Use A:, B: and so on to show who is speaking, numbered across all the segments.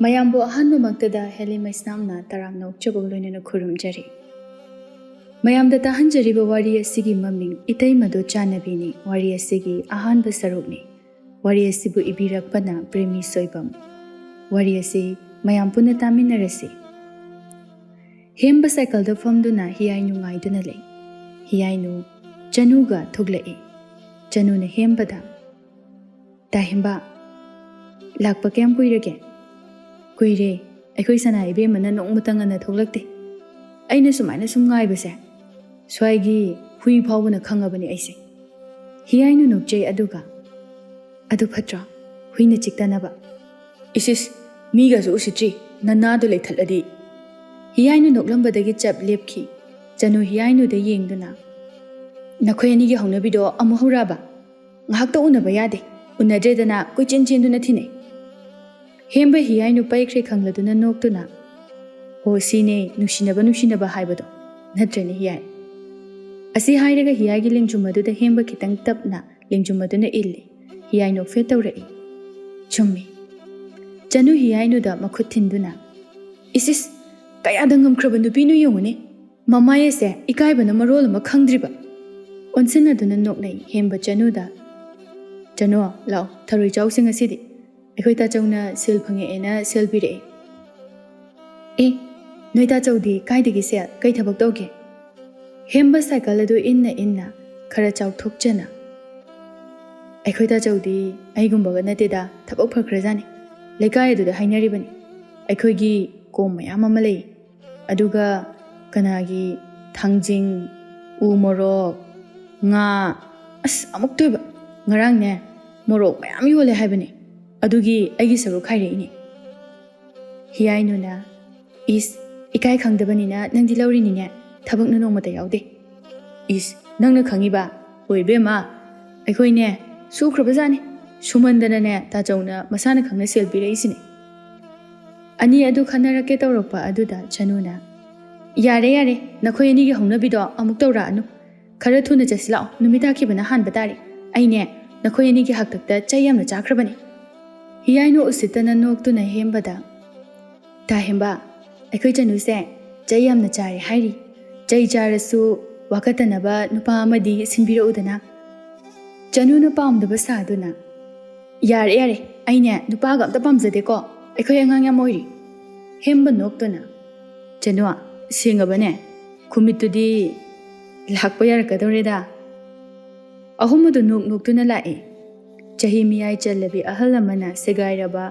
A: ꯃꯌꯥꯝꯕꯨ ꯑꯍꯥꯟꯕꯃꯛꯇꯗ ꯍꯦꯂꯤ ꯃꯩꯁꯅꯥꯝꯅ ꯇꯔꯥꯝꯅ ꯑꯣꯛꯆꯕꯒ ꯂꯣꯏꯅꯅ ꯈꯨꯔꯨꯝꯖꯔꯤ꯫ ꯃꯌꯥꯝꯗ ꯇꯥꯍꯟꯖꯔꯤꯕ ꯋꯥꯔꯤ ꯑꯁꯤꯒꯤ ꯃꯃꯤꯡ ꯏꯇꯩꯃꯗꯨ ꯆꯥꯟꯅꯕꯤꯅꯤ꯫ ꯋꯥꯔꯤ ꯑꯁꯤꯒꯤ ꯑꯍꯥꯟꯕ ꯁꯔꯨꯛꯅꯤ꯫ ꯋꯥꯔꯤ ꯑꯁꯤꯕꯨ ꯏꯕꯤꯔꯛꯄꯅ ꯄ꯭ꯔꯦꯃꯤ ꯁꯣꯏꯕꯝ꯫ ꯋꯥꯔꯤ ꯑꯁꯤ ꯃꯌꯥꯝ ꯄꯨꯟꯅ ꯇꯥꯃꯤꯟꯅꯔꯁꯤ꯫ ꯍꯦꯝꯕ ꯁꯥꯏꯀꯜꯗ ꯐꯝꯗꯨꯅ ꯍꯤꯌꯥꯏꯅꯨ ꯉꯥꯏꯗꯨꯅ ꯂꯩ꯫ ꯍꯤꯌꯥꯏꯅꯨ ꯆꯅꯨꯒ ꯊꯣꯛꯂꯛꯏ꯫ ꯆꯅꯨꯅ ꯍꯦꯝꯕꯗ "ꯇꯥꯍꯦꯝꯕ, ꯂꯥꯛꯄ ꯀꯌꯥꯝ ꯀꯨꯏꯔꯒꯦ?" "ꯀꯨꯏꯔꯦ, ꯑꯩꯈꯣꯏ ꯁꯅꯥ ꯏꯕꯦꯝꯃꯅ ꯅꯣꯡꯃꯇ ꯉꯟꯅ ꯊꯣꯛꯂꯛꯇꯦ꯫ ꯑꯩꯅ ꯁꯨꯃꯥꯏꯅ ꯁꯨꯝ ꯉꯥꯏꯕꯁꯦ ꯁ꯭ꯋꯥꯏꯒꯤ ꯍꯨꯏ ꯐꯥꯎꯕꯅ ꯈꯪꯉꯕꯅꯤ ꯑꯩꯁꯦ." ꯍꯤꯌꯥꯏꯅꯨ ꯅꯣꯛꯆꯩ ꯑꯗꯨꯒ "ꯑꯗꯨ ꯐꯠꯇ꯭ꯔꯣ, ꯍꯨꯏꯅ ꯆꯤꯛꯇꯅꯕ?" "ꯏꯁꯤꯁ, ꯃꯤꯒꯁꯨ ꯎꯁꯤꯠꯇ꯭ꯔꯤ, ꯅꯅꯥꯗꯣ ꯂꯩꯊꯠꯂꯗꯤ." ꯍꯤꯌꯥꯏꯅꯨ ꯅꯣꯛꯂꯝꯕꯗꯒꯤ ꯆꯞ ꯂꯦꯞꯈꯤ꯫ ꯆꯅꯨ ꯍꯤꯌꯥꯏꯅꯨꯗ ꯌꯦꯡꯗꯨꯅ "ꯅꯈꯣꯏ ꯑꯅꯤꯒꯤ ꯍꯧꯅꯕꯤꯗꯣ ꯑꯃꯨꯛ ꯍꯧꯔꯛꯑꯕ? ꯉꯥꯏꯍꯥꯛꯇ ꯎꯅꯕ ꯌꯥꯗꯦ, ꯎꯅꯗ꯭ꯔꯦꯗꯅ ꯀꯣꯏꯆꯦꯟ ꯆꯦꯟꯗꯨꯅ ꯊꯤꯅꯩ." ꯍꯦꯝꯕ ꯍꯤꯌꯥꯏꯅꯨ ꯄꯩꯈ꯭ꯔꯦ ꯈꯪꯂꯗꯨꯅ ꯅꯣꯛꯇꯨꯅ "ꯑꯣ ꯁꯤꯅꯦ ꯅꯨꯡꯁꯤꯅꯕ ꯍꯥꯏꯕꯗꯣ, ꯅꯠꯇ꯭ꯔꯅꯦ ꯍꯤꯌꯥꯏ?" ꯑꯁꯤ ꯍꯥꯏꯔꯒ ꯍꯤꯌꯥꯏꯒꯤ ꯂꯦꯡꯖꯨꯝ ꯑꯗꯨꯗ ꯍꯦꯝꯕ ꯈꯤꯇꯪ ꯇꯞꯅ ꯂꯦꯡꯖꯨꯝ ꯑꯗꯨꯅ ꯏꯜꯂꯤ꯫ ꯍꯤꯌꯥꯏ ꯅꯣꯛꯐꯦꯠ ꯇꯧꯔꯛꯏ꯫ "ꯆꯨꯝꯃꯤ." ꯆꯅꯨ ꯍꯤꯌꯥꯏꯅꯨꯗ ꯃꯈꯨꯠ ꯊꯤꯟꯗꯨꯅ "ꯏꯁꯤꯁ, ꯀꯌꯥꯗ ꯉꯝꯈ꯭ꯔꯕ ꯅꯨꯄꯤꯅꯣ ꯌꯦꯡꯉꯨꯅꯦ, ꯃꯃꯥꯌꯦꯁꯦ ꯏꯀꯥꯏꯕꯅ ꯃꯔꯣꯜ ꯑꯃ ꯈꯪꯗ꯭ꯔꯤꯕ." ꯑꯣꯟꯁꯤꯟꯅꯗꯨꯅ ꯅꯣꯛꯅꯩ ꯍꯦꯝꯕ ꯆꯅꯨꯗ "ꯆꯅꯨ, ꯂꯥꯛꯑꯣ ꯊꯔꯣꯏ ꯆꯥꯎꯁꯤ ꯉꯁꯤꯗꯤ, ꯑꯩꯈꯣꯏ ꯇꯥꯆꯧꯅ ꯁꯦꯜ ꯐꯪꯉꯛꯑꯦꯅ ꯁꯦꯜ ꯄꯤꯔꯛꯑꯦ." "ꯑꯦ, ꯅꯣꯏ ꯇꯥꯆꯧꯗꯤ ꯀꯥꯏꯗꯒꯤ ꯁꯦꯜ, ꯀꯩ ꯊꯕꯛ ꯇꯧꯒꯦ?" ꯍꯦꯝꯕ ꯁꯥꯏꯀꯜ ꯑꯗꯨ ꯏꯟꯅ ꯈꯔ ꯆꯥꯎꯊꯣꯛꯆꯅ "ꯑꯩꯈꯣꯏ ꯇꯥꯆꯧꯗꯤ ꯑꯩꯒꯨꯝꯕꯒ ꯅꯠꯇꯦꯗ, ꯊꯕꯛ ꯐꯈ꯭ꯔꯖꯥꯠꯅꯤ꯫ ꯂꯩꯀꯥꯏ ꯑꯗꯨꯗ ꯍꯥꯏꯅꯔꯤꯕꯅꯤ, ꯑꯩꯈꯣꯏꯒꯤ ꯀꯣꯝ ꯃꯌꯥꯝ ꯑꯃ ꯂꯩ, ꯑꯗꯨꯒ ꯀꯅꯥꯒꯤ ꯊꯥꯡꯖꯤꯡ, ꯎ ꯃꯣꯔꯣꯛ, ꯉꯥ, ꯑꯁ ꯑꯃꯨꯛꯇꯣꯏꯕ, ꯉꯔꯥꯡꯅꯦ ꯃꯣꯔꯣꯛ ꯃꯌꯥꯝ ꯌꯣꯜꯂꯦ ꯍꯥꯏꯕꯅꯤ, ꯑꯗꯨꯒꯤ ꯑꯩꯒꯤ ꯁꯔꯨꯛ ꯈꯥꯏꯔꯛꯏꯅꯤ." ꯍꯤꯌꯥꯏꯅꯨꯅ "ꯏꯁ, ꯏꯀꯥꯏ ꯈꯪꯗꯕꯅꯤꯅ ꯅꯪꯗꯤ ꯂꯧꯔꯤꯅꯤꯅꯦ, ꯊꯕꯛꯅ ꯅꯣꯡꯃꯇ ꯌꯥꯎꯗꯦ." "ꯏꯁ, ꯅꯪꯅ ꯈꯪꯉꯤꯕ? ꯍꯣꯏ ꯏꯕꯦꯝꯃ, ꯑꯩꯈꯣꯏꯅꯦ ꯁꯨꯈ꯭ꯔꯕꯖꯥꯠꯅꯤ, ꯁꯨꯃꯟꯗꯅꯅꯦ ꯇꯥꯆꯧꯅ ꯃꯁꯥꯅ ꯈꯪꯅ ꯁꯦꯜ ꯄꯤꯔꯛꯏꯁꯤꯅꯤ." ꯑꯅꯤ ꯑꯗꯨ ꯈꯟꯅꯔꯛꯀꯦ ꯇꯧꯔꯛꯄ ꯑꯗꯨꯗ ꯆꯅꯨꯅ "ꯌꯥꯔꯦ ꯌꯥꯔꯦ, ꯅꯈꯣꯏ ꯑꯅꯤꯒꯤ ꯍꯧꯅꯕꯤꯗꯣ ꯑꯃꯨꯛ ꯇꯧꯔꯛꯑꯅꯨ. ꯈꯔ ꯊꯨꯅ ꯆꯠꯁꯤ ꯂꯥꯛꯑꯣ, ꯅꯨꯃꯤꯠ ꯇꯥꯈꯤꯕꯅ ꯍꯥꯟꯕ ꯇꯥꯔꯦ. ꯑꯩꯅꯦ ꯅꯈꯣꯏ ꯑꯅꯤꯒꯤ ꯍꯥꯛꯇꯛꯇ ꯆꯩ ꯌꯥꯝꯅ ꯆꯥꯈ꯭ꯔꯕꯅꯤ." ꯍꯤꯌꯥꯏꯅꯨ ꯎꯁꯤꯠꯇꯅ ꯅꯣꯛꯇꯨꯅ ꯍꯦꯝꯕꯗ "ꯇꯥꯍꯦꯝꯕ, ꯑꯩꯈꯣꯏ ꯆꯅꯨꯁꯦ ꯆꯩ ꯌꯥꯝꯅ ꯆꯥꯔꯦ ꯍꯥꯏꯔꯤ. ꯆꯩ ꯆꯥꯔꯁꯨ ꯋꯥꯀꯠꯇꯅꯕ ꯅꯨꯄꯥ ꯑꯃꯗꯤ ꯁꯤꯟꯕꯤꯔꯛꯎꯗꯅ." ꯆꯅꯨꯅ ꯄꯥꯝꯗꯕ ꯁꯥꯗꯨꯅ "ꯌꯥꯔꯦ ꯌꯥꯔꯦ, ꯑꯩꯅꯦ ꯅꯨꯄꯥꯒ ꯑꯝꯇ ꯄꯥꯝꯖꯗꯦꯀꯣ, ꯑꯩꯈꯣই ꯑꯉꯥꯡ ꯌꯥꯝ ꯑꯣꯏꯔꯤ." ꯍꯦꯝꯕ ꯅꯣꯛꯇꯨꯅ "ꯆꯅꯨ, ꯁꯦꯡꯉꯕꯅꯦ? ꯈꯨꯃꯤꯠꯇꯨꯗꯤ ꯂꯥꯛꯄ ꯌꯥꯔꯛꯀꯗꯧꯔꯦꯗ." ꯑꯍꯨꯝ ꯑꯗꯨ ꯅꯣꯛꯇꯨꯅ ꯂꯥꯛꯏ꯫ ꯆꯍꯤ ꯃꯤꯌꯥꯏ ꯆꯜꯂꯕꯤ ꯑꯍꯜ ꯑꯃꯅ ꯁꯦꯒꯥꯏꯔꯕ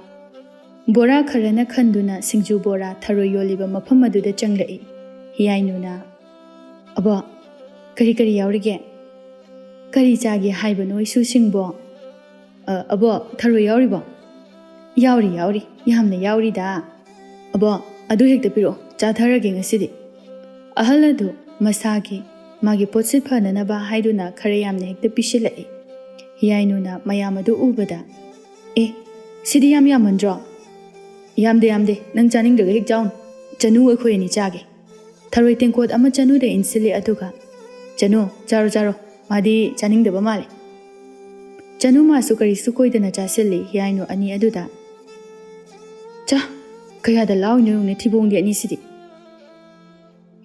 A: ꯕꯣꯔꯥ ꯈꯔꯅ ꯈꯟꯗꯨꯅ ꯁꯤꯡꯖꯨ ꯕꯣꯔꯥ, ꯊꯔꯣꯏ ꯌꯣꯜꯂꯤꯕ ꯃꯐꯝ ꯑꯗꯨꯗ ꯆꯪꯂꯛꯏ꯫ ꯍꯤꯌꯥꯏꯅꯨꯅ "ꯑꯕꯣ, ꯀꯔꯤ ꯀꯔꯤ ꯌꯥꯎꯔꯤꯒꯦ? ꯀꯔꯤ ꯆꯥꯒꯦ ꯍꯥꯏꯕꯅꯣ ꯏꯁꯨꯁꯤꯡꯕꯣ?" "ꯑꯕꯣ, ꯊꯔꯣꯏ ꯌꯥꯎꯔꯤꯕꯣ?" "ꯌꯥꯎꯔꯤ, ꯌꯥꯝꯅ ꯌꯥꯎꯔꯤꯗ." "ꯑꯕꯣ, ꯑꯗꯨ ꯍꯦꯛꯇ ꯄꯤꯔꯛꯑꯣ, ꯆꯥꯊꯔꯒꯦ ꯉꯁꯤꯗꯤ." ꯑꯍꯜ ꯑꯗꯨ ꯃꯥꯒꯤ ꯄꯣꯠꯁꯤꯠ ꯐꯅꯅꯕ ꯍꯥꯏꯗꯨꯅ ꯈꯔ ꯌꯥꯝꯅ ꯍꯦꯛꯇ ꯄꯤꯁꯤꯜꯂꯛꯏ꯫ ꯍꯤꯌꯥꯏꯅꯨꯅ ꯃꯌꯥꯝ ꯑꯗꯨ ꯎꯕꯗ "ꯑꯦ, ꯁꯤꯗꯤ ꯌꯥꯝ ꯌꯥꯝꯃꯟꯗ꯭ꯔꯣ?" "ꯌꯥꯝꯗꯦ, ꯅꯪ ꯆꯥꯅꯤꯡꯗ꯭ꯔꯒ ꯍꯦꯛ ꯆꯥꯎꯅꯨ, ꯆꯅꯨ ꯑꯩꯈꯣꯏ ꯑꯅꯤ ꯆꯥꯒꯦ." ꯊꯔꯣꯏ ꯇꯦꯡꯀꯣꯠ ꯑꯃ ꯆꯅꯨꯗ ꯏꯟꯁꯤꯜꯂꯤ ꯑꯗꯨꯒ "ꯆꯅꯨ, ꯆꯥꯔꯣ, ꯃꯥꯗꯤ ꯆꯥꯅꯤꯡꯗꯕ ꯃꯥꯜꯂꯦ." ꯆꯅꯨ ꯃꯥꯁꯨ ꯀꯔꯤꯁꯨ ꯀꯣꯏꯗꯅ ꯆꯥꯁꯤꯜꯂꯤ꯫ ꯍꯤꯌꯥꯏꯅꯨ ꯑꯅꯤ ꯑꯗꯨꯗ "ꯆꯥ, ꯀꯌꯥꯗ ꯂꯥꯎꯏꯅꯣ ꯌꯦꯡꯉꯨꯅꯦ ꯊꯤꯕꯣꯡꯗꯤ ꯑꯅꯤꯁꯤꯗꯤ."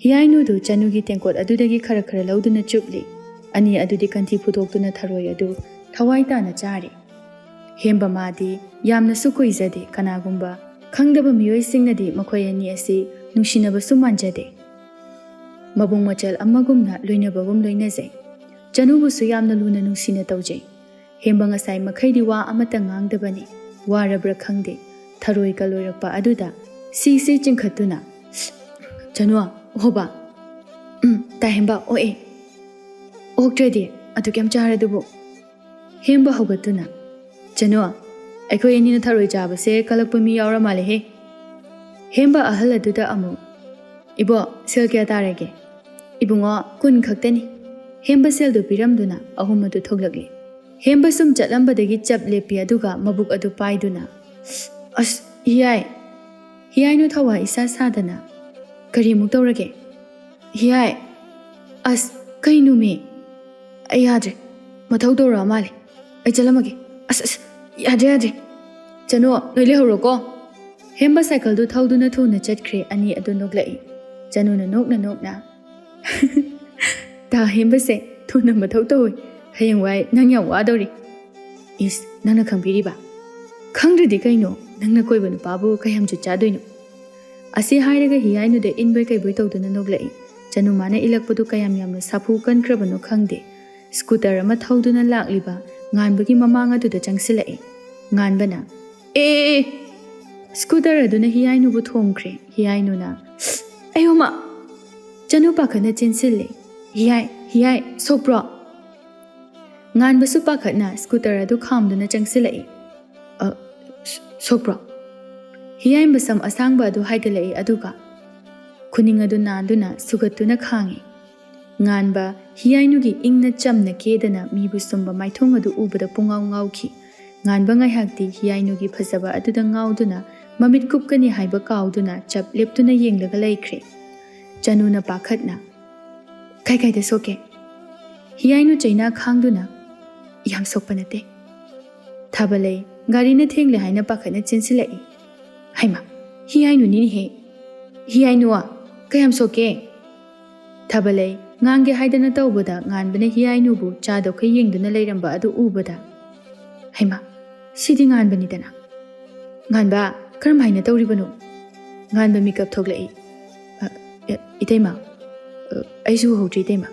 A: ꯍꯤꯌꯥꯏꯅꯨꯗꯨ ꯆꯅꯨꯒꯤ ꯇꯦꯡꯀꯣꯠ ꯑꯗꯨꯗꯒꯤ ꯈꯔ ꯂꯧꯗꯨꯅ ꯆꯨꯞꯂꯤ꯫ ꯑꯅꯤ ꯑꯗꯨꯗꯤ ꯀꯟꯊꯤ ꯐꯨꯗꯣꯛꯇꯨꯅ ꯊꯔꯣꯏ ꯑꯗꯨ ꯊꯋꯥꯏ ꯇꯥꯅ ꯆꯥꯔꯤ꯫ ꯍꯦꯝꯕ ꯃꯥꯗꯤ ꯌꯥꯝꯅꯁꯨ ꯀꯨꯏꯖꯗꯦ, ꯀꯅꯥꯒꯨꯝꯕ ꯈꯪꯗꯕ ꯃꯤꯑꯣꯏꯁꯤꯡꯅꯗꯤ ꯃꯈꯣꯏ ꯑꯅꯤ ꯑꯁꯤ ꯅꯨꯡꯁꯤꯅꯕꯁꯨ ꯃꯥꯟꯖꯗꯦ꯫ ꯃꯕꯨꯡ ꯃꯆꯜ ꯑꯃꯒꯨꯝꯅ ꯂꯣꯏꯅꯕꯒꯨꯝ ꯂꯣꯏꯅꯖꯩ꯫ ꯆꯅꯨꯕꯨꯁꯨ ꯌꯥꯝꯅ ꯂꯨꯅ ꯅꯨꯡꯁꯤꯅ ꯇꯧꯖꯩ꯫ ꯍꯦꯝꯕ ꯉꯁꯥꯏ ꯃꯈꯩꯗꯤ ꯋꯥ ꯑꯃꯠꯇ ꯉꯥꯡꯗꯕꯅꯤ꯫ ꯋꯥꯔꯕ꯭ꯔꯥ ꯈꯪꯗꯦ, ꯊꯔꯣꯏꯒ ꯂꯣꯏꯔꯛꯄ ꯑꯗꯨꯗ ꯁꯤ ꯆꯤꯡꯈꯠꯇꯨꯅ "ꯆꯅꯨ, ꯑꯣꯍꯕ." "ꯇꯥꯍꯦꯝꯕ, ꯑꯣꯛꯑꯦ." "ꯑꯣꯛꯇ꯭ꯔꯗꯤ ꯑꯗꯨ ꯀꯌꯥꯝ ꯆꯥꯔꯗꯨꯕꯨ?" ꯍꯦꯝꯕ ꯍꯧꯒꯠꯇꯨꯅ "ꯆꯅꯨ, ꯑꯩꯈꯣꯏ ꯑꯅꯤꯅ ꯊꯔꯣꯏ ꯆꯥꯕꯁꯦ ꯀꯜꯂꯛꯄ ꯃꯤ ꯌꯥꯎꯔ ꯃꯥꯜꯂꯦꯍꯦ." ꯍꯦꯝꯕ ꯑꯍꯜ ꯑꯗꯨꯗ ꯑꯃꯨꯛ "ꯏꯕꯣ, ꯁꯦꯜ ꯀꯌా ꯇꯥꯔꯒꯦ?" "ꯏꯕꯨꯡꯉꯣ, 10 ꯈꯛꯇꯅꯤ." ꯍꯦꯝꯕ ꯁꯦꯜꯗꯨ ꯄꯤꯔꯝꯗꯨꯅ ꯑꯍꯨꯝ ꯑꯗꯨ ꯊꯣꯛꯂꯛꯂꯤ꯫ ꯍꯦꯝꯕ ꯁꯨꯝ ꯆꯠꯂꯝꯕꯗꯒꯤ ꯆꯞ ꯂꯦꯞꯄꯤ ꯑꯗꯨꯒ ꯃꯕꯨꯛ ꯑꯗꯨ ꯄꯥꯏꯗꯨꯅ "ꯑꯁ, ꯍꯤꯌꯥꯏ." ꯍꯤꯌꯥꯏꯅꯨ ꯊꯋꯥ ꯏꯁꯥ ꯁꯥꯗꯅ "ꯀꯔꯤꯃꯨꯛ ꯇꯧꯔꯒꯦ?" "ꯍꯤꯌꯥꯏ, ꯑꯁ ꯀꯩꯅꯣꯃꯤ, ꯑꯩ ꯌꯥꯗ꯭ꯔꯦ, ꯃꯊꯧ ꯇꯧꯔꯛꯑ ꯃꯥꯜꯂꯦ, ꯑꯩ ꯆꯠꯂꯝꯃꯒꯦ. ꯑꯁ ꯌꯥꯗ꯭ꯔꯦ. ꯆꯅꯨ, ꯅꯣꯏ ꯂꯩꯍꯧꯔꯣꯀꯣ." ꯍꯦꯝꯕ ꯁꯥꯏꯀꯜꯗꯨ ꯊꯧꯗꯨꯅ ꯊꯨꯅ ꯆꯠꯈ꯭ꯔꯦ ꯑꯅꯤ ꯑꯗꯨ ꯅꯣꯛꯂꯛꯏ ꯆꯅꯨꯅ ꯅꯣꯛꯅ ꯇꯥ ꯍꯦꯝꯕꯁꯦ ꯊꯨꯅ ꯃꯊꯧ ꯇꯧꯏ ꯍꯌꯦꯡꯋꯥꯏ ꯅꯪ ꯌꯥꯝ ꯋꯥꯗꯧꯔꯤ ꯏꯁ ꯅꯪꯅ ꯈꯪꯕꯤꯔꯤꯕ ꯈꯪꯗ꯭ꯔꯗꯤ ꯀꯩꯅꯣ ꯅꯪꯅ ꯀꯣꯏꯕ ꯅꯨꯄꯥꯕꯨ ꯀꯌꯥꯝ ꯖꯨꯠ ꯆꯥꯗꯣꯏꯅꯣ ꯑꯁꯤ ꯍꯥꯏꯔꯒ ꯍꯤꯌꯥꯏꯅꯨꯗ ꯏꯟꯕꯣꯏ ꯀꯩꯕꯣꯏ ꯇꯧꯗꯨꯅ ꯅꯣꯛꯂꯛꯏ ꯆꯅꯨ ꯃꯥꯅ ꯏꯜꯂꯛꯄꯗꯨ ꯀꯌꯥꯝ ꯌꯥꯝꯅ ꯁꯥꯐꯨ ꯀꯟꯈ꯭ꯔꯕꯅꯣ ꯈꯪꯗꯦ ꯁ꯭ꯀꯨꯇꯔ ꯑꯃ ꯊꯧꯗꯨꯅ ꯂꯥꯛꯂꯤꯕ ꯉꯥꯟꯕꯒꯤ ꯃꯃꯥꯡ ꯑꯗꯨꯗ ꯆꯪꯁꯤꯜꯂꯛꯏ ꯉꯥꯟꯕꯅ ꯑꯦ ꯁ꯭ꯀꯨꯇꯔ ꯑꯗꯨꯅ ꯍꯤꯌꯥꯏꯅꯨꯕꯨ ꯊꯣꯝꯈ꯭ꯔꯦ ꯍꯤꯌꯥꯏꯅꯨꯅ ꯑꯌꯣꯃ ꯆꯅꯨ ꯄꯥꯈꯠꯅ ꯆꯦꯟꯁꯤꯜꯂꯦ ꯍꯤꯌꯥꯏ ꯁꯣꯛꯄ꯭ꯔꯣ ꯉꯥꯟꯕꯁꯨ ꯄꯥꯈꯠꯅ ꯁ꯭ꯀꯨꯇꯔ ꯑꯗꯨ ꯈꯥꯝꯗꯨꯅ ꯆꯪꯁꯤꯜꯂꯛꯏ ꯁꯣꯛꯄ꯭ꯔꯣ ꯍꯤꯌꯥꯏ ꯃꯁꯝ ꯑꯁꯥꯡꯕ ꯑꯗꯨ ꯍꯥꯏꯒꯠꯂꯛꯏ ꯑꯗꯨꯒ ꯈꯨꯅꯤꯡ ꯑꯗꯨ ꯅꯥꯟꯗꯨꯅ ꯁꯨꯒꯠꯇꯨꯅ ꯈꯥꯡꯉꯤ ꯉꯥꯟꯕ ꯍꯤꯌꯥꯏꯅꯨꯒꯤ ꯏꯪꯅ ꯆꯝꯅ ꯀꯦꯗꯅ ꯃꯤꯕꯨ ꯁꯨꯝꯕ ꯃꯥꯏꯊꯣꯡ ꯑꯗꯨ ꯎꯕꯗ ꯄꯨꯡꯉꯥꯎ ꯉꯥꯎꯈꯤ ꯉꯥꯟꯕ ꯉꯥꯏꯍꯥꯛꯇꯤ ꯍꯤꯌꯥꯏꯅꯨꯒꯤ ꯐꯖꯕ ꯑꯗꯨꯗ ꯉꯥꯎꯗꯨꯅ ꯃꯃꯤꯠ ꯀꯨꯞꯀꯅꯤ ꯍꯥꯏꯕ ꯀꯥꯎꯗꯨꯅ ꯆꯞ ꯂꯦꯞꯇꯨꯅ ꯌꯦꯡꯂꯒ ꯂꯩꯈ꯭ꯔꯦ ꯆꯅꯨꯅ ꯄꯥꯈꯠꯅ ꯀꯥꯏꯗ ꯁꯣꯛꯀꯦ ꯍꯤꯌꯥꯏꯅꯨ ꯆꯩꯅꯥ ꯈꯥꯡꯗꯨꯅ ꯌꯥꯝ ꯁꯣꯛꯄ ꯅꯠꯇꯦ ꯊꯥꯕꯂꯩ ꯒꯥꯔꯤꯅ ꯊꯦꯡꯂꯦ ꯍꯥꯏꯅ ꯄꯥꯈꯠꯅ ꯆꯦꯟꯁꯤꯜꯂꯛꯏ ꯍꯩꯃ ꯍꯤꯌꯥꯏꯅꯨꯅꯤꯅꯦꯍꯦ ꯍꯤꯌꯥꯏꯅꯨ ꯀꯌꯥꯝ ꯁꯣꯛꯀꯦ ꯊꯥꯕꯂꯩ ꯉꯥꯡꯒꯦ ꯍꯥꯏꯗꯅ ꯇꯧꯕꯗ ꯉꯥꯟꯕꯅ ꯍꯤꯌꯥꯏꯅꯨꯕꯨ ꯆꯥꯗꯣꯛꯈꯩ ꯌꯦꯡꯗꯨꯅ ꯂꯩꯔꯝꯕ ꯑꯗꯨ ꯎꯕꯗ ꯍꯩꯃ ꯁꯤꯗꯤ ꯉꯥꯟꯕꯅꯤꯗꯅ ꯉꯥꯟꯕ ꯀꯔꯝ ꯍꯥꯏꯅ ꯇꯧꯔꯤꯕꯅꯣ ꯉꯥꯟꯕ ꯃꯤꯀꯞ ꯊꯣꯛꯂꯛꯏ ꯏꯇꯩꯃ ꯑꯩꯁꯨ ꯎꯍꯧꯗ꯭ꯔꯤ ꯏꯇꯩꯃ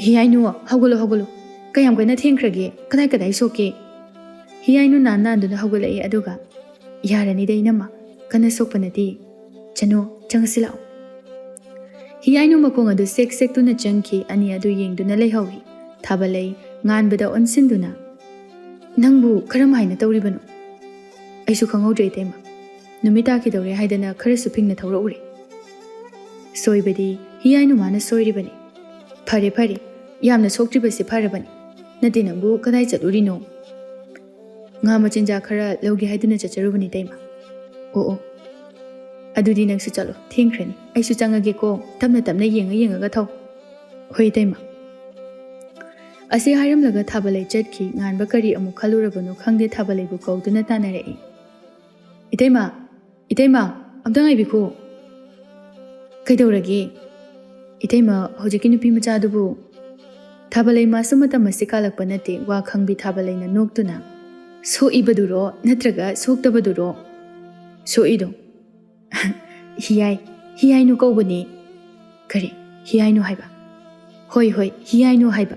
A: ꯍꯤꯌꯥꯏꯅꯨ ꯍꯧꯒꯠꯂꯣ ꯀꯌꯥꯝ ꯀꯟꯅ ꯊꯦꯡꯈ꯭ꯔꯒꯦ ꯀꯗꯥꯏ ꯁꯣꯛꯀꯦ ꯍꯤꯌꯥꯏꯅꯨ ꯅꯥꯟꯗꯨꯅ ꯍꯧꯒꯠꯂꯛꯏ ꯑꯗꯨꯒ ꯌꯥꯔꯅꯤꯗ ꯏꯅꯝꯃ ꯀꯟꯅ ꯁꯣꯛꯄ ꯅꯠꯇꯦ ꯆꯅꯨ ꯆꯪꯉꯁꯤ ꯂꯥꯛꯑꯣ ꯍꯤꯌꯥꯏꯅꯨ ꯃꯈꯣꯡ ꯑꯗꯨ ꯁꯦꯛꯇꯨꯅ ꯆꯪꯈꯤ ꯑꯅꯤ ꯑꯗꯨ ꯌꯦꯡꯗꯨꯅ ꯂꯩꯍꯧꯏ ꯊꯥꯕꯂꯩ ꯉꯥꯟꯕꯗ ꯑꯣꯟꯁꯤꯟꯗꯨꯅ ꯅꯪꯕꯨ ꯀꯔꯝ ꯍꯥꯏꯅ ꯇꯧꯔꯤꯕꯅꯣ ꯑꯩꯁꯨ ꯈꯪꯍꯧꯗ꯭ꯔꯦ ꯏꯇꯩꯃ ꯅꯨꯃꯤꯠ ꯇꯥꯈꯤꯗꯧꯔꯦ ꯍꯥꯏꯗꯅ ꯈꯔꯁꯨ ꯐꯤꯡꯅ ꯊꯧꯔꯛꯎꯔꯦ ꯁꯣꯏꯕꯗꯤ ꯍꯤꯌꯥꯏꯅꯨ ꯃꯥꯅ ꯁꯣꯏꯔꯤꯕꯅꯤ ꯐꯔꯦ ꯌꯥꯝꯅ ꯁꯣꯛꯇ꯭ꯔꯤꯕꯁꯤ ꯐꯔꯕꯅꯤ ꯅꯠꯇꯦ ꯅꯪꯕꯨ ꯀꯗꯥꯏ ꯆꯠꯂꯨꯔꯤꯅꯣ ꯉꯥ ꯃꯆꯤꯟꯖꯥꯛ ꯈꯔ ꯂꯧꯒꯦ ꯍꯥꯏꯗꯨꯅ ꯆꯠꯆꯔꯨꯕꯅꯤ ꯏꯇꯩꯃ ꯑꯣ ꯑꯗꯨꯗꯤ ꯅꯪꯁꯨ ꯆꯠꯂꯣ ꯊꯦꯡꯈ꯭ꯔꯅꯤ ꯑꯩꯁꯨ ꯆꯪꯉꯒꯦꯀꯣ ꯇꯞꯅ ꯌꯦꯡꯉꯒ ꯊꯧ ꯍꯣꯏ ꯏꯇꯩꯃ ꯑꯁꯤ ꯍꯥꯏꯔꯝꯂꯒ ꯊꯥꯕꯂꯩ ꯆꯠꯈꯤ ꯉꯥꯟꯕ ꯀꯔꯤ ꯑꯃꯨꯛ ꯈꯜꯂꯨꯔꯕꯅꯣ ꯈꯪꯗꯦ ꯊꯥꯕꯂꯩꯕꯨ ꯀꯧꯗꯨꯅ ꯇꯥꯟꯅꯔꯛꯏ ꯏꯇꯩꯃ ꯑꯝꯇ ꯉꯥꯏꯕꯤꯈꯣ ꯀꯩꯗꯧꯔꯒꯦ ꯏꯇꯩꯃ ꯍꯧꯖꯤꯛꯀꯤ ꯅꯨꯄꯤ ꯃꯆꯥꯗꯨꯕꯨ ꯊꯥꯕꯂꯩ ꯃꯥꯁꯨ ꯃꯇꯝ ꯑꯁꯤ ꯀꯥꯜꯂꯛꯄ ꯅꯠꯇꯦ ꯋꯥ ꯈꯪꯕꯤ ꯊꯥꯕꯂꯩꯅ ꯅꯣꯛꯇꯨꯅ ꯁꯣꯛꯏꯕꯗꯨꯔꯣ ꯅꯠꯇ꯭ꯔꯒ ꯁꯣꯛꯇꯕꯗꯨꯔꯣ ꯁꯣꯛꯏꯗꯣ ꯍꯤꯌꯥꯏꯅꯨ ꯀꯧꯕꯅꯦ ꯀꯔꯤ ꯍꯤꯌꯥꯏꯅꯨ ꯍꯥꯏꯕ ꯍꯣꯏ ꯍꯤꯌꯥꯏꯅꯨ ꯍꯥꯏꯕ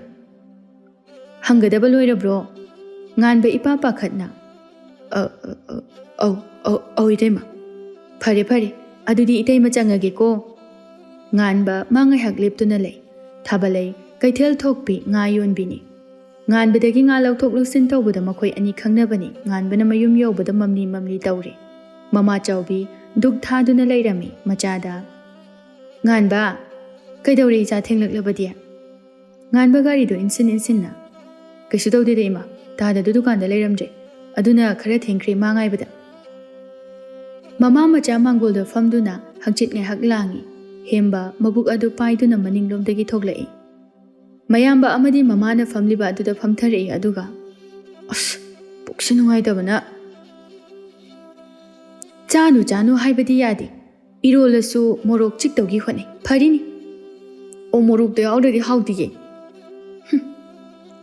A: ꯍꯪꯒꯗꯕ ꯂꯣꯏꯔꯕ꯭ꯔꯣ ꯉꯥꯟꯕ ꯏꯄꯥ ꯄꯥꯈꯠꯅ ꯑꯧ ꯏꯇꯩꯃ ꯐꯔꯦ ꯑꯗꯨꯗꯤ ꯏꯇꯩꯃ ꯆꯪꯉꯒꯦꯀꯣ ꯉꯥꯟꯕ ꯃꯥ ꯉꯥꯏꯍꯥꯛ ꯂꯦꯞꯇꯨꯅ ꯂꯩ ꯊꯥꯕꯂꯩ ꯀꯩꯊꯦꯜ ꯊꯣꯛꯄꯤ ꯉꯥ ꯌꯣꯟꯕꯤꯅꯤ ꯉꯥꯟꯕꯗꯒꯤ ꯉꯥ ꯂꯧꯊꯣꯛ ꯂꯧꯁꯤꯟ ꯇꯧꯕꯗ ꯃꯈꯣꯏ ꯑꯅꯤ ꯈꯪꯅꯕꯅꯤ ꯉꯥꯟꯕꯅ ꯃꯌꯨꯝ ꯌꯧꯕꯗ ꯃꯝꯂꯤ ꯇꯧꯔꯦ ꯃꯃꯥ ꯆꯥꯎꯕꯤ ꯗꯨꯛ ꯊꯥꯗꯨꯅ ꯂꯩꯔꯝꯃꯤ ꯃꯆꯥꯗ ꯉꯥꯟꯕ ꯀꯩꯗꯧꯔꯦ ꯏꯆꯥ ꯊꯦꯡꯂꯛꯂꯕꯗꯤ ꯉꯥꯟꯕ ꯒꯥꯔꯤꯗꯣ ꯏꯟꯁꯤꯟꯅ ꯀꯩꯁꯨ ꯇꯧꯗꯦꯗ ꯏꯃꯥ ꯇꯥꯗꯗꯨ ꯗꯨꯀꯥꯟꯗ ꯂꯩꯔꯝꯗ꯭ꯔꯦ ꯑꯗꯨꯅ ꯈꯔ ꯊꯦꯡꯈ꯭ꯔꯦ ꯃꯥ ꯉꯥꯏꯕꯗ ꯃꯃꯥ ꯃꯆꯥ ꯃꯥꯡꯒꯣꯜꯗ ꯐꯝꯗꯨꯅ ꯍꯪꯆꯤꯠ ꯉꯥꯏꯍꯥꯛ ꯂꯥꯡꯉꯤ ꯍꯦꯝꯕ ꯃꯕꯨꯛ ꯑꯗꯨ ꯄꯥꯏꯗꯨꯅ ꯃꯅꯤꯡꯂꯣꯝꯗꯒꯤ ꯊꯣꯛꯂꯛꯏ ꯃꯌꯥꯝꯕ ꯑꯃꯗꯤ ꯃꯃꯥꯅ ꯐꯝꯂꯤꯕ ꯑꯗꯨꯗ ꯐꯝꯊꯔꯛꯏ ꯑꯗꯨꯒ ꯑꯁ ꯄꯨꯛꯁꯤ ꯅꯨꯡꯉꯥꯏꯇꯕꯅ ꯆꯥꯅꯨ ꯍꯥꯏꯕꯗꯤ ꯌꯥꯗꯦ ꯏꯔꯣꯜꯂꯁꯨ ꯃꯣꯔꯣꯛ ꯆꯤꯛꯇꯧꯒꯤ ꯍꯣꯠꯅꯩ ꯐꯔꯤꯅꯤ ꯑꯣ ꯃꯣꯔꯣꯛꯇꯣ ꯌꯥꯎꯗ꯭ꯔꯗꯤ ꯍꯥꯎꯇꯤꯌꯦ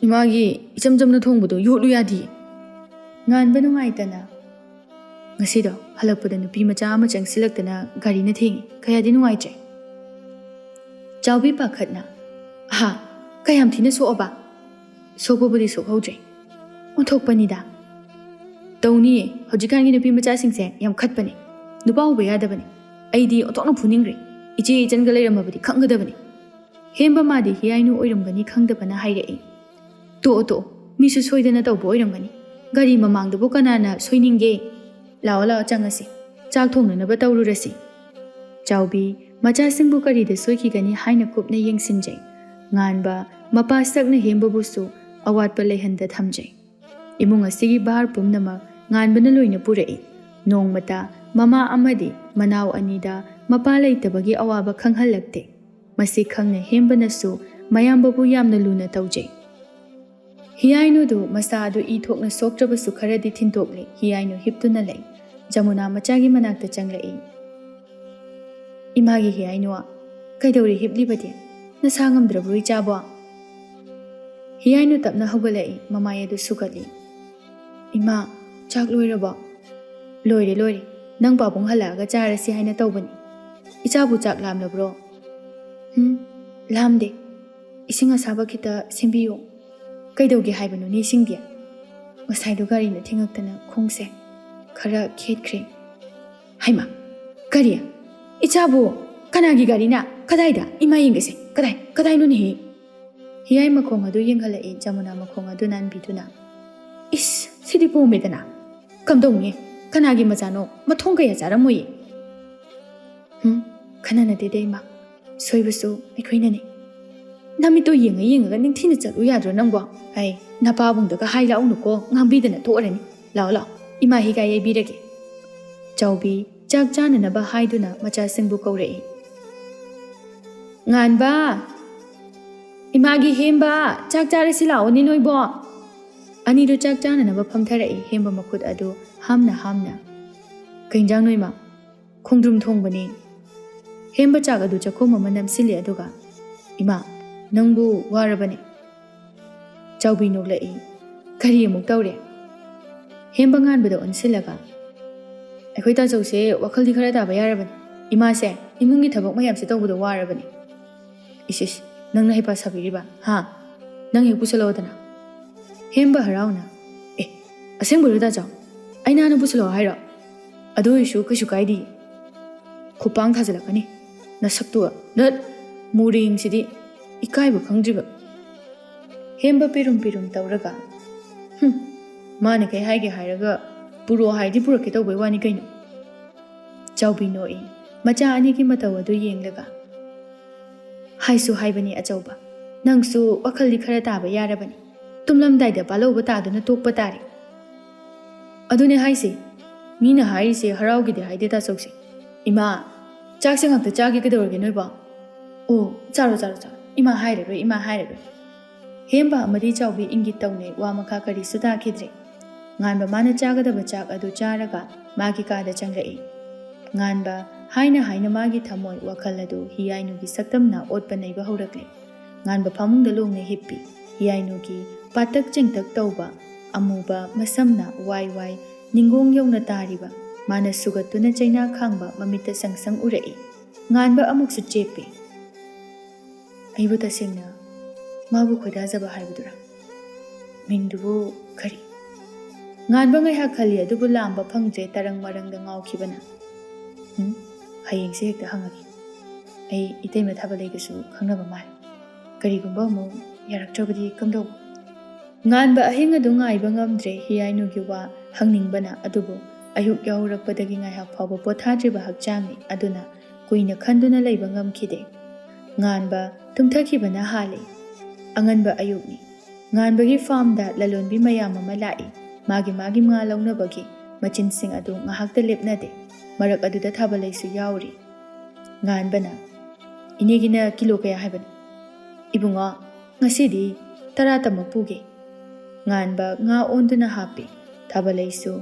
A: ꯏꯃꯥꯒꯤ ꯏꯆꯝ ꯆꯝꯅ ꯊꯣꯡꯕꯗꯣ ꯌꯣꯠꯂꯨ ꯌꯥꯗꯤꯌꯦ ꯉꯥꯟꯕ ꯅꯨꯡꯉꯥꯏꯇꯅ ꯉꯁꯤꯗꯣ ꯍꯜꯂꯛꯄꯗ ꯅꯨꯄꯤ ꯃꯆꯥ ꯑꯃ ꯆꯪꯁꯤꯜꯂꯛꯇꯅ ꯒꯥꯔꯤꯅ ꯊꯦꯡꯉꯤ ꯀꯌꯥꯗꯤ ꯅꯨꯡꯉꯥꯏꯇ꯭ꯔꯦ ꯆꯥꯎꯕꯤ ꯄꯥꯈꯠꯅ ꯀꯌꯥꯝ ꯊꯤꯅ ꯁꯣꯛꯑꯕ ꯁꯣꯛꯄꯕꯨꯗꯤ ꯁꯣꯛꯍꯧꯗ꯭ꯔꯦ ꯑꯣꯟꯊꯣꯛꯄꯅꯤꯗ ꯇꯧꯅꯤꯌꯦ ꯍꯧꯖꯤꯛꯀꯥꯟꯒꯤ ꯅꯨꯄꯤ ꯃꯆꯥꯁꯤꯡꯁꯦ ꯌꯥꯝ ꯈꯠꯄꯅꯦ ꯅꯨꯄꯥ ꯎꯕ ꯌꯥꯗꯕꯅꯤ ꯑꯩꯗꯤ ꯑꯣꯟꯊꯣꯛꯅ ꯐꯨꯅꯤꯡꯈ꯭ꯔꯦ ꯏꯆꯦ ꯏꯆꯟꯒ ꯂꯩꯔꯝꯃꯕꯗꯤ ꯈꯪꯒꯗꯕꯅꯤ ꯍꯦꯝꯕ ꯃꯥꯗꯤ ꯍꯤꯌꯥꯏꯅꯨ ꯑꯣꯏꯔꯝꯒꯅꯤ ꯈꯪꯗꯕꯅ ꯍꯥꯏꯔꯛꯏ ꯇꯣꯛꯑꯣ ꯃꯤꯁꯨ ꯁꯣꯏꯗꯅ ꯇꯧꯕ ꯑꯣꯏꯔꯝꯒꯅꯤ ꯒꯥꯔꯤ ꯃꯃꯥꯡꯗꯕꯨ ꯀꯅꯥꯅ ꯁꯣꯏꯅꯤꯡꯒꯦ ꯂꯥꯛꯑꯣ ꯆꯪꯉꯁꯤ ꯆꯥꯛ ꯊꯣꯡꯅꯅꯕ ꯇꯧꯔꯨꯔꯁꯤ ꯆꯥꯎꯕꯤ ꯃꯆꯥꯁꯤꯡꯕꯨ ꯀꯔꯤꯗ ꯁꯣꯏꯈꯤꯒꯅꯤ ꯍꯥꯏꯅ ꯀꯨꯞꯅ ꯌꯦꯡꯁꯤꯟꯖꯩ ꯉꯥꯟꯕ ꯃꯄꯥ ꯁꯛꯅ ꯍꯦꯝꯕꯕꯨꯁꯨ ꯑꯋꯥꯠꯄ ꯂꯩꯍꯟꯗ ꯊꯝꯖꯩ ꯏꯃꯨꯡ ꯑꯁꯤꯒꯤ ꯚꯥꯔ ꯄꯨꯝꯅꯃꯛ ꯉꯥꯟꯕꯅ ꯂꯣꯏꯅ ꯄꯨꯔꯛꯏ ꯅꯣꯡꯃꯇ ꯃꯃꯥ ꯑꯃꯗꯤ ꯃꯅꯥꯎ ꯑꯅꯤꯗ ꯃꯄꯥ ꯂꯩꯇꯕꯒꯤ ꯑꯋꯥꯕ ꯈꯪꯍꯜꯂꯛꯇꯦ ꯃꯁꯤ ꯈꯪꯅ ꯍꯦꯝꯕꯅꯁꯨ ꯃꯌꯥꯝꯕꯕꯨ ꯌꯥꯝꯅ ꯂꯨꯅ ꯇꯧꯖꯩ ꯍꯤꯌꯥꯏꯅꯨꯗꯨ ꯃꯁꯥ ꯑꯗꯨ ꯏ ꯊꯣꯛꯅ ꯁꯣꯛꯇ꯭ꯔꯕꯁꯨ ꯈꯔꯗꯤ ꯊꯤꯟꯗꯣꯛꯂꯤ ꯍꯤꯌꯥꯏꯅꯨ ꯍꯤꯞꯇꯨꯅ ꯂꯩ ꯖꯃꯨꯅꯥ ꯃꯆꯥꯒꯤ ꯃꯅꯥꯛꯇ ꯆꯪꯂꯛꯏ꯫ ꯏꯃꯥꯒꯤ ꯍꯤꯌꯥꯏꯅꯨ, ꯀꯩꯗꯧꯔꯤ ꯍꯤꯞꯂꯤꯕꯗꯤ? ꯅꯁꯥ ꯉꯝꯗ꯭ꯔꯕ꯭ꯔꯣ ꯏꯆꯥꯕꯣ? ꯍꯤꯌꯥꯏꯅꯨ ꯇꯞꯅ ꯍꯧꯒꯠꯂꯛꯏ, ꯃꯃꯥꯏ ꯑꯗꯨ ꯁꯨꯒꯠꯂꯤ꯫ ꯏꯃꯥ, ꯆꯥꯛ ꯂꯣꯏꯔꯕꯣ? ꯂꯣꯏꯔꯦ ꯂꯣꯏꯔꯦ, ꯅꯪ ꯄꯥꯕꯨꯡ ꯍꯜꯂꯛꯑꯒ ꯆꯥꯔꯁꯤ ꯍꯥꯏꯅ ꯇꯧꯕꯅꯤ꯫ ꯏꯆꯥꯕꯨ ꯆꯥꯛ ꯂꯥꯝꯂꯕ꯭ꯔꯣ? ꯂꯥꯝꯗꯦ, ꯏꯁꯤꯡ ꯑꯁꯥꯕ ꯈꯤꯇ ꯁꯦꯝꯕꯤꯌꯨ꯫ ꯀꯩꯗꯧꯒꯦ ꯍꯥꯏꯕꯅꯣꯅꯦ ꯏꯁꯤꯡꯗꯤ? ꯉꯁꯥꯏꯗꯣ ꯒꯥꯔꯤꯅ ꯊꯦꯡꯉꯛꯇꯅ ꯈꯣꯡꯁꯦ ꯈꯔ ꯈꯦꯠꯈ꯭ꯔꯦ꯫ ꯍꯩꯃꯥ, ꯀꯔꯤ? ꯏꯆꯥꯕꯨ ꯀꯅꯥꯒꯤ ꯒꯥꯔꯤꯅ? ꯀꯗꯥꯏꯗ? ꯏꯃꯥ ꯌꯦꯡꯒꯦꯁꯦ, ꯀꯗꯥꯏꯅꯣꯅꯦꯍꯦ? ꯍꯤꯌꯥꯏ ꯃꯈꯣꯡ ꯑꯗꯨ ꯌꯦꯡꯍꯜꯂꯛꯏ ꯖꯃꯨꯅꯥ ꯃꯈꯣꯡ ꯑꯗꯨ ꯅꯥꯟꯕꯤꯗꯨꯅ꯫ ꯏꯁ, ꯁꯤꯗꯤ ꯄꯣꯝꯃꯦꯗꯅ꯫ ꯀꯝꯗꯧꯅꯤ? ꯀꯅꯥꯒꯤ ꯃꯆꯥꯅꯣ? ꯃꯊꯣꯡ ꯀꯌꯥ ꯆꯥꯔꯝꯃꯣꯏꯌꯦ꯫ ꯈꯟꯅ ꯅꯠꯇꯦꯗ ꯏꯃꯥ, ꯁꯣꯏꯕꯁꯨ ꯑꯩꯈꯣꯏꯅꯅꯦ꯫ ꯅꯃꯤꯠꯇꯣ ꯌꯦꯡꯉꯒ ꯅꯤꯡꯊꯤꯅ ꯆꯠꯂꯨ ꯌꯥꯗ꯭ꯔꯣ ꯅꯪꯕꯣ? ꯑꯩ ꯅꯄꯥꯕꯨꯡꯗꯒ ꯍꯥꯏ ꯂꯥꯛꯎꯅꯨꯀꯣ, ꯉꯥꯡꯕꯤꯗꯅ ꯊꯣꯛꯑꯔꯅꯤ꯫ ꯂꯥꯛꯑꯣ, ꯏꯃꯥ ꯍꯤꯒꯥꯏ ꯌꯩꯕꯤꯔꯒꯦ꯫ ꯆꯥꯎꯕꯤ ꯆꯥꯛ ꯆꯥꯅꯅꯕ ꯍꯥꯏꯗꯨꯅ ꯃꯆꯥꯁꯤꯡꯕꯨ ꯀꯧꯔꯛꯏ꯫ ꯉꯥꯟꯕ, ꯏꯃꯥꯒꯤ ꯍꯦꯝꯕ, ꯆꯥꯛ ꯆꯥꯔꯁꯤ ꯂꯥꯛꯑꯣꯅꯦ ꯅꯣꯏꯕꯣ꯫ ꯑꯅꯤꯗꯨ ꯆꯥꯛ ꯆꯥꯅꯅꯕ ꯐꯝꯊꯔꯛꯏ, ꯍꯦꯝꯕ ꯃꯈꯨꯠ ꯑꯗꯨ ꯍꯥꯝꯅ꯫ ꯀꯩ ꯏꯟꯖꯥꯡꯅꯣ ꯏꯃꯥ? ꯈꯣꯡꯗ꯭ꯔꯨꯝ ꯊꯣꯡꯕꯅꯤ꯫ ꯍꯦꯝꯕ ꯆꯥꯛ ꯑꯗꯨ ꯆꯥꯛꯈꯣꯝ ꯑꯃ ꯅꯝꯁꯤꯜꯂꯤ, ꯑꯗꯨꯒ ꯏꯃꯥ, ꯅꯪꯕꯨ ꯋꯥꯔꯕꯅꯦ? ꯆꯥꯎꯕꯤ ꯅꯣꯛꯂꯛꯏ꯫ ꯀꯔꯤ ꯑꯃꯨꯛ ꯇꯧꯔꯦ? ꯍꯦꯝꯕ ꯉꯥꯟꯕꯗ ꯑꯣꯟꯁꯤꯜꯂꯒ, ꯑꯩꯈꯣꯏ ꯇꯥꯆꯧꯁꯦ ꯋꯥꯈꯜꯗꯤ ꯈꯔ ꯇꯥꯕ ꯌꯥꯔꯕꯅꯤ꯫ ꯏꯃꯥꯁꯦ ꯏꯃꯨꯡꯒꯤ ꯊꯕꯛ ꯃꯌꯥꯝꯁꯦ ꯇꯧꯕꯗ ꯋꯥꯔꯕꯅꯤ꯫ ꯏꯁ, ꯅꯪꯅ ꯍꯩꯄꯥ ꯁꯥꯕꯤꯔꯤꯕ? ꯅꯪ ꯍꯦꯛ ꯄꯨꯁꯜꯂꯛꯑꯣꯗꯅ꯫ ꯍꯦꯝꯕ ꯍꯔꯥꯎꯅ, ꯑꯁꯦꯡꯕꯩꯔꯣ ꯇꯥꯆꯧ? ꯑꯩ ꯅꯍꯥꯟꯅ ꯄꯨꯁꯜꯂꯛꯑꯣ ꯍꯥꯏꯔꯣ? ꯑꯗꯨ ꯑꯣꯏꯔꯁꯨ ꯀꯩꯁꯨ ꯀꯥꯏꯗꯦ꯫ ꯈꯨꯄꯥꯡ ꯊꯥꯖꯤꯜꯂꯛꯀꯅꯤ ꯅꯁꯛꯇꯨꯒ, ꯃꯨꯔꯦꯡꯁꯤꯗꯤ ꯏꯀꯥꯏꯕ ꯈꯪꯗ꯭ꯔꯤꯕ꯫ ꯍꯦꯝꯕ ꯄꯤꯔꯨꯝ ꯇꯧꯔꯒ, ꯃꯥꯅ ꯀꯩ ꯍꯥꯏꯒꯦ ꯍꯥꯏꯔꯒ ꯄꯨꯔꯛꯑꯣ ꯍꯥꯏꯗꯤ ꯄꯨꯔꯛꯀꯦ ꯇꯧꯕꯩ ꯋꯥꯅꯤ ꯀꯩꯅꯣ? ꯆꯥꯎꯕꯤ ꯅꯣꯛꯏ, ꯃꯆꯥ ꯑꯅꯤꯒꯤ ꯃꯇꯧ ꯑꯗꯨ ꯌꯦꯡꯂꯒ꯫ ꯍꯥꯏꯁꯨ ꯍꯥꯏꯕꯅꯤ ꯑꯆꯧꯕ, ꯅꯪꯁꯨ ꯋꯥꯈꯜꯗꯤ ꯈꯔ ꯇꯥꯕ ꯌꯥꯔꯕꯅꯤ꯫ ꯇꯨꯝꯂꯝꯗꯥꯏꯗ ꯄꯥꯜꯂꯧꯕ ꯇꯥꯗꯨꯅ ꯇꯣꯛꯄ ꯇꯥꯔꯦ꯫ ꯑꯗꯨꯅꯦ ꯍꯥꯏꯁꯦ, ꯃꯤꯅ ꯍꯥꯏꯔꯤꯁꯦ ꯍꯔꯥꯎꯒꯤꯗꯤ ꯍꯥꯏꯗꯦ ꯇꯥꯆꯧꯁꯦ꯫ ꯏꯃꯥ, ꯆꯥꯛꯁꯦ ꯉꯥꯛꯇ ꯆꯥꯒꯦ ꯀꯩꯗꯧꯔꯒꯦ ꯅꯣꯏꯕꯣ? ꯑꯣ, ꯆꯥꯔꯣ, ꯏꯃꯥ ꯍꯥꯏꯔꯔꯣꯏ꯫ ꯍꯦꯝꯕ ꯑꯃꯗꯤ ꯆꯥꯎꯕꯤ ꯏꯪꯒꯤꯠ ꯇꯧꯅꯩ, ꯋꯥ ꯃꯈꯥ ꯀꯔꯤꯁꯨ ꯇꯥꯈꯤꯗ꯭ꯔꯦ꯫ ꯉꯥꯟꯕ ꯃꯥꯅ ꯆꯥꯒꯗꯕ ꯆꯥꯛ ꯑꯗꯨ ꯆꯥꯔꯒ ꯃꯥꯒꯤ ꯀꯥꯗ ꯆꯪꯂꯛꯏ꯫ ꯉꯥꯟꯕ ꯍꯥꯏꯅ ꯃꯥꯒꯤ ꯊꯃꯣꯏ ꯋꯥꯈꯜ ꯑꯗꯨ ꯍꯤꯌꯥꯏꯅꯨꯒꯤ ꯁꯛꯇꯝꯅ ꯑꯣꯠꯄ ꯅꯩꯕ ꯍꯧꯔꯛꯂꯦ꯫ ꯉꯥꯟꯕ ꯐꯃꯨꯡꯗ ꯂꯣꯡꯅ ꯍꯤꯞꯄꯤ꯫ ꯍꯤꯌꯥꯏꯅꯨꯒꯤ ꯄꯥꯇꯛ ꯆꯦꯡꯇꯛ ꯇꯧꯕ ꯑꯃꯨꯕ ꯃꯁꯝꯅ ꯋꯥꯏ ꯅꯤꯡꯒꯣꯡ ꯌꯧꯅ ꯇꯥꯔꯤꯕ, ꯃꯥꯅ ꯁꯨꯒꯠꯇꯨꯅ ꯆꯩꯅꯥ ꯈꯥꯡꯕ ꯃꯃꯤꯠꯇ ꯁꯪ ꯎꯔꯛꯏ꯫ ꯉꯥꯟꯕ ꯑꯃꯨꯛꯁꯨ ꯆꯦꯞꯄꯤ꯫ ꯑꯩꯕꯨ ꯇꯁꯦꯡꯅ ꯃꯥꯕꯨ ꯈꯣꯏꯗꯥꯖꯕ ꯍꯥꯏꯕꯗꯨꯔꯥ? ꯃꯤꯡꯗꯨꯕꯨ ꯀꯔꯤ? ꯉꯥꯟꯕ ꯉꯥꯏꯍꯥꯛ ꯈꯜꯂꯤ, ꯑꯗꯨꯕꯨ ꯂꯥꯝꯕ ꯐꯪꯗ꯭ꯔꯦ, ꯇꯔꯪ ꯃꯔꯪꯗ ꯉꯥꯎꯈꯤꯕꯅ꯫ ꯍꯌꯦꯡꯁꯦ ꯍꯦꯛꯇ ꯍꯪꯉꯒꯦ꯫ ꯑꯩ ꯏꯇꯩꯃ ꯊꯥꯕꯂꯩꯒꯁꯨ ꯈꯪꯅꯕ ꯃꯥꯜꯂꯦ꯫ ꯀꯔꯤꯒꯨꯝꯕ ꯑꯃꯨꯛ ꯌꯥꯔꯛꯇ꯭ꯔꯕꯗꯤ ꯀꯝꯗꯧꯕ? ꯉꯥꯟꯕ ꯑꯍꯤꯡ ꯑꯗꯨ ꯉꯥꯏꯕ ꯉꯝꯗ꯭ꯔꯦ, ꯍꯤꯌꯥꯏꯅꯨꯒꯤ ꯋꯥ ꯍꯪꯅꯤꯡꯕꯅ꯫ ꯑꯗꯨꯕꯨ ꯑꯌꯨꯛ ꯌꯥꯎꯔꯛꯄꯗꯒꯤ ꯉꯥꯏꯍꯥꯛ ꯐꯥꯎꯕ ꯄꯣꯊꯥꯗ꯭ꯔꯤꯕ ꯍꯛꯆꯥꯡꯅꯤ, ꯑꯗꯨꯅ ꯀꯨꯏꯅ ꯈꯟꯗꯨꯅ ꯂꯩꯕ ꯉꯝꯈꯤꯗꯦ꯫ ꯉꯥꯟꯕ ꯇꯨꯝꯊꯈꯤꯕꯅ ꯍꯥꯜꯂꯤ꯫ ꯑꯉꯟꯕ ꯑꯌꯨꯛꯅꯤ꯫ ꯉꯥꯟꯕꯒꯤ ꯐꯥꯔꯝꯗ ꯂꯂꯣꯟꯕꯤ ꯃꯌꯥꯝ ꯑꯃ ꯂꯥꯛꯏ꯫ ꯃꯥꯒꯤ ꯉꯥ ꯂꯧꯅꯕꯒꯤ ꯃꯆꯤꯟꯁꯤꯡ ꯑꯗꯨ ꯉꯥꯏꯍꯥꯛꯇ ꯂꯦꯞꯅꯗꯦ꯫ ꯃꯔꯛ ꯑꯗꯨꯗ ꯊꯥꯕꯂꯩꯁꯨ ꯌꯥꯎꯔꯤ꯫ ꯉꯥꯟꯕꯅ, ꯏꯅꯦꯒꯤꯅ ꯀꯤꯂꯣ ꯀꯌꯥ ꯍꯥꯏꯕꯅꯣ? ꯏꯕꯨꯡꯉꯣ, ꯉꯁꯤꯗꯤ 10 ꯄꯨꯒꯦ꯫ ꯉꯥꯟꯕ ꯉꯥ ꯑꯣꯟꯗꯨꯅ ꯍꯥꯞꯄꯤ꯫ ꯊꯥꯕꯂꯩꯁꯨ,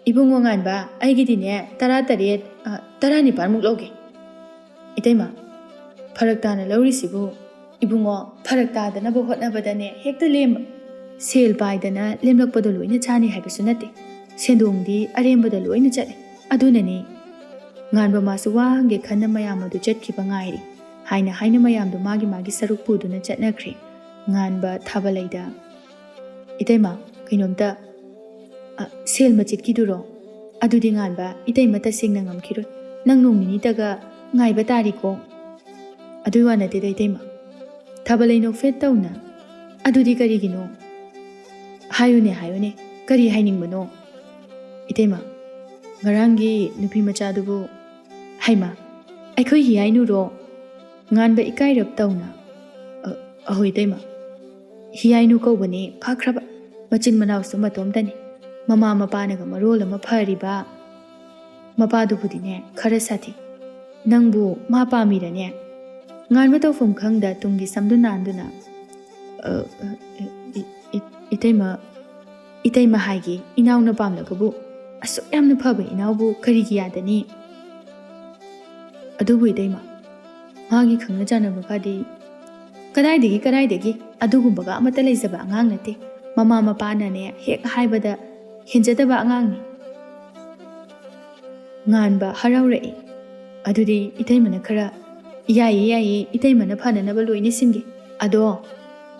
A: ꯏꯕꯨꯡꯉꯣ ꯉꯥꯟꯕ, ꯑꯩꯒꯤꯗꯤꯅꯦ 13, 19 ꯂꯧꯒꯦ꯫ ꯏꯇꯩꯃ, ꯐꯔꯛ ꯇꯥꯅ ꯂꯧꯔꯤꯁꯤꯕꯨ? ꯏꯕꯨꯡꯉꯣ, ꯐꯔꯛ ꯇꯥꯗꯅꯕ ꯍꯣꯠꯅꯕꯗꯅꯦ ꯍꯦꯛꯇ ꯂꯦꯝꯕ꯫ ꯁꯦꯜ パꯏꯗꯅ ꯂꯦꯝꯂꯛꯄꯗꯣ ꯂꯣꯏꯅ ꯆꯥꯅꯤ ꯍꯥꯏꯕꯁꯨ ꯅꯠꯇꯦ꯫ ꯁꯦꯟꯗꯣꯡꯗꯤ ꯑꯔꯦꯝꯕꯗ ꯂꯣꯏꯅ ꯆꯠꯂꯦ꯫ ꯑꯗꯨꯅꯅꯦ꯫ ꯉꯥꯟꯕ ꯃꯥꯁꯨ ꯋꯥ ꯍꯪꯒꯦ ꯈꯟꯅ ꯃꯌꯥꯝ ꯑꯗꯨ ꯆꯠꯈꯤꯕ ꯉꯥꯏꯔꯤ꯫ ꯍꯥꯏꯅ ꯃꯌꯥꯝꯗꯣ ꯃꯥꯒꯤ ꯁꯔꯨꯛ ꯄꯨꯗꯨꯅ ꯆꯠꯅꯈ꯭ꯔꯦ꯫ ꯉꯥꯟꯕ ꯊꯥꯕꯂꯩꯗ, ꯏꯇꯩꯃ, ꯀꯩꯅꯣꯝꯇ, ꯁꯦꯜ ꯃꯆꯤꯠꯀꯤꯗꯨꯔꯣ? ꯑꯗꯨꯗꯤ ꯉꯥꯟꯕ, ꯏꯇꯩꯃ ꯇꯁꯦꯡꯅ ꯉꯝꯈꯤꯔꯣꯏ꯫ ꯅꯪ ꯅꯣꯡ ꯅꯤꯅꯤꯇꯒ ꯉꯥꯏꯕ ꯇꯥꯔꯤꯀꯣ? ꯑꯗꯨꯏ ꯋꯥ ꯅꯠꯇꯦꯗ ꯏꯇꯩꯃ꯫ ꯊꯥꯕꯂꯩ ꯅꯣꯛꯐꯦꯠ ꯇꯧꯅ, ꯑꯗꯨꯗꯤ ꯀꯔꯤꯒꯤꯅꯣ? ꯍꯥꯏꯌꯨꯅꯦ, ꯀꯔꯤ ꯍꯥꯏꯅꯤꯡꯕꯅꯣ? ꯏꯇꯩꯃ, ꯉꯔꯥꯡꯒꯤ ꯅꯨꯄꯤ ꯃꯆꯥꯗꯨꯕꯨ, ꯍꯩꯃ, ꯑꯩꯈꯣꯏ ꯍꯤꯌꯥꯏꯅꯨꯔꯣ? ꯉꯥꯟꯕ ꯏꯀꯥꯏꯔꯞ ꯇꯧꯅ, ꯑꯍꯣꯏ ꯏꯇꯩꯃ, ꯍꯤꯌꯥꯏꯅꯨ ꯀꯧꯕꯅꯦ, ꯐꯈ꯭ꯔꯕ, ꯃꯆꯤꯟ ꯃꯅꯥꯎꯁꯨ ꯃꯇꯣꯝꯇꯅꯤ꯫ ꯃꯃꯥ ꯃꯄꯥꯅꯒ ꯃꯔꯣꯜ ꯑꯃ ꯐꯔꯤꯕ, ꯃꯄꯥꯗꯨꯕꯨꯗꯤꯅꯦ ꯈꯔ ꯁꯥꯊꯤ꯫ ꯅꯪꯕꯨ ꯃꯥ ꯄꯥꯝꯃꯤꯔꯅꯦ? ꯉꯥꯟꯕ ꯇꯧꯐꯝ ꯈꯪꯗ ꯇꯨꯡꯒꯤ ꯁꯝꯗꯨ ꯅꯥꯟꯗꯨꯅ, ꯏꯇꯩꯃ ꯍꯥꯏꯒꯦ, ꯏꯅꯥꯎꯅ ꯄꯥꯝꯂꯒꯕꯨ, ꯑꯁꯨꯛ ꯌꯥꯝꯅ ꯐꯕ ꯏꯅꯥꯎꯕꯨ ꯀꯔꯤꯒꯤ ꯌꯥꯗꯅꯤ? ꯑꯗꯨꯕꯨ ꯏꯇꯩꯃ, ꯃꯥꯒꯤ ꯈꯪꯅ ꯆꯥꯟꯅꯕ ꯀꯥꯗꯤ ꯀꯗꯥꯏꯗꯒꯤ ꯑꯗꯨꯒꯨꯝꯕꯒ ꯑꯃꯠꯇ ꯂꯩꯖꯕ ꯑꯉꯥꯡ ꯅꯠꯇꯦ. ꯃꯃꯥ ꯃꯄꯥꯅꯅꯦ ꯍꯦꯛ ꯍꯥꯏꯕꯗ ꯍꯦꯟꯖꯗꯕ ꯑꯉꯥꯡꯅꯤ. ꯉꯥꯟꯕ ꯍꯔꯥꯎꯔꯛꯏ. ꯑꯗꯨꯗꯤ ꯏꯇꯩꯃꯅ ꯈꯔ ꯌꯥꯏꯌꯦ ꯏꯇꯩꯃꯅ ꯐꯅꯅꯕ ꯂꯣꯏꯅ ꯁꯤꯟꯒꯦ. ꯑꯗꯣ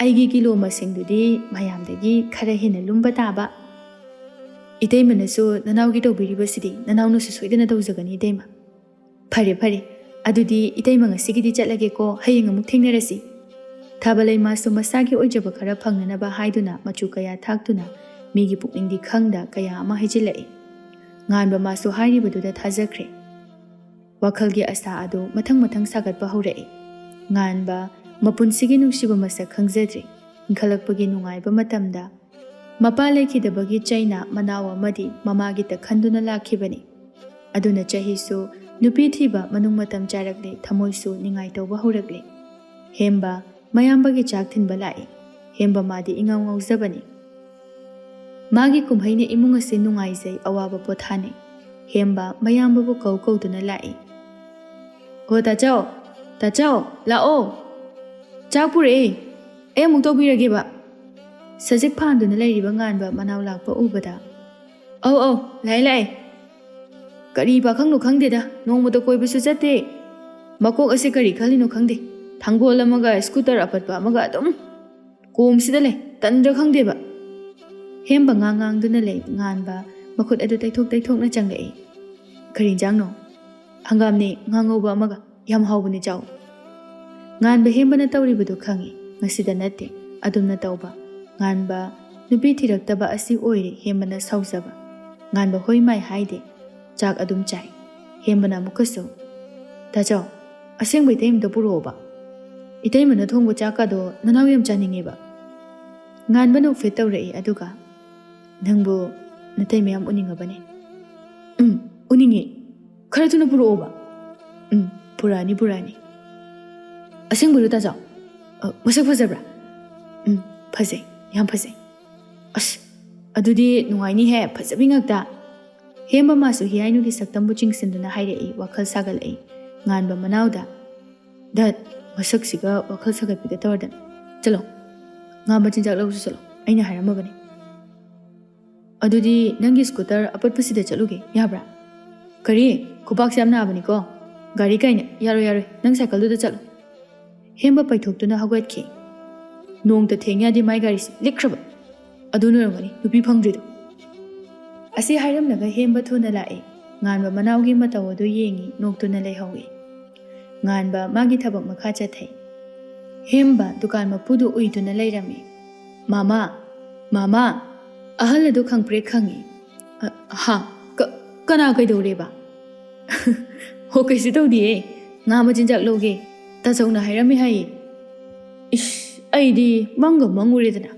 A: ꯑꯩꯒꯤ ꯀꯤꯂꯣ ꯃꯁꯤꯡꯗꯨꯗꯤ ꯃꯌꯥꯝꯗꯒꯤ ꯈꯔ ꯍꯦꯟꯅ ꯂꯨꯝꯕ ꯇꯥꯕ. ꯏꯇꯩꯃꯅꯁꯨ ꯅꯅꯥꯎꯒꯤ ꯇꯧꯕꯤꯔꯤꯕꯁꯤꯗꯤ ꯅꯅꯥꯎꯅꯁꯨ ꯁꯣꯏꯗꯅ ꯇꯧꯖꯒꯅꯤ ꯏꯇꯩꯃ. ꯐꯔꯦ. ꯑꯗꯨꯗꯤ ꯏꯇꯩꯃ ꯉꯁꯤꯒꯤꯗꯤ ꯆꯠꯂꯒꯦꯀꯣ. ꯍꯌꯦꯡ ꯑꯃꯨꯛ ꯊꯦꯡꯅꯔꯁꯤ. ꯊꯥꯕꯂꯩꯃꯥꯁꯨ ꯃꯁꯥꯒꯤ ꯑꯣꯏꯖꯕ ꯈꯔ ꯐꯪꯅꯅꯕ ꯍꯥꯏꯗꯨꯅ ꯃꯆꯨ ꯀꯌꯥ ꯊꯥꯛꯇꯨꯅ ꯃꯤꯒꯤ ꯄꯨꯛꯅꯤꯡꯗꯤ ꯈꯪꯗ ꯀꯌꯥ ꯑꯃ ꯍꯩꯖꯤꯜꯂꯛꯏ. ꯉꯥꯟꯕ ꯃꯥꯁꯨ ꯍꯥꯏꯔꯤꯕꯗꯨꯗ ꯊꯥꯖꯈ꯭ꯔꯦ. ꯋꯥꯈꯜꯒꯤ ꯑꯁꯥ ꯑꯗꯨ ꯃꯊꯪ ꯁꯥꯒꯠꯄ ꯍꯧꯔꯛꯏ. ꯉꯥꯟꯕ ꯃꯄꯨꯟꯁꯤꯒꯤ ꯅꯨꯡꯁꯤꯕ ꯃꯁꯛ ꯈꯪꯖꯗ꯭ꯔꯤ. ꯏꯟꯈꯠꯂꯛꯄꯒꯤ ꯅꯨꯡꯉꯥꯏꯕ ꯃꯇꯝꯗ ꯃꯄꯥ ꯂꯩꯈꯤꯗꯕꯒꯤ ꯆꯩꯅ ꯃꯅꯥꯎ ꯑꯃꯗꯤ ꯃꯃꯥꯒꯤꯇ ꯈꯟꯗꯨꯅ ꯂꯥꯛꯈꯤꯕꯅꯤ. ꯑꯗꯨꯅ ꯆꯍꯤꯁꯨ ꯅꯨꯄꯤ ꯊꯤꯕ ꯃꯅꯨꯡ ꯃꯇꯝ ꯆꯥꯔꯛꯂꯦ. ꯊꯃꯣꯏꯁꯨ ꯅꯤꯡꯉꯥꯏ ꯇꯧꯕ ꯍꯧꯔꯛꯂꯦ. ꯍꯦꯝꯕ ꯃꯌꯥꯝꯕꯒꯤ ꯆꯥꯛ ꯊꯤꯟꯕ ꯂꯥꯛꯏ. ꯍꯦꯝꯕ ꯃꯥꯗꯤ ꯏꯉꯥꯎ ꯉꯥꯎꯖꯕꯅꯤ. ꯃꯥꯒꯤ ꯀꯨꯝꯍꯩꯅ ꯏꯃꯨꯡ ꯑꯁꯤ ꯅꯨꯡꯉꯥꯏꯖꯩ, ꯑꯋꯥꯕ ꯄꯣꯊꯥꯅꯩ. ꯍꯦꯝꯕ ꯃꯌꯥꯝꯕꯕꯨ ꯀꯧꯗꯨꯅ ꯂꯥꯛꯏ. "ꯑꯣ ꯇꯥꯆꯧ, ꯂꯥꯛꯑꯣ. ꯆꯥꯛ ꯄꯨꯔꯛꯑꯦ. ꯑꯩ ꯑꯃꯨꯛ ꯇꯧꯕꯤꯔꯒꯦꯕ." ꯁꯖꯤꯛ ꯐꯥꯟꯗꯨꯅ ꯂꯩꯔꯤꯕ ꯉꯥꯟꯕ ꯃꯅꯥꯎ ꯂꯥꯛꯄ ꯎꯕꯗ, "ꯑꯧ, ꯂꯥꯛꯑꯦ. ꯀꯔꯤ ꯄꯥꯈꯪꯅꯣ ꯈꯪꯗꯦꯗ, ꯅꯣꯡꯃꯇ ꯀꯣꯏꯕꯁꯨ ꯆꯠꯇꯦ. ꯃꯀꯣꯛ ꯑꯁꯤ ꯀꯔꯤ ꯈꯜꯂꯤꯅꯣ ꯈꯪꯗꯦ. ꯊꯥꯡꯒꯣꯜ ꯑꯃꯒ ꯁ꯭ꯀꯨꯇꯔ ꯑꯄꯠꯄ ꯑꯃꯒ ꯑꯗꯨꯝ ꯀꯣꯝꯁꯤꯗ ꯂꯩ. ꯇꯟꯗ꯭ꯔꯥ ꯈꯪꯗꯦꯕ." ꯍꯦꯝꯕ ꯉꯥꯡꯗꯨꯅ ꯂꯩ. ꯉꯥꯟꯕ ꯃꯈꯨꯠ ꯑꯗꯨ ꯇꯩꯊꯣꯛꯅ ꯆꯪꯂꯛꯏ. "ꯀꯔꯤ ꯏꯟꯖꯥꯡꯅꯣ?" "ꯍꯪꯒꯥꯝꯅꯦ, ꯉꯥ ꯉꯧꯕ ꯑꯃꯒ. ꯌꯥꯝ ꯍꯥꯎꯕꯅꯤ, ꯆꯥꯎ." ꯉꯥꯟꯕ ꯍꯦꯝꯕꯅ ꯇꯧꯔꯤꯕꯗꯨ ꯈꯪꯏ. ꯉꯁꯤꯗ ꯅꯠꯇꯦ, ꯑꯗꯨꯝꯅ ꯇꯧꯕ. ꯉꯥꯟꯕ ꯅꯨꯄꯤ ꯊꯤꯔꯛꯇꯕ ꯑꯁꯤ ꯑꯣꯏꯔꯦ ꯍꯦꯝꯕꯅ ꯁꯥꯎꯖꯕ. ꯉꯥꯟꯕ ꯍꯣꯏ ꯃꯥꯏ ꯍꯥꯏꯗꯦ. ꯆꯥꯛ ꯑꯗꯨꯝ ꯆꯥꯏ. ꯍꯦꯝꯕꯅ ꯑꯃꯨꯛꯀꯁꯨ, "ꯇꯥꯆꯧ, ꯑꯁꯦꯡꯕ ꯏꯇꯩꯃꯗ ꯄꯨꯔꯛꯑꯣꯕ. ꯏꯇꯩꯃꯅ ꯊꯣꯡꯕ ꯆꯥꯛꯀꯗꯣ ꯅꯅꯥꯎ ꯌꯥꯝ ꯆꯥꯅꯤꯡꯉꯦꯕ." ꯉꯥꯟꯕ ꯅꯣꯛꯐꯦꯠ ꯇꯧꯔꯛꯏ. ꯑꯗꯨꯒ, "ꯅꯪꯕꯨ ꯅꯇꯩꯃ ꯌꯥꯝ ꯎꯅꯤꯡꯉꯕꯅꯦ?" "ꯎꯅꯤꯡꯉꯦ. ꯈꯔ ꯊꯨꯅ ꯄꯨꯔꯛꯑꯣꯕ." ꯄꯨꯔꯛꯑꯅꯤ. "ꯑꯁꯦꯡꯕꯔꯣ ꯇꯥꯆꯧ? ꯃꯁꯛ ꯐꯖꯕ꯭ꯔꯥ?" "ꯐꯖꯩ, ꯌꯥꯝ ꯐꯖꯩ." "ꯑꯁ, ꯑꯗꯨꯗꯤ ꯅꯨꯡꯉꯥꯏꯅꯤꯍꯦ, ꯐꯖꯕꯤ ꯉꯥꯛꯇ." ꯍꯦꯝꯕ ꯃꯥꯁꯨ ꯍꯤꯌꯥꯏꯅꯨꯒꯤ ꯁꯛꯇꯝꯕꯨ ꯆꯤꯡꯁꯤꯟꯗꯨꯅ ꯍꯥꯏꯔꯛꯏ. ꯋꯥꯈꯜ ꯁꯥꯒꯠꯂꯛꯏ. ꯉꯥꯟꯕ ꯃꯅꯥꯎꯗ, "ꯙꯠ, ꯃꯁꯛꯁꯤꯒ ꯋꯥꯈꯜ ꯁꯥꯒꯠꯄꯤꯒ ꯇꯧꯔꯗꯅ. ꯆꯠꯂꯣ, ꯉꯥ ꯃꯆꯤꯟꯖꯥꯛ ꯂꯧꯔꯨꯁꯤ ꯆꯠꯂꯣ. ꯑꯩꯅ ꯍꯥꯏꯔꯝꯃꯕꯅꯤ." "ꯑꯗꯨꯗꯤ ꯅꯪꯒꯤ ꯁ꯭ꯀꯨꯇꯔ ꯑꯄꯠꯄꯁꯤꯗ ꯆꯠꯂꯨꯒꯦ, ꯌꯥꯕ꯭ꯔꯥ?" "ꯀꯔꯤ? ꯈꯨꯕꯥꯛꯁꯦ ꯌꯥꯝ ꯅꯥꯕꯅꯤꯀꯣ. ꯒꯥꯔꯤ ꯀꯥꯏꯅ. ꯌꯥꯔꯣꯏ. ꯅꯪ ꯁꯥꯏꯀꯜꯗꯨꯗ ꯆꯠꯂꯣ." ꯍꯦꯝꯕ ꯄꯩꯊꯣꯛꯇꯨꯅ ꯍꯧꯒꯠꯈꯤ. "ꯅꯣꯡꯇ ꯊꯦꯡ ꯌꯥꯗꯦ ꯃꯥꯏ ꯒꯥꯔꯤꯁꯤ. ꯂꯤꯛꯈ꯭ꯔꯕ. ꯑꯗꯨꯅ ꯑꯣꯏꯔꯝꯒꯅꯤ ꯅꯨꯄꯤ ꯐꯪꯗ꯭ꯔꯤꯗꯣ." ꯑꯁꯤ ꯍꯥꯏꯔꯝꯂꯒ ꯍꯦꯝꯕ ꯊꯨꯅ ꯂꯥꯛꯏ. ꯉꯥꯟꯕ ꯃꯅꯥꯎꯒꯤ ꯃꯇꯧ ꯑꯗꯨ ꯌꯦꯡꯉꯤ. ꯅꯣꯛꯇꯨꯅ ꯂꯩꯍꯧꯏ. ꯉꯥꯟꯕ ꯃꯥꯒꯤ ꯊꯕꯛ ꯃꯈꯥ ꯆꯠꯊꯩ. ꯍꯦꯝꯕ ꯗꯨꯀꯥꯟ ꯃꯄꯨꯗꯨ ꯎꯏꯗꯨꯅ ꯂꯩꯔꯝꯃꯤ. "ꯃꯥꯃꯥ." ꯑꯍꯜ ꯑꯗꯨ ꯈꯪꯄ꯭ꯔꯦꯛ ꯈꯪꯏ. "ꯍꯥ, ꯀꯅꯥ ꯀꯩꯗꯧꯔꯦꯕ?" "ꯍꯣ, ꯀꯩꯁꯨ ꯇꯧꯗꯤꯌꯦ. ꯉꯥ ꯃꯆꯤꯟꯖꯥꯛ ꯂꯧꯒꯦ. ꯇꯥꯆꯧꯅ ꯍꯥꯏꯔꯝꯃꯦ ꯍꯥꯏꯌꯦ." "ꯏꯁ, ꯑꯩꯗꯤ ꯃꯪꯉꯨꯔꯦꯗꯅ."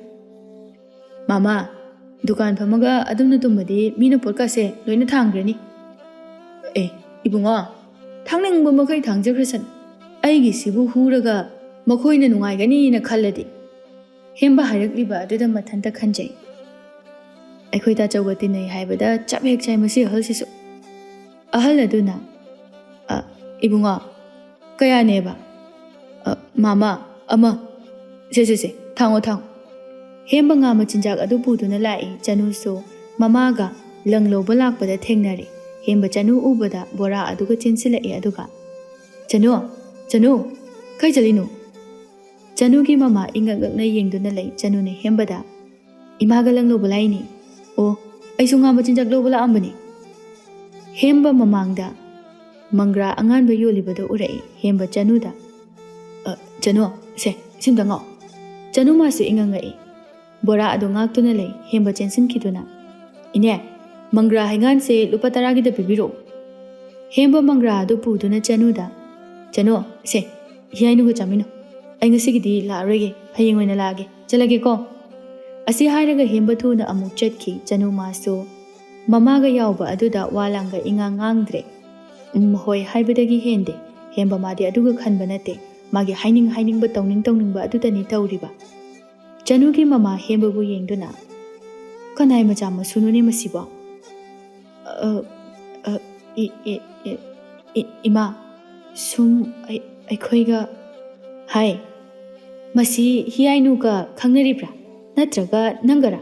A: "ꯃꯥꯃꯥ, ꯗꯨꯀꯥꯟ ꯐꯝꯃꯒ ꯑꯗꯨꯝꯅ ꯇꯨꯝꯃꯗꯤ ꯃꯤꯅ ꯄꯣꯠꯀꯥꯁꯦ ꯂꯣꯏꯅ ꯊꯥꯡꯈ꯭ꯔꯅꯤ." "ꯏꯕꯨꯡꯉꯣ, ꯊꯥꯡꯅꯤꯡꯕ ꯃꯈꯩ ꯊꯥꯡꯖꯈ꯭ꯔꯁꯅꯨ. ꯑꯩꯒꯤꯁꯤꯕꯨ ꯍꯨꯔꯒ ꯃꯈꯣꯏꯅ ꯅꯨꯡꯉꯥꯏꯒꯅꯤꯅ ꯈꯜꯂꯗꯤ." ꯍꯦꯝꯕ ꯍꯥꯏꯔꯛꯂꯤꯕ ꯑꯗꯨꯗ ꯃꯊꯟꯇ ꯈꯟꯖꯩ. "ꯑꯩꯈꯣই ꯇꯥꯆꯧꯒ ꯇꯤꯟꯅꯩ ꯍꯥꯏꯕꯗ ꯆꯞ ꯍꯦꯛ ꯆꯥꯏ ꯃꯁꯤ ꯑꯍꯜꯁꯤꯁꯨ." ꯑꯍꯜ ꯑꯗꯨꯅ, "ꯏꯕꯨꯡꯉꯣ, ꯀꯌꯥꯅꯦꯕ?" "ꯃꯥꯃꯥ, ꯑꯃ." "ꯁꯦ, ꯊꯥꯡꯉꯣ." ꯍꯦꯝꯕ ꯉꯥ ꯃꯆꯤꯟꯖꯥꯛ ꯑꯗꯨ ꯄꯨꯗꯨꯅ ꯂꯥꯛꯏ. ꯆꯅꯨꯁꯨ ꯃꯃꯥꯒ ꯂꯪ ꯂꯧꯕ ꯂꯥꯛꯄꯗ ꯊꯦꯡꯅꯔꯤ. ꯍꯦꯝꯕ ꯆꯅꯨ ꯎꯕꯗ ꯕꯣꯔꯥ ꯑꯗꯨꯒ ꯆꯦꯟꯁꯤꯜꯂꯛꯏ. ꯑꯗꯨꯒ, "ꯆꯅꯨ, ꯀꯥꯏ ꯆꯠꯂꯤꯅꯣ?" ꯆꯅꯨꯒꯤ ꯃꯃꯥ ꯏꯉꯛ-ꯉꯛꯅ ꯌꯦꯡꯗꯨꯅ ꯂꯩ. ꯆꯅꯨꯅ ꯍꯦꯝꯕꯗ, "ꯏꯃꯥꯒ ꯂꯪ ꯂꯧꯕ ꯂꯥꯛꯏꯅꯤ." "ꯑꯣ, ꯑꯩꯁꯨ ꯉꯥ ꯃꯆꯤꯟꯖꯥꯛ ꯂꯧꯕ ꯂꯥꯛꯑꯝꯕꯅꯤ." ꯍꯦꯝꯕ ꯃꯃꯥꯡꯗ ꯃꯪꯒ꯭ꯔꯥ ꯑꯉꯥꯟꯕ ꯌꯣꯜꯂꯤꯕꯗꯨ ꯎꯔꯛꯏ. ꯍꯦꯝꯕ ꯆꯅꯨꯗ, "ꯆꯅꯨ, ꯁꯦ, ꯁꯤꯝꯇ ꯉꯥꯎ." ꯆꯅꯨ ꯃꯥꯁꯨ ꯏꯉꯛ-ꯉꯛꯏ. ꯕꯣꯔꯥ ꯑꯗꯨ ꯉꯥꯛꯇꯨꯅ ꯂꯩ. ꯍꯦꯝꯕ ꯆꯦꯟꯁꯤꯟꯈꯤꯗꯨꯅ, "ꯏꯅꯦ, ꯃꯪꯒ꯭ꯔꯥ ꯍꯩꯉꯥꯟꯁꯦ ꯂꯨꯄꯥ 10ꯒꯤꯗ ꯄꯤꯕꯤꯔꯛꯑꯣ." ꯍꯦꯝꯕ ꯃꯪꯒ꯭ꯔꯥ ꯑꯗꯨ ꯄꯨꯗꯨꯅ ꯆꯅꯨꯗ, "ꯆꯅꯨ, ꯁꯦ, ꯍꯤꯌꯥꯏꯅꯨꯒ ꯆꯥꯃꯤꯟꯅꯧ. ꯑꯩ ꯉꯁꯤꯒꯤꯗꯤ ꯂꯥꯛꯑꯔꯣꯏꯒꯦ. ꯍꯌꯦꯡ ꯑꯣꯏꯅ ꯂꯥꯛꯑꯒꯦ. ꯆꯠꯂꯒꯦꯀꯣ." ꯑꯁꯤ ꯍꯥꯏꯔꯒ ꯍꯦꯝꯕ ꯊꯨꯅ ꯑꯃꯨꯛ ꯆꯠꯈꯤ. ꯆꯅꯨ ꯃꯥꯁꯨ ꯃꯃꯥꯒ ꯌꯥꯎꯕ ꯑꯗꯨꯗ ꯋꯥ ꯂꯥꯡꯒ ꯏꯉꯥꯡ ꯉꯥꯡꯗ꯭ꯔꯦ. ꯍꯣꯏ ꯍꯥꯏꯕꯗꯒꯤ ꯍꯦꯟꯗꯦ. ꯍꯦꯝꯕ ꯃꯥꯗꯤ ꯑꯗꯨꯒ ꯈꯟꯕ ꯅꯠꯇꯦ. ꯃꯥꯒꯤ ꯍꯥꯏꯅꯤꯡꯕ ꯇꯧꯅꯤꯡꯕ ꯑꯗꯨꯗꯅꯤ ꯇꯧꯔꯤꯕ. ꯆꯅꯨꯒꯤ ꯃꯃꯥ ꯍꯦꯝꯕꯕꯨ ꯌꯦꯡꯗꯨꯅ, "ꯀꯅꯥꯏ ꯃꯆꯥ ꯃꯁꯨꯅꯣꯅꯦ ꯃꯁꯤꯕꯣ?" ꯏꯃꯥ ꯁꯨꯝ ꯑꯩꯈꯣꯏꯒ ꯍꯥꯏ ꯃꯁꯤ ꯍꯤꯌꯥꯏꯅꯨꯒ ꯈꯪꯅꯔꯤꯕ꯭ꯔꯥ ꯅꯠꯇ꯭ꯔꯒ ꯅꯪꯒꯔꯥ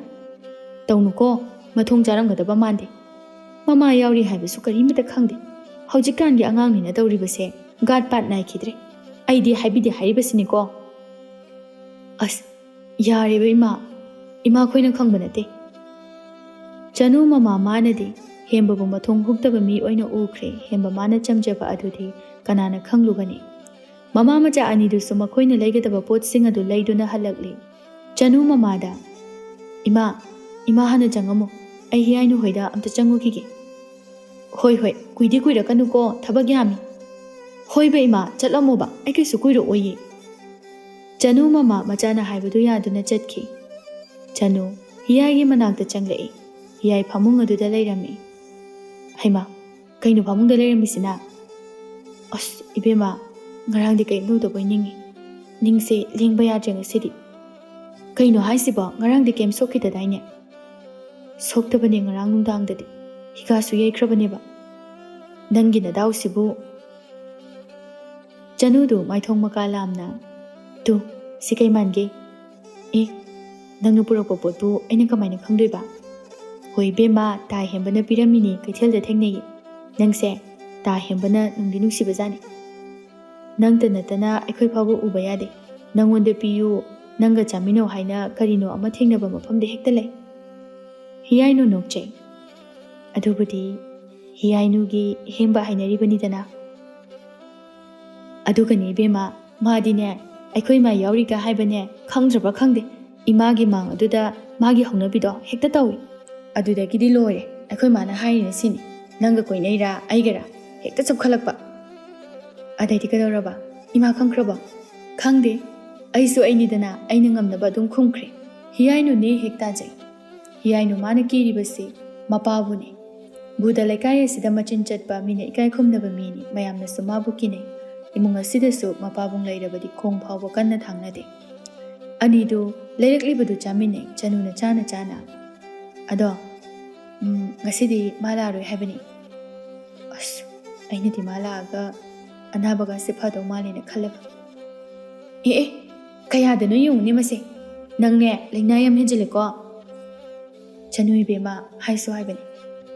A: ꯇꯧꯅꯨꯀꯣ ꯃꯊꯣꯡ ꯆꯥꯔꯝꯒꯗꯕ ꯃꯥꯟꯗꯦ ꯃꯃꯥ ꯌꯥꯎꯔꯤ ꯍꯥꯏꯕꯁꯨ ꯀꯔꯤꯃꯠꯇ ꯈꯪꯗꯦ ꯍꯧꯖꯤꯛꯀꯥꯟꯒꯤ ꯑꯉꯥꯡꯅꯤꯅ ꯇꯧꯔꯤꯕꯁꯦ ꯒꯥꯠ ꯄꯥꯠ ꯅꯥꯏꯈꯤꯗ꯭ꯔꯦ ꯑꯩꯗꯤ ꯍꯥꯏꯕꯤꯗꯦ ꯍꯥꯏꯔꯤꯕꯁꯤꯅꯤꯀꯣ ꯑꯁ ꯌꯥꯔꯦꯕ ꯏꯃꯥ ꯈꯣꯏꯅ ꯈꯪꯕ ꯅꯠꯇꯦ ꯆꯅꯨ ꯃꯃꯥ ꯃꯥꯅꯗꯤ ꯍꯦꯝꯕꯕꯨ ꯃꯊꯣꯡ ꯍꯨꯛꯇꯕ ꯃꯤ ꯑꯣꯏꯅ ꯎꯈ꯭ꯔꯦ ꯍꯦꯝꯕ ꯃꯥꯅ ꯆꯝꯖꯕ ꯑꯗꯨꯗꯤ ꯀꯅꯥꯅ ꯈꯪꯂꯨꯒꯅꯤ ꯃꯃꯥ ꯃꯆꯥ ꯑꯅꯤꯗꯨꯁꯨ ꯃꯈꯣꯏꯅ ꯂꯩꯒꯗꯕ ꯄꯣꯠꯁꯤꯡ ꯑꯗꯨ ꯂꯩꯗꯨꯅ ꯍꯜꯂꯛꯂꯤ ꯆꯅꯨ ꯃꯃꯥꯗ ꯏꯃꯥ ꯍꯥꯟꯅ ꯆꯪꯉꯝꯃꯨ ꯑꯩ ꯍꯤꯌꯥꯏꯅꯨ ꯍꯣꯏꯗ ꯑꯝꯇ ꯆꯪꯉꯨꯈꯤꯒꯦ ꯍꯣꯏ ꯀꯨꯏꯗꯤ ꯀꯨꯏꯔꯛꯀꯅꯨꯀꯣ ꯊꯕꯛ ꯌꯥꯝꯃꯤ ꯍꯣꯏꯕ ꯏꯃꯥ ꯆꯠꯂꯝꯃꯣꯕ ꯑꯩ ꯀꯩꯁꯨ ꯀꯨꯏꯔꯛꯑꯣꯏꯌꯦ ꯆꯅꯨ ꯃꯃꯥ ꯃꯆꯥꯅ ꯍꯥꯏꯕꯗꯨ ꯌꯥꯗꯨꯅ ꯆꯠꯈꯤ ꯆꯅꯨ ꯍꯤꯌꯥꯏꯒꯤ ꯃꯅꯥꯛꯇ ꯆꯪꯂꯛꯏ ꯍꯤꯌꯥꯏ ꯐꯃꯨꯡ ꯑꯗꯨꯗ ꯂꯩꯔꯝꯃꯤ ꯍꯩꯃꯥ ꯀꯩꯅꯣ ꯐꯃꯨꯡꯗ ꯂꯩꯔꯝꯃꯤꯁꯤꯅ ꯑꯁ ꯏꯕꯦꯝꯃ ꯉꯔꯥꯡꯗꯤ ꯀꯩꯝ ꯇꯧꯗꯕꯣꯏ ꯅꯤꯡꯁꯦ ꯂꯦꯡꯕ ꯌꯥꯗ꯭ꯔꯦ ꯉꯁꯤꯗꯤ ꯀꯩꯅꯣ ꯍꯥꯏꯁꯤꯕꯣ ꯉꯔꯥꯡꯗꯤ ꯀꯩꯝ ꯁꯣꯛꯈꯤꯗꯗꯥꯏꯅꯦ ꯁꯣꯛꯇꯕꯅꯦ ꯉꯔꯥꯡ ꯅꯨꯡꯗꯥꯡꯗꯗꯤ ꯍꯤꯒꯥꯁꯨ ꯌꯩꯈ꯭ꯔꯕꯅꯦꯕ ꯅꯪꯒꯤ ꯅꯗꯥꯎꯁꯤꯕꯨ ꯆꯅꯨꯗꯨ ꯃꯥꯏꯊꯣꯡ ꯃꯀꯥ ꯂꯥꯝꯅ ꯇꯨ ꯁꯤ ꯀꯩ ꯃꯥꯟꯒꯦ ꯅꯪꯅ ꯄꯨꯔꯛꯄ ꯄꯣꯠꯄꯨ ꯑꯩꯅ ꯀꯃꯥꯏꯅ ꯈꯪꯗꯣꯏꯕ ꯍꯣꯏ ꯕꯦꯝꯃ ꯇꯥ ꯍꯦꯝꯕꯅ ꯄꯤꯔꯝꯃꯤꯅꯤ ꯀꯩꯊꯦꯜꯗ ꯊꯦꯡꯅꯩꯌꯦ ꯅꯪꯁꯦ ꯇꯥ ꯍꯦꯝꯕꯅ ꯅꯨꯡꯗꯤ ꯅꯨꯡꯁꯤꯕꯖꯥꯠꯅꯤ ꯅꯪꯇ ꯅꯠꯇꯅ ꯑꯩꯈꯣꯏ ꯐꯥꯎꯕ ꯎꯕ ꯌꯥꯗꯦ ꯅꯪꯉꯣꯟꯗ ꯄꯤꯌꯨ ꯅꯪꯒ ꯆꯥꯃꯤꯟꯅꯧ ꯍꯥꯏꯅ ꯀꯔꯤꯅꯣ ꯑꯃ ꯊꯦꯡꯅꯕ ꯃꯐꯝꯗ ꯍꯦꯛꯇ ꯂꯩ ꯍꯤꯌꯥꯏꯅꯨ ꯅꯣꯛꯆꯩ ꯑꯗꯨꯕꯨꯗꯤ ꯍꯤꯌꯥꯏꯅꯨꯒꯤ ꯍꯦꯝꯕ ꯍꯥꯏꯅꯔꯤꯕꯅꯤꯗꯅ ꯑꯗꯨꯒꯅꯤ ꯏꯕꯦꯝꯃ ꯃꯥꯗꯤꯅꯦ ꯑꯩꯈꯣꯏ ꯃꯥ ꯌꯥꯎꯔꯤꯒ ꯍꯥꯏꯕꯅꯦ ꯈꯪꯗ꯭ꯔꯕ ꯈꯪꯗꯦ ꯏꯃꯥꯒꯤ ꯃꯥꯡ ꯑꯗꯨꯗ ꯃꯥꯒꯤ ꯍꯧꯅꯕꯤꯗꯣ ꯍꯦꯛꯇ ꯇꯧꯏ ꯑꯗꯨꯗꯒꯤꯗꯤ ꯂꯣꯏꯔꯦ ꯑꯩꯈꯣꯏ ꯃꯥꯅ ꯍꯥꯏꯔꯤꯅ ꯁꯤꯅꯤ ꯅꯪꯒ ꯀꯣꯏꯅꯩꯔꯥ ꯑꯩꯒꯔꯥ ꯍꯦꯛꯇ ꯆꯞꯈꯠꯂꯛꯄ ꯑꯗꯩꯗꯤ ꯀꯩꯗꯧꯔꯕ ꯏꯃꯥ ꯈꯪꯈ꯭ꯔꯕꯣ ꯈꯪꯗꯦ ꯑꯩꯁꯨ ꯑꯩꯅꯤꯗꯅ ꯑꯩꯅ ꯉꯝꯅꯕ ꯑꯗꯨꯝ ꯈꯨꯝꯈ꯭ꯔꯦ ꯍꯤꯌꯥꯏꯅꯨꯅꯦ ꯍꯦꯛ ꯇꯥꯖꯩ ꯍꯤꯌꯥꯏꯅꯨ ꯃꯥꯅ ꯀꯤꯔꯤꯕꯁꯤ ꯃꯄꯥꯕꯨꯅꯤ ꯕꯨꯙ ꯂꯩꯀꯥꯏ ꯑꯁꯤꯗ ꯃꯆꯤꯟ ꯆꯠꯄ ꯃꯤꯅ ꯏꯀꯥꯏ ꯈꯨꯝꯅꯕ ꯃꯤꯅꯤ ꯃꯌꯥꯝꯅꯁꯨ ꯃꯥꯕꯨ ꯀꯤꯅꯩ ꯏꯃꯨꯡ ꯑꯁꯤꯗꯁꯨ ꯃꯄꯥꯕꯨꯡ ꯂꯩꯔꯕꯗꯤ ꯈꯣꯡ ꯐꯥꯎꯕ ꯀꯟꯅ ꯊꯥꯡꯅꯗꯦ ꯑꯅꯤꯗꯨ ꯂꯩꯔꯛꯂꯤꯕꯗꯨ ꯆꯥꯃꯤꯟꯅꯩ ꯆꯅꯨꯅ ꯆꯥꯅ ꯑꯗꯣ ꯉꯁꯤꯗꯤ ꯃꯥ ꯂꯥꯛꯑꯔꯣꯏ ꯍꯥꯏꯕꯅꯤ ꯑꯁ ꯑꯩꯅꯗꯤ ꯃꯥ ꯂꯥꯛꯑꯒ ꯑꯅꯥꯕꯒꯁꯦ ꯐꯗꯧ ꯃꯥꯜꯂꯦꯅ ꯈꯜꯂꯒ ꯀꯌꯥꯗꯅꯣ ꯌꯦꯡꯉꯨꯅꯦ ꯃꯁꯦ ꯅꯪꯅꯦ ꯂꯩꯅꯥ ꯌꯥꯝ ꯍꯦꯟꯖꯤꯜꯂꯦꯀꯣ ꯆꯅꯨ ꯏꯕꯦꯝꯃ ꯍꯥꯏꯁꯨ ꯍꯥꯏꯕꯅꯤ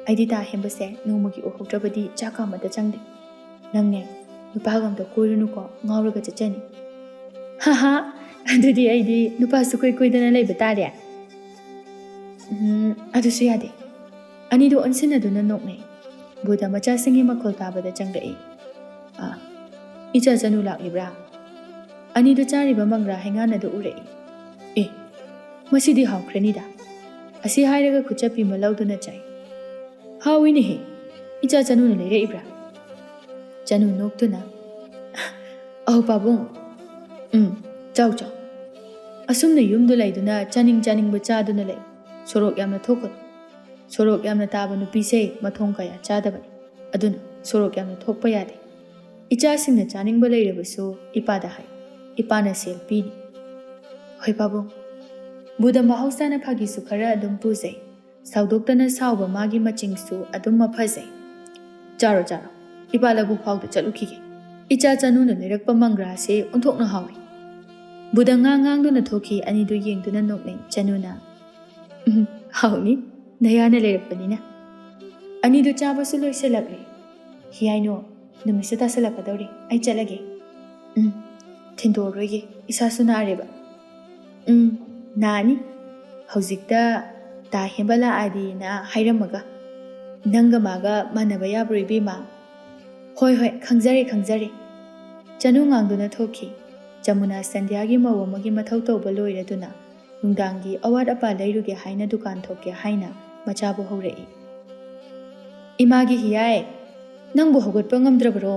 A: ꯑꯩꯗꯤ ꯇꯥ ꯍꯦꯝꯕꯁꯦ ꯅꯣꯡꯃꯒꯤ ꯎꯍꯧꯗ꯭ꯔꯕꯗꯤ ꯆꯥꯛ ꯑꯃꯇ ꯆꯪꯗꯦ ꯅꯪꯅꯦ ꯅꯨꯄꯥꯒ ꯑꯝꯇ ꯀꯣꯏꯔꯨꯅꯨꯀꯣ ꯉꯥꯎꯔꯒ ꯆꯠꯆꯅꯤ ꯑꯗꯨꯗꯤ ꯑꯩꯗꯤ ꯅꯨꯄꯥꯁꯨ ꯀꯣꯏꯗꯅ ꯂꯩꯕ ꯇꯥꯔꯦ ꯑꯗꯨꯁꯨ ꯌꯥꯗꯦ ꯑꯅꯤꯗꯨ ꯑꯣꯟꯁꯤꯟꯅꯗꯨꯅ ꯅꯣꯛꯅꯩ ꯕꯨꯙ ꯃꯆꯥꯁꯤꯡꯒꯤ ꯃꯈꯣꯜ ꯇꯥꯕꯗ ꯆꯪꯂꯛꯏ ꯏꯆꯥ ꯆꯅꯨ ꯂꯥꯛꯂꯤꯕ꯭ꯔꯥ ꯑꯅꯤꯗꯨ ꯆꯥꯔꯤꯕ ꯃꯪꯒ꯭ꯔꯥ ꯍꯩꯉꯥꯟꯅꯗꯨ ꯎꯔꯛꯏ ꯃꯁꯤꯗꯤ ꯍꯥꯎꯈ꯭ꯔꯅꯤꯗ ꯑꯁꯤ ꯍꯥꯏꯔꯒ ꯈꯨꯆꯞꯄꯤ ꯑꯃ ꯂꯧꯗꯨꯅ ꯆꯥꯏ ꯍꯥꯎꯏꯅꯦꯍꯦ ꯏꯆꯥ ꯆꯅꯨꯅ ꯂꯩꯔꯛꯏꯕ꯭ꯔꯥ ꯆꯅꯨ ꯅꯣꯛꯇꯨꯅ ꯑꯍꯣ ꯄꯥꯕꯨꯡ ꯆꯥꯎ ꯑꯁꯨꯝꯅ ꯌꯨꯝꯗ ꯂꯩꯗꯨꯅ ꯆꯥꯅꯤꯡꯕ ꯆꯥꯗꯨꯅ ꯂꯩ ꯁꯣꯔꯣꯛ ꯌꯥꯝꯅ ꯊꯣꯛꯀꯅꯨ ꯁꯣꯔꯣꯛ ꯌꯥꯝꯅ ꯇꯥꯕ ꯅꯨꯄꯤꯁꯦ ꯃꯊꯣꯡ ꯀꯌꯥ ꯆꯥꯗꯕꯅꯤ ꯑꯗꯨꯅ ꯁꯣꯔꯣꯛ ꯌꯥꯝꯅ ꯊꯣꯛꯄ ꯌꯥꯗꯦ ꯏꯆꯥꯁꯤꯡꯅ ꯆꯥꯅꯤꯡꯕ ꯂꯩꯔꯕꯁꯨ ꯏꯄꯥꯗ ꯍꯥꯏ ꯏꯄꯥꯅ ꯁꯦꯜ ꯄꯤꯅꯤ ꯍꯣꯏ ꯄꯥꯕꯨꯡ ꯕꯨꯙ ꯃꯍꯧꯁꯥꯅ ꯐꯥꯒꯤꯁꯨ ꯈꯔ ꯑꯗꯨꯝ ꯄꯨꯖꯩ ꯁꯥꯎꯗꯣꯛꯇꯅ ꯁꯥꯎꯕ ꯃꯥꯒꯤ ꯃꯆꯤꯡꯁꯨ ꯑꯗꯨꯝ ꯃꯐꯖꯩ ꯆꯥꯔꯣ ꯏꯄꯥ ꯂꯧꯕꯨꯛ ꯐꯥꯎꯗ ꯆꯠꯂꯨꯈꯤꯒꯦ ꯏꯆꯥ ꯆꯅꯨꯅ ꯂꯩꯔꯛꯄ ꯃꯪꯒ꯭ꯔꯥꯁꯦ ꯑꯣꯟꯊꯣꯛꯅ ꯍꯥꯎꯏ ꯕꯨꯙ ꯉꯥꯡꯗꯨꯅ ꯊꯣꯛꯈꯤ ꯑꯅꯤꯗꯨ ꯌꯦꯡꯗꯨꯅ ꯅꯣꯛꯅꯩ ꯆꯅꯨꯅ ꯍꯥꯎꯅꯤ ꯅꯌꯥꯅ ꯂꯩꯔꯛꯄꯅꯤꯅ ꯑꯅꯤꯗꯨ ꯆꯥꯕꯁꯨ ꯂꯣꯏꯁꯤꯜꯂꯛꯂꯤ ꯍꯤꯌꯥꯏꯅꯨ ꯅꯨꯃꯤꯠꯁꯨ ꯇꯥꯁꯤꯜꯂꯛꯀꯗꯧꯔꯤ ꯑꯩ ꯆꯠꯂꯒꯦ ꯊꯤꯟꯗꯣꯛꯑꯔꯣꯏꯒꯦ ꯏꯁꯥꯁꯨ ꯅꯥꯔꯦꯕ ꯅꯥꯅꯤ ꯍꯧꯖꯤꯛꯇ ꯇꯥ ꯍꯦꯝꯕ ꯂꯥꯛꯑꯗꯤꯅ ꯍꯥꯏꯔꯝꯃꯒ ꯅꯪꯒ ꯃꯥꯒ ꯃꯥꯟꯅꯕ ꯌꯥꯕ꯭ꯔꯣ ꯏꯕꯦꯝꯃ ꯍꯣꯏ ꯈꯪꯖꯔꯦ ꯆꯅꯨ ꯉꯥꯡꯗꯨꯅ ꯊꯣꯛꯈꯤ ꯖꯃꯨꯅꯥ ꯁꯟꯙ꯭ꯌꯥꯒꯤ ꯃꯧ ꯑꯃꯒꯤ ꯃꯊꯧ ꯇꯧꯕ ꯂꯣꯏꯔꯗꯨꯅ ꯅꯨꯡꯗꯥꯡꯒꯤ ꯑꯋꯥꯠ ꯑꯄꯥ ꯂꯩꯔꯨꯒꯦ ꯍꯥꯏꯅ ꯗꯨꯀꯥꯟ ꯊꯣꯛꯀꯦ ꯍꯥꯏꯅ ꯃꯆꯥꯕꯨ ꯍꯧꯔꯛꯏ ꯏꯃꯥꯒꯤ ꯍꯤꯌꯥꯏ ꯅꯪꯕꯨ ꯍꯧꯒꯠꯄ ꯉꯝꯗ꯭ꯔꯕꯔꯣ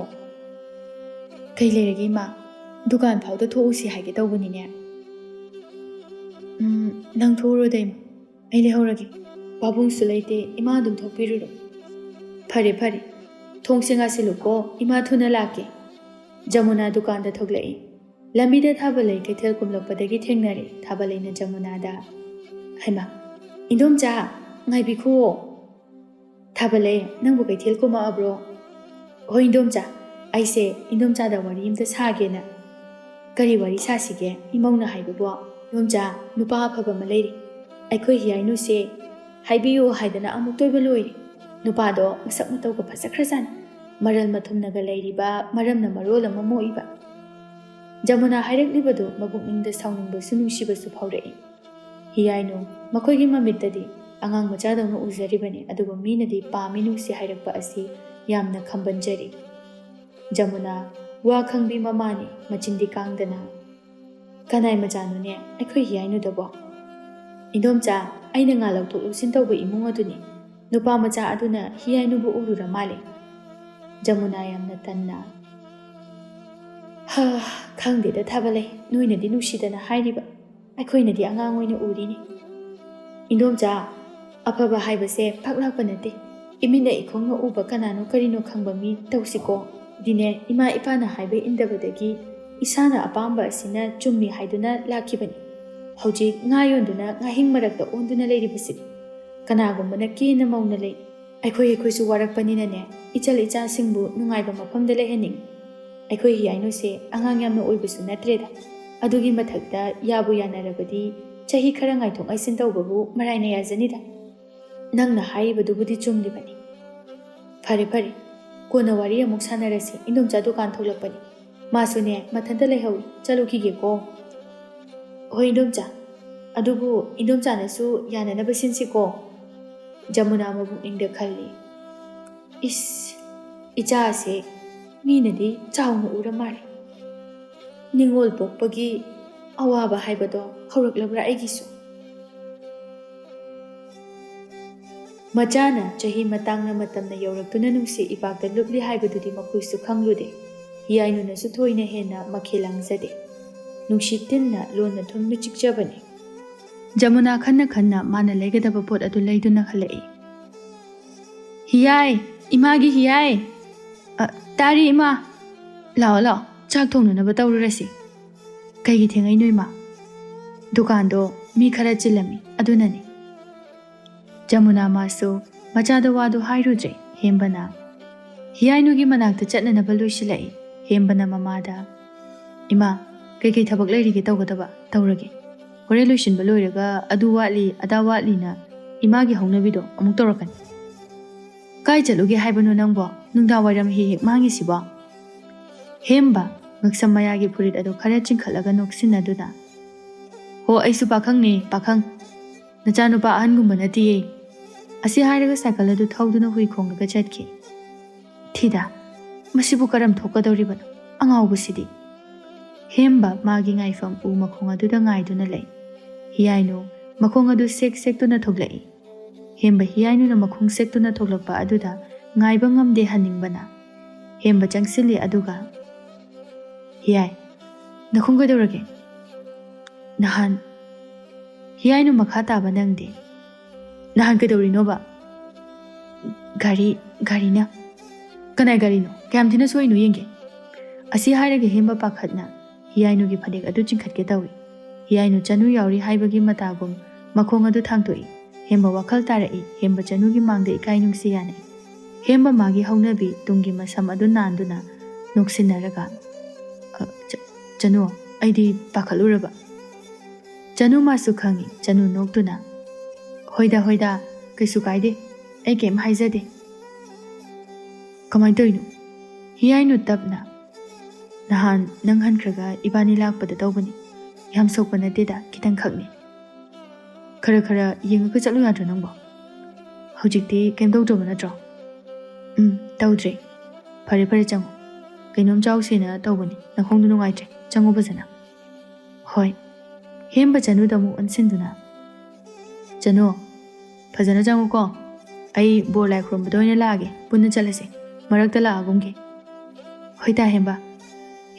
A: ꯀꯩ ꯂꯩꯔꯒꯦ ꯏꯃꯥ ꯗꯨꯀꯥꯟ ꯐꯥꯎꯗ ꯊꯣꯛꯎꯁꯤ ꯍꯥꯏꯒꯦ ꯇꯧꯕꯅꯤꯅꯦ ꯅꯪ ꯊꯣꯛꯎꯔꯣꯗ ꯏꯃꯥ ꯑꯩ ꯂꯩꯍꯧꯔꯒꯦ ꯄꯥꯕꯨꯡꯁꯨ ꯂꯩꯇꯦ ꯏꯃꯥ ꯑꯗꯨꯝ ꯊꯣꯛꯄꯤꯔꯨꯔꯣ ꯐꯔꯦ ꯊꯣꯡꯁꯦ ꯉꯥꯁꯤꯜꯂꯨꯀꯣ ꯏꯃꯥ ꯊꯨꯅ ꯂꯥꯛꯀꯦ ꯖꯃꯨꯅꯥ ꯗꯨꯀꯥꯟꯗ ꯊꯣꯛꯂꯛꯏ ꯂꯝꯕꯤꯗ ꯊꯥꯕꯂꯩ ꯀꯩꯊꯦꯜ ꯀꯨꯝꯂꯛꯄꯗꯒꯤ ꯊꯦꯡꯅꯔꯦ ꯊꯥꯕꯂꯩꯅ ꯖꯃꯨꯅꯥꯗ ꯍꯩꯃꯥ ꯏꯟꯗꯣꯝꯆꯥ ꯉꯥꯏꯕꯤꯈꯣ ꯊꯥꯕꯜꯂꯦ, ꯅꯪꯕꯨ ꯀꯩꯊꯦꯜ ꯀꯨꯝꯃꯛꯑꯕ꯭ꯔꯣ? ꯍꯣꯏ ꯏꯟꯗꯣꯝꯆꯥ, ꯑꯩꯁꯦ ꯏꯟꯗꯣꯝꯆꯥꯗ ꯋꯥꯔꯤ ꯑꯃꯇ ꯁꯥꯒꯦꯅ. ꯀꯔꯤ ꯋꯥꯔꯤ ꯁꯥꯁꯤꯒꯦ? ꯏꯃꯧꯅ ꯍꯥꯏꯕꯕꯨ, ꯏꯟꯗꯣꯝꯆꯥ, ꯅꯨꯄꯥ ꯑꯐꯕ ꯑꯃ ꯂꯩꯔꯤ. ꯑꯩꯈꯣꯏ ꯍꯤꯌꯥꯏꯅꯨꯁꯦ ꯍꯥꯏꯕꯤꯌꯨ ꯍꯥꯏꯗꯅ ꯑꯃꯨꯛ ꯇꯣꯏꯕ ꯂꯣꯏꯔꯦ. ꯅꯨꯄꯥꯗꯣ ꯃꯁꯛ ꯃꯇꯧꯒ ꯐꯖꯈ꯭ꯔꯖꯥꯠꯅꯤ. ꯃꯔꯜ ꯃꯊꯨꯝꯅꯒ ꯂꯩꯔꯤꯕ, ꯃꯔꯝꯅ ꯃꯔꯣꯜ ꯑꯃ ꯃꯣꯛꯏꯕ. ꯖꯃꯨꯅꯥ ꯍꯥꯏꯔꯛꯂꯤꯕꯗꯨ ꯃꯕꯨꯛꯅꯤꯡꯗ ꯁꯥꯎꯅꯤꯡꯕꯁꯨ ꯅꯨꯡꯁꯤꯕꯁꯨ ꯐꯥꯎꯔꯛꯏ. ꯍꯤꯌꯥꯏꯅꯨ ꯃꯈꯣꯏꯒꯤ ꯃꯃꯤꯠꯇꯗꯤ ꯑꯉꯥꯡ ꯃꯆꯥꯗꯧꯅ ꯎꯖꯔꯤꯕꯅꯤ, ꯑꯗꯨꯕꯨ ꯃꯤꯅꯗꯤ ꯄꯥꯝꯃꯤ ꯅꯨꯡꯁꯤ ꯍꯥꯏꯔꯛꯄ ꯑꯁꯤ ꯌꯥꯝꯅ ꯈꯝꯕꯟꯖꯔꯤ. ꯖꯃꯨꯅꯥ ꯋꯥ ꯈꯪꯕꯤ ꯃꯃꯥꯅꯤ, ꯃꯆꯤꯟꯗꯤ ꯀꯥꯡꯗꯅ. ꯀꯅꯥꯏ ꯃꯆꯥꯅꯣꯅꯦ ꯑꯩꯈꯣꯏ ꯍꯤꯌꯥꯏꯅꯨꯗꯕꯣ? ꯏꯟꯗꯣꯝꯆꯥ, ꯑꯩꯅ ꯉꯥ ꯂꯧꯊꯣꯛ ꯂꯧꯁꯤꯟ ꯇꯧꯕ ꯏꯃꯨꯡ ꯑꯗꯨꯅꯤ. ꯅꯨꯄꯥ ꯃꯆꯥ ꯑꯗꯨꯅ ꯍꯤꯌꯥꯏꯅꯨꯕꯨ ꯎꯔꯨꯔ ꯃꯥꯜꯂꯦ. ꯖꯃꯨꯅꯥ ꯌꯥꯝꯅ ꯇꯟꯅ. ꯈꯪꯗꯦꯗ ꯊꯥꯕꯜꯂꯩ, ꯅꯣꯏꯅꯗꯤ ꯅꯨꯡꯁꯤꯗꯅ ꯍꯥꯏꯔꯤꯕ, ꯑꯩꯈꯣꯏꯅꯗꯤ ꯑꯉꯥꯡ ꯑꯣꯏꯅ ꯎꯔꯤꯅꯤ. ꯏꯟꯗꯣꯝꯆꯥ, ꯑꯐꯕ ꯍꯥꯏꯕꯁꯦ ꯐꯛ ꯂꯥꯛꯄ ꯅꯠꯇꯦ. ꯏꯃꯤꯠꯅ ꯏꯈꯣꯡꯅ ꯎꯕ ꯀꯅꯥꯅꯣ ꯀꯔꯤꯅꯣ ꯈꯪꯕ ꯃꯤ ꯇꯧꯁꯤꯀꯣ. ꯗꯤꯅꯦ ꯏꯃꯥ ꯏꯄꯥꯅ ꯍꯥꯏꯕ ꯏꯟꯗꯕꯗꯒꯤ ꯏꯁꯥꯅ ꯑꯄꯥꯝꯕ ꯑꯁꯤꯅ ꯆꯨꯝꯃꯤ ꯍꯥꯏꯗꯨꯅ ꯂꯥꯛꯈꯤꯕꯅꯤ. ꯍꯧꯖꯤꯛ ꯉꯥ ꯌꯣꯟꯗꯨꯅ ꯉꯥꯍꯤꯡ ꯃꯔꯛꯇ ꯑꯣꯟꯗꯨꯅ ꯂꯩꯔꯤꯕꯁꯤ. ꯀꯅꯥꯒꯨꯝꯕꯅ ꯀꯦꯅ ꯃꯧꯅ ꯂꯩ. ꯑꯩꯈꯣꯏꯁꯨ ꯋꯥꯔꯛꯄꯅꯤꯅꯅꯦ, ꯏꯆꯜ ꯏꯆꯥꯁꯤꯡꯕꯨ ꯅꯨꯡꯉꯥꯏꯕ ꯃꯐꯝꯗ ꯂꯩꯍꯟꯅꯤꯡꯉꯤ. ꯑꯩꯈꯣꯏ ꯍꯤꯌꯥꯏꯅꯨꯁꯦ ꯑꯉꯥꯡ ꯌꯥꯝꯅ ꯑꯣꯏꯕꯁꯨ ꯅꯠꯇ꯭ꯔꯦꯗ. ꯑꯗꯨꯒꯤ ꯃꯊꯛꯇ ꯌꯥꯕꯨ ꯌꯥꯅꯔꯕꯗꯤ ꯆꯍꯤ ꯈꯔ ꯉꯥꯏꯊꯣꯛ ꯉꯥꯏꯁꯤꯟ ꯇꯧꯕꯕꯨ ꯃꯔꯥꯏꯅ ꯌꯥꯖꯅꯤꯗ. ꯅꯪꯅ ꯍꯥꯏꯔꯤꯕꯗꯨꯕꯨꯗꯤ ꯆꯨꯝꯂꯤꯕꯅꯤ. ꯐꯔꯦ ꯐꯔꯦ, ꯀꯣꯟꯅ ꯋꯥꯔꯤ ꯑꯃꯨꯛ ꯁꯥꯟꯅꯔꯁꯤ. ꯏꯟꯗꯣꯝꯆꯥ ꯗꯨꯀꯥꯟ ꯊꯣꯛꯂꯛꯄꯅꯤ. ꯃꯥꯁꯨꯅꯦ ꯃꯊꯟꯇ ꯂꯩꯍꯧꯏ, ꯆꯠꯂꯨꯈꯤꯒꯦꯀꯣ. ꯍꯣꯏ ꯏꯟꯗꯣꯝꯆꯥ, ꯑꯗꯨꯕꯨ ꯏꯟꯗꯣꯝꯆꯥꯅꯁꯨ ꯌꯥꯅꯅꯕ ꯁꯤꯟꯁꯤꯀꯣ. ꯖꯃꯨꯅꯥ ꯃꯕꯨꯛꯅꯤꯡꯗ ꯈꯜꯂꯤ. ꯏꯁ, ꯏꯆꯥꯁꯦ ꯃꯤꯅꯗꯤ ꯆꯥꯎꯅ ꯎꯔ ꯃꯥꯜꯂꯦ. ꯅꯤꯡꯉꯣꯜ ꯄꯣꯛꯄꯒꯤ ꯑꯋꯥꯕ ꯍꯥꯏꯕꯗꯣ ꯍꯧꯔꯛꯂꯕ꯭ꯔꯥ ꯑꯩꯒꯤꯁꯨ? ꯃꯆꯥꯅ ꯆꯍꯤ ꯃꯇꯥꯡꯅ ꯃꯇꯝꯅ ꯌꯧꯔꯛꯇꯨꯅ ꯅꯨꯡꯁꯤ ꯏꯄꯥꯛꯇ ꯂꯨꯞꯂꯤ ꯍꯥꯏꯕꯗꯨꯗꯤ ꯃꯈꯣꯏꯁꯨ ꯈꯪꯂꯨꯗꯦ. ꯍꯤꯌꯥꯏꯅꯨꯅꯁꯨ ꯊꯣꯏꯅ ꯍꯦꯟꯅ ꯃꯈꯦꯜ ꯂꯥꯡꯖꯗꯦ. ꯅꯨꯡꯁꯤ ꯇꯤꯟꯅ ꯂꯣꯟꯅ ꯊꯨꯝꯅ ꯆꯤꯛꯆꯕꯅꯤ. ꯖꯃꯨꯅꯥ ꯈꯟꯅ ꯈꯟꯅ ꯃꯥꯅ ꯂꯩꯒꯗꯕ ꯄꯣꯠ ꯑꯗꯨ ꯂꯩꯗꯨꯅ ꯍꯜꯂꯛꯏ. ꯍꯤꯌꯥꯏ, ꯏꯃꯥꯒꯤ ꯍꯤꯌꯥꯏ. ꯇꯥꯔꯤ ꯏꯃꯥ. ꯂꯥꯛꯑꯣ ꯂꯥꯛꯑꯣ, ꯆꯥꯛ ꯊꯣꯡꯅꯅꯕ ꯇꯧꯔꯨꯔꯁꯤ. ꯀꯩꯒꯤ ꯊꯦꯡꯉꯩꯅꯣ ꯏꯃꯥ? ꯗꯨꯀꯥꯟꯗꯣ ꯃꯤ ꯈꯔ ꯆꯤꯜꯂꯝꯃꯤ, ꯑꯗꯨꯅꯅꯤ. ꯖꯃꯨꯅꯥ 마ꯁꯨ ꯃꯆꯥꯗ ꯋꯥꯗꯨ ꯍꯥꯏꯔꯨꯗ꯭ꯔꯦ. ꯍꯦꯝꯕꯅ ꯍꯤꯌꯥꯏꯅꯨꯒꯤ ꯃꯅꯥꯛꯇ ꯆꯠꯅꯅꯕ ꯂꯣꯏꯁꯤꯜꯂꯛꯏ. ꯍꯦꯝꯕꯅ ꯃꯃꯥꯗ, ꯏꯃꯥ, ꯀꯩꯀꯩ ꯊꯕꯛ ꯂꯩꯔꯤꯒꯦ ꯇꯧꯒꯗꯕ ꯇꯧꯔꯒꯦ. ꯍꯣꯔꯦꯟ ꯂꯣꯏꯁꯤꯟꯕ ꯂꯣꯏꯔꯒ ꯑꯗꯨ ꯋꯥꯠꯂꯤ ꯑꯗꯥ ꯋꯥꯠꯂꯤꯅ ꯏꯃꯥꯒꯤ ꯍꯧꯅꯕꯤꯗꯣ ꯑꯃꯨꯛ ꯇꯧꯔꯛꯀꯅꯤ. ꯀꯥꯏ ꯆꯠꯂꯨꯒꯦ ꯍꯥꯏꯕꯅꯣ ꯅꯪꯕꯣ? ꯅꯨꯡꯗꯥꯡ ꯋꯥꯏꯔꯝ ꯍꯦꯛ ꯍꯦꯛ ꯃꯥꯡꯉꯤꯁꯤꯕꯣ? ꯍꯦꯝꯕ ꯉꯛꯁꯝ ꯃꯌꯥꯒꯤ ꯐꯨꯔꯤꯠ ꯑꯗꯨ ꯈꯔ ꯆꯤꯡꯈꯠꯂꯒ ꯅꯣꯛꯁꯤꯟꯅꯗꯨꯅ, ꯍꯣ ꯑꯩꯁꯨ ꯄꯥꯈꯪꯅꯦ, ꯄꯥꯈꯪ. ꯅꯆꯥꯅꯨꯄꯥ ꯑꯍꯟꯒꯨꯝꯕ ꯅꯠꯇꯤꯌꯦ. ꯑꯁꯤ ꯍꯥꯏꯔꯒ ꯁꯥꯏꯀꯜ ꯑꯗꯨ ꯊꯧꯗꯨꯅ ꯍꯨꯏ ꯈꯣꯡꯂꯒ ꯆꯠꯈꯤ. ꯊꯤꯗ, ꯃꯁꯤꯕꯨ ꯀꯔꯝ ꯊꯣꯛꯀꯗꯧꯔꯤꯕꯅꯣ, ꯑꯉꯥꯎꯕꯁꯤꯗꯤ. ꯍꯦꯝꯕ ꯃꯥꯒꯤ ꯉꯥꯏꯐꯝ ꯎ ꯃꯈꯣꯡ ꯑꯗꯨꯗ ꯉꯥꯏꯗꯨꯅ ꯂꯩ. ꯍꯤꯌꯥꯏꯅꯨ ꯃꯈꯣꯡ ꯑꯗꯨ ꯁꯦꯛ ꯁꯦꯛꯇꯨꯅ ꯊꯣꯛꯂꯛꯏ. ꯍꯦꯝꯕ ꯍꯤꯌꯥꯏꯅꯨꯅ ꯃꯈꯣꯡ ꯁꯦꯛꯇꯨꯅ ꯊꯣꯛꯂꯛꯄ ꯑꯗꯨꯗ ꯉꯥꯏꯕ ꯉꯝꯗꯦ ꯍꯟꯅꯤꯡꯕꯅ. ꯍꯦꯝꯕ ꯆꯪꯁꯤꯜꯂꯤ ꯑꯗꯨꯒ, ꯍꯤꯌꯥꯏ, ꯅꯈꯣꯡ ꯀꯩꯗꯧꯔꯒꯦ? ꯅꯍꯥꯟ. ꯍꯤꯌꯥꯏꯅꯨ ꯃꯈꯥ ꯇꯥꯕ ꯅꯪꯗꯦ. ꯅꯍꯥꯟ ꯀꯩꯗꯧꯔꯤꯅꯣꯕ? ꯒꯥꯔꯤꯅ. ꯀꯅꯥꯏ ꯒꯥꯔꯤꯅꯣ? ꯀꯌꯥꯝ ꯊꯤꯅ ꯁꯣꯛꯏꯅꯣ ꯌꯦꯡꯒꯦ. ꯑꯁꯤ ꯍꯥꯏꯔꯒ ꯍꯦꯝꯕ ꯄꯥꯈꯠꯅ ꯍꯤꯌꯥꯏꯅꯨꯒꯤ ꯐꯅꯦꯛ ꯑꯗꯨ ꯆꯤꯡꯈꯠꯀꯦ ꯇꯧꯏ. ꯍꯤꯌꯥꯏꯅꯨ ꯆꯅꯨ ꯌꯥꯎꯔꯤ ꯍꯥꯏꯕꯒꯤ ꯃꯇꯥꯒꯨꯝ ꯃꯈꯣꯡ ꯑꯗꯨ ꯊꯥꯡꯇꯣꯛꯏ. ꯍꯦꯝꯕ ꯋꯥꯈꯜ ꯇꯥꯔꯛꯏ. ꯍꯦꯝꯕ ꯆꯅꯨꯒꯤ ꯃꯥꯡꯗ ꯏꯀꯥꯏ ꯅꯨꯡꯁꯤ ꯌꯥꯅꯩ. ꯍꯦꯝꯕ ꯃꯥꯒꯤ ꯍꯧꯅꯕꯤ ꯇꯨꯡꯒꯤ ꯃꯁꯝ ꯑꯗꯨ ꯅꯥꯟꯗꯨꯅ ꯅꯣꯛꯁꯤꯟꯅꯔꯒ, ꯆꯅꯨ, ꯑꯩꯗꯤ ꯄꯥꯈꯠꯂꯨꯔꯕ. ꯆꯅꯨ ꯃꯥꯁꯨ ꯈꯪꯏ. ꯆꯅꯨ ꯅꯣꯛꯇꯨꯅ, ꯍꯣꯏꯗ ꯍꯣꯏꯗ, ꯀꯩꯁꯨ ꯀꯥꯏꯗꯦ, ꯑꯩ ꯀꯩꯝ ꯍꯥꯏꯖꯗꯦ. ꯀꯃꯥꯏꯅ ꯇꯧꯔꯤꯅꯣ? ꯍꯤꯌꯥꯏꯅꯨ ꯇꯞꯅ, ꯅꯍꯥꯟ ꯅꯪ ꯍꯟꯈ꯭ꯔꯒ ꯏꯕꯥꯅꯤ ꯂꯥꯛꯄꯗ ꯇꯧꯕꯅꯤ. ꯌꯥꯝ ꯁꯣꯛꯄ ꯅꯠꯇꯦꯗ, ꯈꯤꯇꯪꯈꯛꯅꯤ. ꯈꯔ ꯈꯔ ꯌꯦꯡꯉꯒ ꯆꯠꯂꯨ ꯌꯥꯗ꯭ꯔꯣ ꯅꯪꯕꯣ? ꯍꯧꯖꯤꯛꯇꯤ ꯀꯩꯝ ꯇꯧꯗ꯭ꯔꯕ ꯅꯠꯇ꯭ꯔꯣ? ꯇꯧꯗ꯭ꯔꯦ. ꯐꯔꯦ ꯐꯔꯦ, ꯆꯪꯉꯣ. ꯀꯩꯅꯣꯝ ꯆꯥꯎꯁꯦꯅ ꯇꯧꯕꯅꯤ, ꯅꯈꯣꯡꯗꯨ ꯅꯨꯡꯉꯥꯏꯇ꯭ꯔꯦ, ꯆꯪꯉꯣ ꯐꯖꯅ. ꯍꯣꯏ. ꯍꯦꯝꯕ ꯆꯅꯨꯗ ꯑꯃꯨꯛ ꯑꯣꯟꯁꯤꯟꯗꯨꯅ, ꯆꯅꯨ, ꯐꯖꯅ ꯆꯪꯉꯨꯀꯣ. ꯑꯩ ꯕꯣꯔ ꯂꯥꯏ ꯈꯨꯔꯨꯝꯕꯗ ꯑꯣꯏꯅ ꯂꯥꯛꯑꯒꯦ, ꯄꯨꯟꯅ ꯆꯠꯂꯁꯦ. ꯃꯔꯛꯇ ꯂꯥꯛꯑꯒꯨꯝꯒꯦ. ꯍꯣꯏꯇꯥ ꯍꯦꯝꯕ.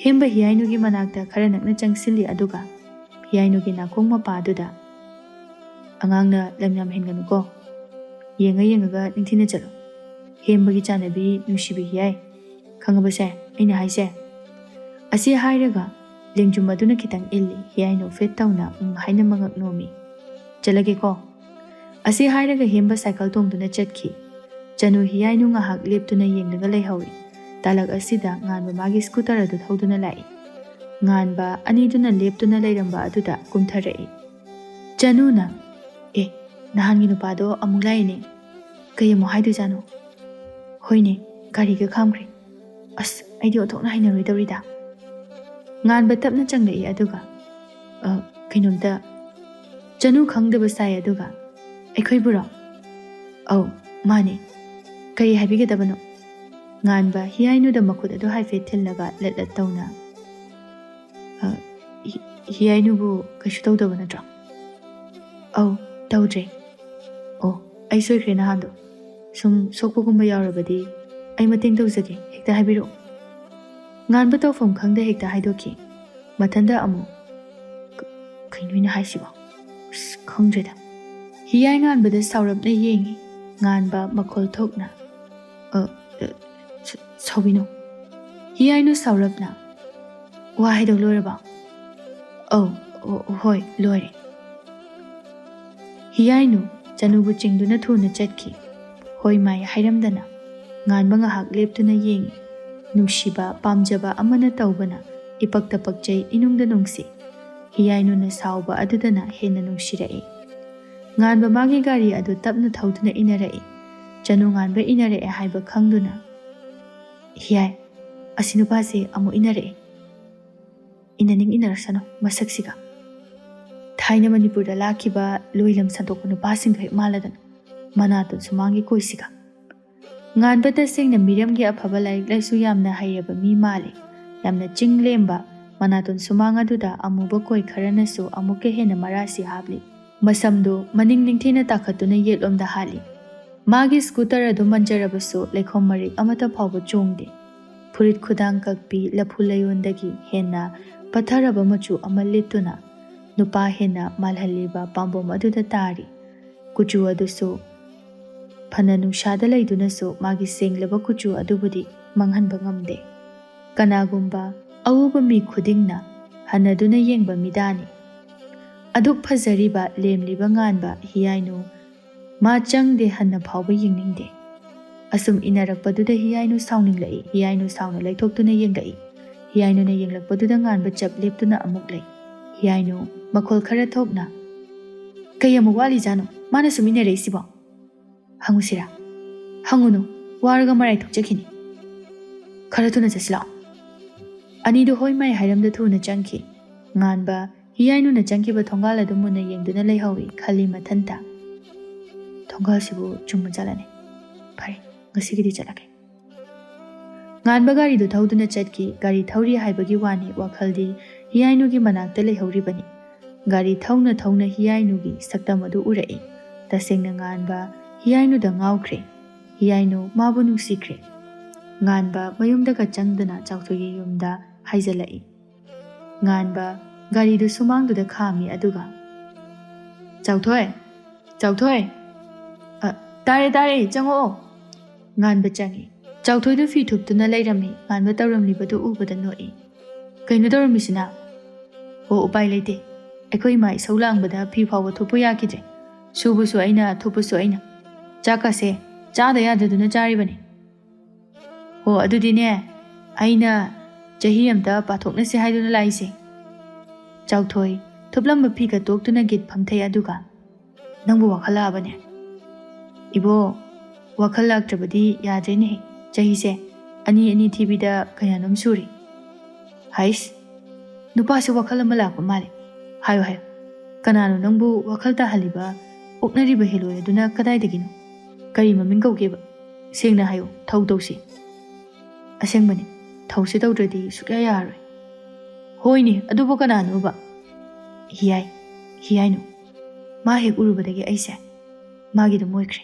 A: ꯍꯦꯝꯕ ꯍꯤꯌꯥꯏꯅꯨꯒꯤ ꯃꯅꯥꯛꯇ ꯈꯔ ꯅꯛꯅ ꯆꯪꯁꯤꯜꯂꯤ ꯑꯗꯨꯒ ꯍꯤꯌꯥꯏꯅꯨꯒꯤ ꯅꯥꯀꯣꯡ ꯃꯄꯥꯗꯨꯗ, ꯑꯉꯥꯡꯅ ꯂꯝ ꯌꯥꯝ ꯍꯦꯟꯒꯅꯨꯀꯣ. ꯌꯦꯡꯉꯒ ꯅꯤꯡꯊꯤꯅ ꯆꯠꯂꯣ. ꯍꯦꯝꯕꯒꯤ ꯆꯥꯅꯕꯤ ꯅꯨꯡꯁꯤꯕꯤ ꯍꯤꯌꯥꯏ, ꯈꯪꯉꯕꯁꯦ ꯑꯩꯅ ꯍꯥꯏꯁꯦ? ꯑꯁꯤ ꯍꯥꯏꯔꯒ ꯂꯦꯡꯖꯨꯝ ꯑꯗꯨꯅ ꯈꯤꯇꯪ ꯏꯜꯂꯤ. ꯍꯤꯌꯥꯏꯅꯨ ꯐꯤꯠ ꯇꯧꯅ ꯍꯥꯏꯅ ꯃꯉꯛ ꯅꯣꯝꯃꯤ. ꯆꯠꯂꯒꯦꯀꯣ. ꯑꯁꯤ ꯍꯥꯏꯔꯒ ꯍꯦꯝꯕ ꯁꯥꯏꯀꯜ ꯇꯣꯡꯗꯨꯅ ꯆꯠꯈꯤ. Chanu Hiyainu ngahak leptuna yenglaga leihori. Talak asida nganba magi scooter adu thauduna lai. Nganba aniduna leptuna leiramba aduda kumtharai. Chanu na nahangi nupado amuk laine. Kaya mo haidu jano. Hoine gari ga khamkri. As aidi othokna hainaroi dawrida. Nganba tapna changlai aduga. Kainomta Chanu khangdaba sai aduga. Aikhoi buro. Au mane. Kay habigadabano. Nganba Hiyainu da makhut adu haife thillaga latlat tawna. Hiyainu bu kaishu tawdaba natra. Au tawdre. Ai soikre nahando. Sum sokpagumba yaurabadi ai mateng tawzage hekta haibiro. Nganba tawfam khangda hekta haidoki. Mathanda amu kainoina haisiba. Khangdreda. Hiyai nganbada saurabna yengi. Nganba makhol thokna. Saubino. Hiyainu saurabna. Wahaido loiraba. Hoi loire. Hiyainu Chanubu chingduna thuna chatki. Hoi mai hairamdana. Nganba ngahak leptuna yengi. Nungshiba pamjaba amana tawbana. Ipakta pakjay inungda nungsi. Hiyainu na sauba adudana hena nungshirai. Nganba magi gari adu tapna thauduna inarai. Chanu nganba inarai haiba khangduna. Hiyai, asinupase amu inarai. Inaning inarasano masaksiga. Thaina Manipurda lakiba loilam santokpa nupasingga hek maladan. Manatun sumangi koisiga. Nganba tasengna miramgi afaba laik laisu yamna hairaba mi male. Yamna chinglemba manatun sumanga duda amuba koi kharanasu amuke hena marasi habli. Masamdo maning ningthina takhatuna yetlomda hali. Magi scooter adu manjarabasu lekhom marik amata phawba chongde. Furit khudang kakpi laphulayondagi hena patharaba machu amalituna. Nupa hena malhaliba pambom aduda tari. Kuchu adusu phana nungshada laidunasu magi senglaba kuchu adubudi manghanba ngamde. Kanagumba awuba mi khudingna hanaduna yengba midani. Aduk phazariba lemliba nganba Hiyainu ma changde hanna phawba yengningde. Asum inarakpaduda Hiyainu sauninglai. Hiyainu sauna laithoktuna yenglai. Hiyainu na yenglakpaduda nganba chap leptuna amuk lai. Hiyainu makhol khara thokna. Kaya mawali jano mana sumina reisibo. Hangusira. Hangunu waraga marai thokjakhini. Khara thuna jasila. Anidu hoi mai hairamda thuna changki. Nganba Hiyainu na changkiba thongal adu muna yengduna leihawi khali mathanta. Thongal sibu chungma jalane. Phare ngasigidi jalake. Nganba gari du thauduna chatki gari thauri haibagi wani wakhaldi Hiyainu gi manakta leihauribani. Gari thauna thauna Hiyainu gi saktam adu urai. Tasengna nganba Hiyainu da ngawkre. Hiyainu mabu nungsikre. Nganba mayumdaga changdana chawthogi yumda haizalai. Nganba gari du sumang du da khami aduga. Chawthoi. Tare chango. Nganba changi. Chawthoi du fi thuptuna lairami. Nganba tawramliba du ubada noi. Kainu tawramisina. Upai leite. Aikoi mai saulangbada fi phawba thupu yakidre. Subusu aina thupusu aina. Chakase chada yadaduna charibani. Adudine aina chahi amta pathoknase haiduna laise. Chawthoi thuplamba phiga toktuna git phamthai aduga. Nangbu wakhala abane. Ibo wakhala aktrabadi yadrene chahi se ani thibida kayanam suri. Hais nupa se wakhala malakpa male. Hayo. Kanano nangbu wakhalta haliba uknariba heloi aduna kadai dagino. Kari maming kawgeba. Sengna hayo thau tawsi. Asengbani thausi tawdradi sukya yaroi. Hoini adubo kanano ba. Hiyainu. Ma hek urubadagi aise. Magi da moikre.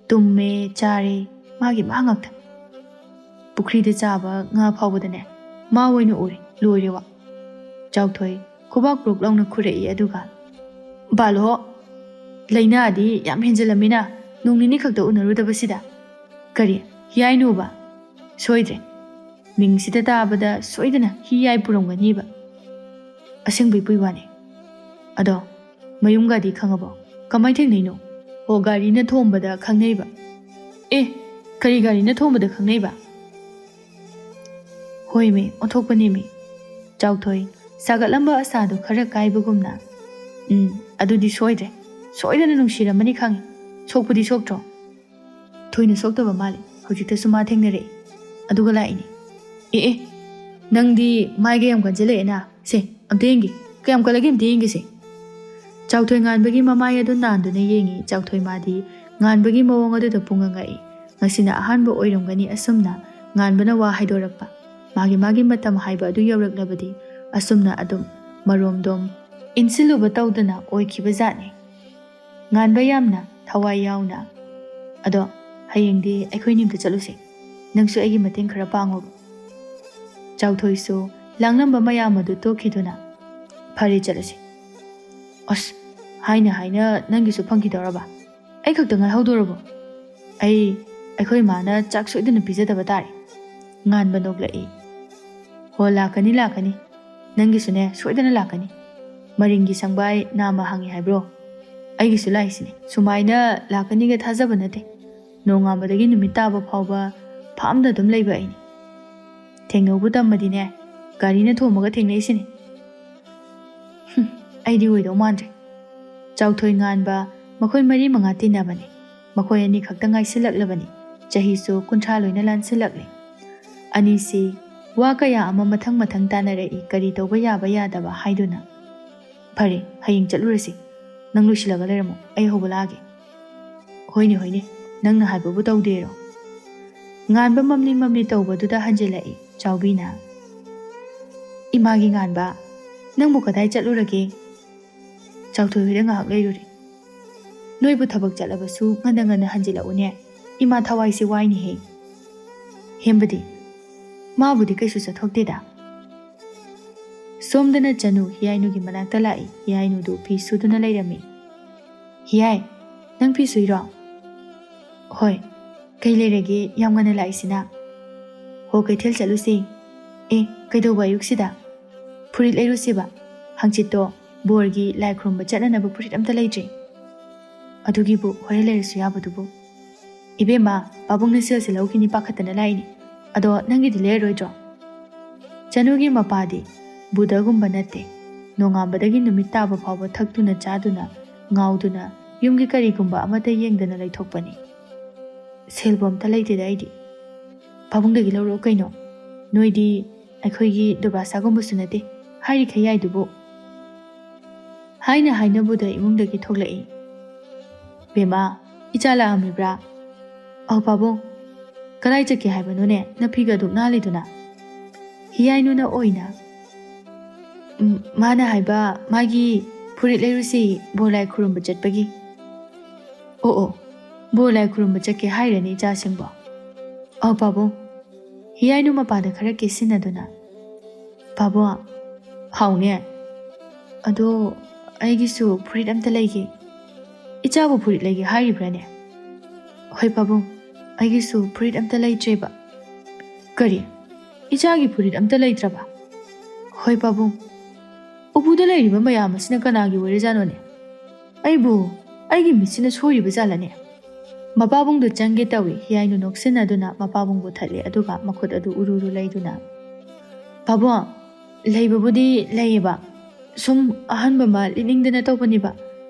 A: Tumme chare magi mangakta. Pukri da chaba nga phawbadane. Ma woinu uri loirewa. Chawthoi khubak prok lawna khurei aduga. Balo laina adi yam henjalamina nungnini khakta unarudabasida. Kari Hiyainu ba. Soidre. Mingsida tabada soidana Hiyai puramganiba. Asengbai puiwane. Ado mayumgadi khangabo. Kamai thengnaino. Ho gari na thombada khangneiba. ꯑꯦ ꯀꯔꯤ ꯒꯥꯔꯤꯅ ꯊꯣꯡꯕꯗ ꯈꯪꯅꯩꯕ? ꯍꯣꯏ ꯃꯤ ꯑꯣꯟꯊꯣꯛꯄꯅꯤ ꯃꯤ꯫ ꯆꯥꯎꯊꯣꯏ ꯁꯥꯒꯠꯂꯝꯕ ꯑꯁꯥꯗꯨ ꯈꯔ ꯀꯥꯏꯕꯒꯨꯝꯅ ꯑꯗꯨꯗꯤ ꯁꯣꯏꯗ꯭ꯔꯦ, ꯁꯣꯏꯗꯅ ꯅꯨꯡꯁꯤꯔꯝꯃꯅꯤ ꯈꯪꯉꯤ꯫ ꯁꯣꯛꯄꯨꯗꯤ ꯁꯣꯛꯇ꯭ꯔꯣ? ꯊꯣꯏꯅ ꯁꯣꯛꯇꯕ ꯃꯥꯜꯂꯤ, ꯍꯧꯖꯤꯛꯇꯁꯨ ꯃꯥ ꯊꯦꯡꯅꯔꯛꯏ ꯑꯗꯨꯒ ꯂꯥꯛꯏꯅꯤ꯫ ꯑꯦ ꯅꯪꯗꯤ ꯃꯥꯏꯒ ꯌꯥꯝ ꯀꯟꯁꯤꯜꯂꯛꯑꯦꯅ, ꯁꯦ ꯑꯝꯇ ꯌꯦꯡꯒꯦ, ꯀꯌꯥꯝ ꯀꯜꯂꯒꯦ ꯑꯝꯇ ꯌꯦꯡꯒꯦꯁꯦ꯫ ꯆꯥꯎꯊꯣꯏ ꯉꯥꯟꯕꯒꯤ ꯃꯃꯥꯏ ꯑꯗꯨ ꯅꯥꯟꯗꯨꯅ ꯌꯦꯡꯉꯤ꯫ ꯆꯥꯎꯊꯣꯏ ꯃꯥꯗꯤ ꯉꯥꯟꯕꯒꯤ ꯃꯑꯣꯡ ꯑꯗꯨꯗ ꯄꯨꯡꯉꯛꯏ꯫ ꯉꯁꯤꯅ ꯑꯍꯥꯟꯕ ꯑꯣꯏꯔꯝꯒꯅꯤ ꯑꯁꯨꯝꯅ ꯉꯥꯟꯕꯅ ꯋꯥ ꯍꯥꯏꯗꯣꯔꯛꯄ꯫ ꯃꯥꯒꯤ ꯃꯇꯝ ꯍꯥꯏꯕ ꯑꯗꯨ ꯌꯧꯔꯛꯂꯕꯗꯤ ꯑꯁꯨꯝꯅ ꯑꯗꯨꯝ ꯃꯔꯣꯝꯗꯣꯝ ꯏꯟꯁꯤꯜꯂꯨꯕ ꯇꯧꯗꯅ ꯑꯣꯏꯈꯤꯕ ꯖꯥꯠꯅꯤ꯫ ꯉꯥꯟꯕ ꯌꯥꯝꯅ ꯊꯋꯥꯏ ꯌꯥꯎꯅ, ꯑꯗꯣ ꯍꯌꯦꯡꯗꯤ ꯑꯩꯈꯣꯏꯅꯤꯝꯇ ꯆꯠꯂꯨꯁꯦ, ꯅꯪꯁꯨ ꯑꯩꯒꯤ ꯃꯇꯦꯡ ꯈꯔ ꯄꯥꯡꯉꯣꯕ꯫ ꯆꯥꯎꯊꯣꯏꯁꯨ ꯂꯥꯡꯂꯝꯕ ꯃꯌꯥꯝ ꯑꯗꯨ ꯇꯣꯛꯈꯤꯗꯨꯅ ꯐꯔꯦ ꯆꯠꯂꯁꯤ꯫ ꯑꯁ ꯍꯥꯏꯅ ꯅꯪꯒꯤꯁꯨ ꯐꯪꯈꯤꯗꯧꯔꯕ? ꯑꯩ ꯈꯛꯇ ꯉꯥꯏꯍꯧꯗꯣꯔꯕꯣ? ꯑꯩꯈꯣꯏ ꯃꯥꯅ ꯆꯥꯛ ꯁꯣꯏꯗꯅ ꯄꯤꯖꯗꯕ ꯇꯥꯔꯦ꯫ ꯉꯥꯟꯕ ꯅꯣꯛꯂꯛꯏ꯫ ꯍꯣ ꯂꯥꯛꯀꯅꯤ, ꯅꯪꯒꯤꯁꯨꯅꯦ ꯁꯣꯏꯗꯅ ꯂꯥꯛꯀꯅꯤ꯫ ꯃꯔꯤꯡꯒꯤ ꯁꯪꯕꯥꯏ ꯅꯥꯝꯃ ꯍꯪꯉꯤ ꯍꯥꯏꯕ꯭ꯔꯣ? ꯑꯩꯒꯤꯁꯨ ꯂꯥꯛꯏꯁꯤꯅꯦ, ꯁꯨꯃꯥꯏꯅ ꯂꯥꯛꯀꯅꯤꯒ ꯊꯥꯖꯕ ꯅꯠꯇꯦ꯫ ꯅꯣꯡꯉꯥꯟꯕꯗꯒꯤ ꯅꯨꯃꯤꯠ ꯇꯥꯕ ꯐꯥꯎꯕ ꯐꯥꯝꯗ ꯑꯗꯨꯝ ꯂꯩꯕ ꯑꯩꯅꯤ꯫ ꯊꯦꯡꯅꯧꯕꯨ ꯇꯝꯃꯗꯤꯅꯦ ꯒꯥꯔꯤꯅ ꯊꯣꯝꯃꯒ ꯊꯦꯡꯅꯩꯁꯤꯅꯦ꯫ ꯑꯩꯗꯤ ꯑꯣꯏꯗꯧ ꯃꯥꯟꯗ꯭ꯔꯦ꯫ ꯆꯥꯎꯊꯣꯏ ꯉꯥꯟꯕ ꯃꯈꯣꯏ 4-5 ꯇꯤꯟꯅꯕꯅꯤ꯫ ꯃꯈꯣꯏ ꯑꯅꯤ ꯈꯛꯇ ꯉꯥꯏꯁꯤꯜꯂꯛꯂꯕꯅꯤ꯫ ꯆꯍꯤꯁꯨ 60 ꯂꯣꯏꯅ ꯂꯥꯟꯁꯤꯜꯂꯛꯂꯤ꯫ ꯑꯅꯤꯁꯤ ꯋꯥ ꯀꯌా ꯑꯃ ꯃꯊꯪ ꯇꯥꯟꯅꯔꯛꯏ, ꯀꯔꯤ ꯇꯧꯕ ꯌꯥꯕ ꯌꯥꯗꯕ ꯍꯥꯏꯗꯨꯅ꯫ ꯐꯔꯦ ꯍꯌꯦꯡ ꯆꯠꯂꯨꯔꯁꯤ, ꯅꯪ ꯂꯣꯏꯁꯤꯜꯂꯒ ꯂꯩꯔꯝꯃꯣ, ꯑꯩ ꯍꯧꯕ ꯂꯥꯛꯑꯒꯦ꯫ ꯍꯣꯏꯅꯦ ꯅꯪꯅ ꯍꯥꯏꯕꯕꯨ ꯇꯧꯗꯦꯔꯣ꯫ ꯉꯥꯟꯕ ꯃꯝꯂꯤ ꯇꯧꯕꯗꯨꯗ ꯍꯟꯖꯤꯜꯂꯛꯏ ꯆꯥꯎꯕꯤꯅ꯫ ꯏꯃꯥꯒꯤ ꯉꯥꯟꯕ, ꯅꯪꯕꯨ ꯀꯗꯥꯏ ꯆꯠꯂꯨꯔꯒꯦ? ꯆꯥꯎꯊꯣꯏ ꯍꯣꯏꯗ ꯉꯥꯏꯍꯥꯛ ꯂꯩꯔꯨꯔꯦ꯫ ꯅꯣꯏꯕꯨ ꯊꯕꯛ ꯆꯠꯂꯕꯁꯨ ꯉꯟꯅ ꯍꯟꯖꯤꯜꯂꯛꯎꯅꯦ, ꯏꯃꯥ ꯊꯋꯥꯏꯁꯦ ꯋꯥꯏꯅꯦꯍꯦ꯫ ꯍꯦꯝꯕꯗꯤ? ꯃꯥꯕꯨꯗꯤ ꯀꯩꯁꯨ ꯆꯠꯊꯣꯛꯇꯦꯗ꯫ ꯁꯣꯝꯗꯅ ꯆꯅꯨ ꯍꯤꯌꯥꯏꯅꯨꯒꯤ ꯃꯅꯥꯛꯇ ꯂꯥꯛꯏ꯫ ꯍꯤꯌꯥꯏꯅꯨꯗꯨ ꯐꯤ ꯁꯨꯗꯨꯅ ꯂꯩꯔꯝꯃꯤ꯫ ꯍꯤꯌꯥꯏ, ꯅꯪ ꯐꯤ ꯁꯨꯏꯔꯣ? ꯍꯣꯏ, ꯀꯩ ꯂꯩꯔꯒꯦ ꯌꯥꯝ ꯉꯟꯅ ꯂꯥꯛꯏꯁꯤꯅ? ꯍꯣ ꯀꯩꯊꯦꯜ ꯆꯠꯂꯨꯁꯤ꯫ ꯀꯩꯗꯧꯕ ꯑꯌꯨꯛꯁꯤꯗ? ꯐꯨꯔꯤꯠ ꯂꯩꯔꯨꯁꯤꯕ, ꯍꯪꯆꯤꯠꯇꯣ ꯕꯣꯔꯒꯤ ꯂꯥꯏ ꯈꯨꯔꯨꯝꯕ ꯆꯠꯅꯅꯕ ꯐꯨꯔꯤꯠ ꯑꯝꯇ ꯂꯩꯇ꯭ꯔꯤ꯫ ꯑꯗꯨꯒꯤꯕꯨ ꯍꯣꯔꯦꯟ ꯂꯩꯔꯁꯨ ꯌꯥꯕꯗꯨꯕꯨ꯫ ꯏꯕꯦꯝꯃ, ꯄꯥꯕꯨꯡꯅ ꯁꯦꯜꯁꯦ ꯂꯧꯈꯤꯅꯤ ꯄꯥꯈꯠꯇꯅ ꯂꯥꯛꯏꯅꯤ, ꯑꯗꯣ ꯅꯪꯒꯤꯗꯤ ꯂꯩꯔꯔꯣꯏꯗ꯭ꯔꯣ? ꯆꯅꯨꯒꯤ ꯃꯄꯥꯗꯤ ꯕꯨꯙꯒꯨꯝꯕ ꯅꯠꯇꯦ꯫ ꯅꯣꯡꯉꯥꯟꯕꯗꯒꯤ ꯅꯨꯃꯤꯠ ꯇꯥꯕ ꯐꯥꯎꯕ ꯊꯛꯇꯨꯅ ꯆꯥꯗꯨꯅ ꯉꯥꯎꯗꯨꯅ ꯌꯨꯝꯒꯤ ꯀꯔꯤꯒꯨꯝꯕ ꯑꯃꯠꯇ ꯌꯦꯡꯗꯅ ꯂꯩꯊꯣꯛꯄꯅꯤ꯫ ꯁꯦꯜꯕꯨ ꯑꯝꯇ ꯂꯩꯇꯦꯗ ꯑꯩꯗꯤ꯫ ꯄꯥꯕꯨꯡꯗꯒꯤ ꯂꯧꯔꯛꯑꯣ ꯀꯩꯅꯣ, ꯅꯣꯏꯗꯤ ꯑꯩꯈꯣꯏꯒꯤ ꯗꯨꯔꯕꯥꯁꯥꯒꯨꯝꯕꯁꯨ ꯅꯠꯇꯦ, ꯍꯥꯏꯔꯤꯈꯩ ꯌꯥꯏꯗꯨꯕꯨ꯫ ꯍꯥꯏꯅ ꯕꯨꯙ ꯏꯃꯨꯡꯗꯒꯤ ꯊꯣꯛꯂꯛꯏ꯫ ꯕꯦꯝꯃ, ꯏꯆꯥ ꯂꯥꯛꯑꯝꯃꯤꯕ꯭ꯔꯥ? ꯑꯧ ꯄꯥꯕꯨꯡ, ꯀꯗꯥꯏ ꯆꯠꯀꯦ ꯍꯥꯏꯕꯅꯣꯅꯦ ꯅꯐꯤꯒ ꯑꯗꯨꯛ ꯅꯥꯜꯂꯤꯗꯨꯅ? ꯍꯤꯌꯥꯏꯅꯨꯅ ꯑꯣꯏꯅ ꯃꯥꯅ ꯍꯥꯏꯕ ꯃꯥꯒꯤ ꯐꯨꯔꯤꯠ ꯂꯩꯔꯨꯁꯤ ꯕꯣꯔ ꯂꯥꯏ ꯈꯨꯔꯨꯝꯕ ꯆꯠꯄꯒꯤ꯫ ꯑꯣ ꯕꯣꯔ ꯂꯥꯏ ꯈꯨꯔꯨꯝꯕ ꯆꯠꯀꯦ ꯍꯥꯏꯔꯅꯤ ꯏꯆꯥꯁꯤꯡꯕꯣ? ꯑꯧ ꯄꯥꯕꯨꯡ꯫ ꯍꯤꯌꯥꯏꯅꯨ ꯃꯄꯥꯗ ꯈꯔ ꯀꯦꯁꯤꯟꯅꯗꯨꯅ, ꯄꯥꯕꯨꯡ, ꯍꯥꯎꯅꯦ, ꯑꯗꯣ ꯑꯩꯒꯤꯁꯨ ꯐꯨꯔꯤꯠ ꯑꯝꯇ ꯂꯩꯒꯦ꯫ ꯏꯆꯥꯕꯨ ꯐꯨꯔꯤꯠ ꯂꯩꯒꯦ ꯍꯥꯏꯔꯤꯕ꯭ꯔꯥꯅꯦ? ꯍꯣꯏ ꯄꯥꯕꯨꯡ, ꯑꯩꯒꯤꯁꯨ ꯐꯨꯔꯤꯠ ꯑꯝꯇ ꯂꯩꯇ꯭ꯔꯦꯕ꯫ ꯀꯔꯤ, ꯏꯆꯥꯒꯤ ꯐꯨꯔꯤꯠ ꯑꯝꯇ ꯂꯩꯇ꯭ꯔꯕ? ꯍꯣꯏ ꯄꯥꯕꯨꯡ꯫ ꯎꯄꯨꯗ ꯂꯩꯔꯤꯕ ꯃꯌꯥꯝ ꯑꯁꯤꯅ ꯀꯅꯥꯒꯤ ꯑꯣꯏꯔꯖꯥꯠꯅꯣꯅꯦ? ꯑꯩꯒꯤ ꯃꯤꯠꯁꯤꯅ ꯁꯣꯏꯔꯤꯕ ꯖꯥꯠꯂꯅꯦ? ꯃꯄꯥꯕꯨꯡꯗꯨ ꯆꯪꯒꯦ ꯇꯧꯏ꯫ ꯍꯤꯌꯥꯏꯅꯨ ꯅꯣꯛꯁꯤꯟꯅꯗꯨꯅ ꯃꯄꯥꯕꯨꯡꯕꯨ ꯊꯠꯂꯤ, ꯑꯗꯨꯒ ꯃꯈꯨꯠ ꯑꯗꯨ ꯎꯔꯨ ꯂꯩꯗꯨꯅ, ꯄꯥꯕꯨꯡ, ꯂꯩꯕꯕꯨꯗꯤ ꯂꯩꯌꯦꯕ, ꯁꯨꯝ ꯑꯍꯟꯕ ꯑꯃ ꯂꯤꯠꯅꯤꯡꯗꯅ ꯇꯧꯕꯅꯦꯕ,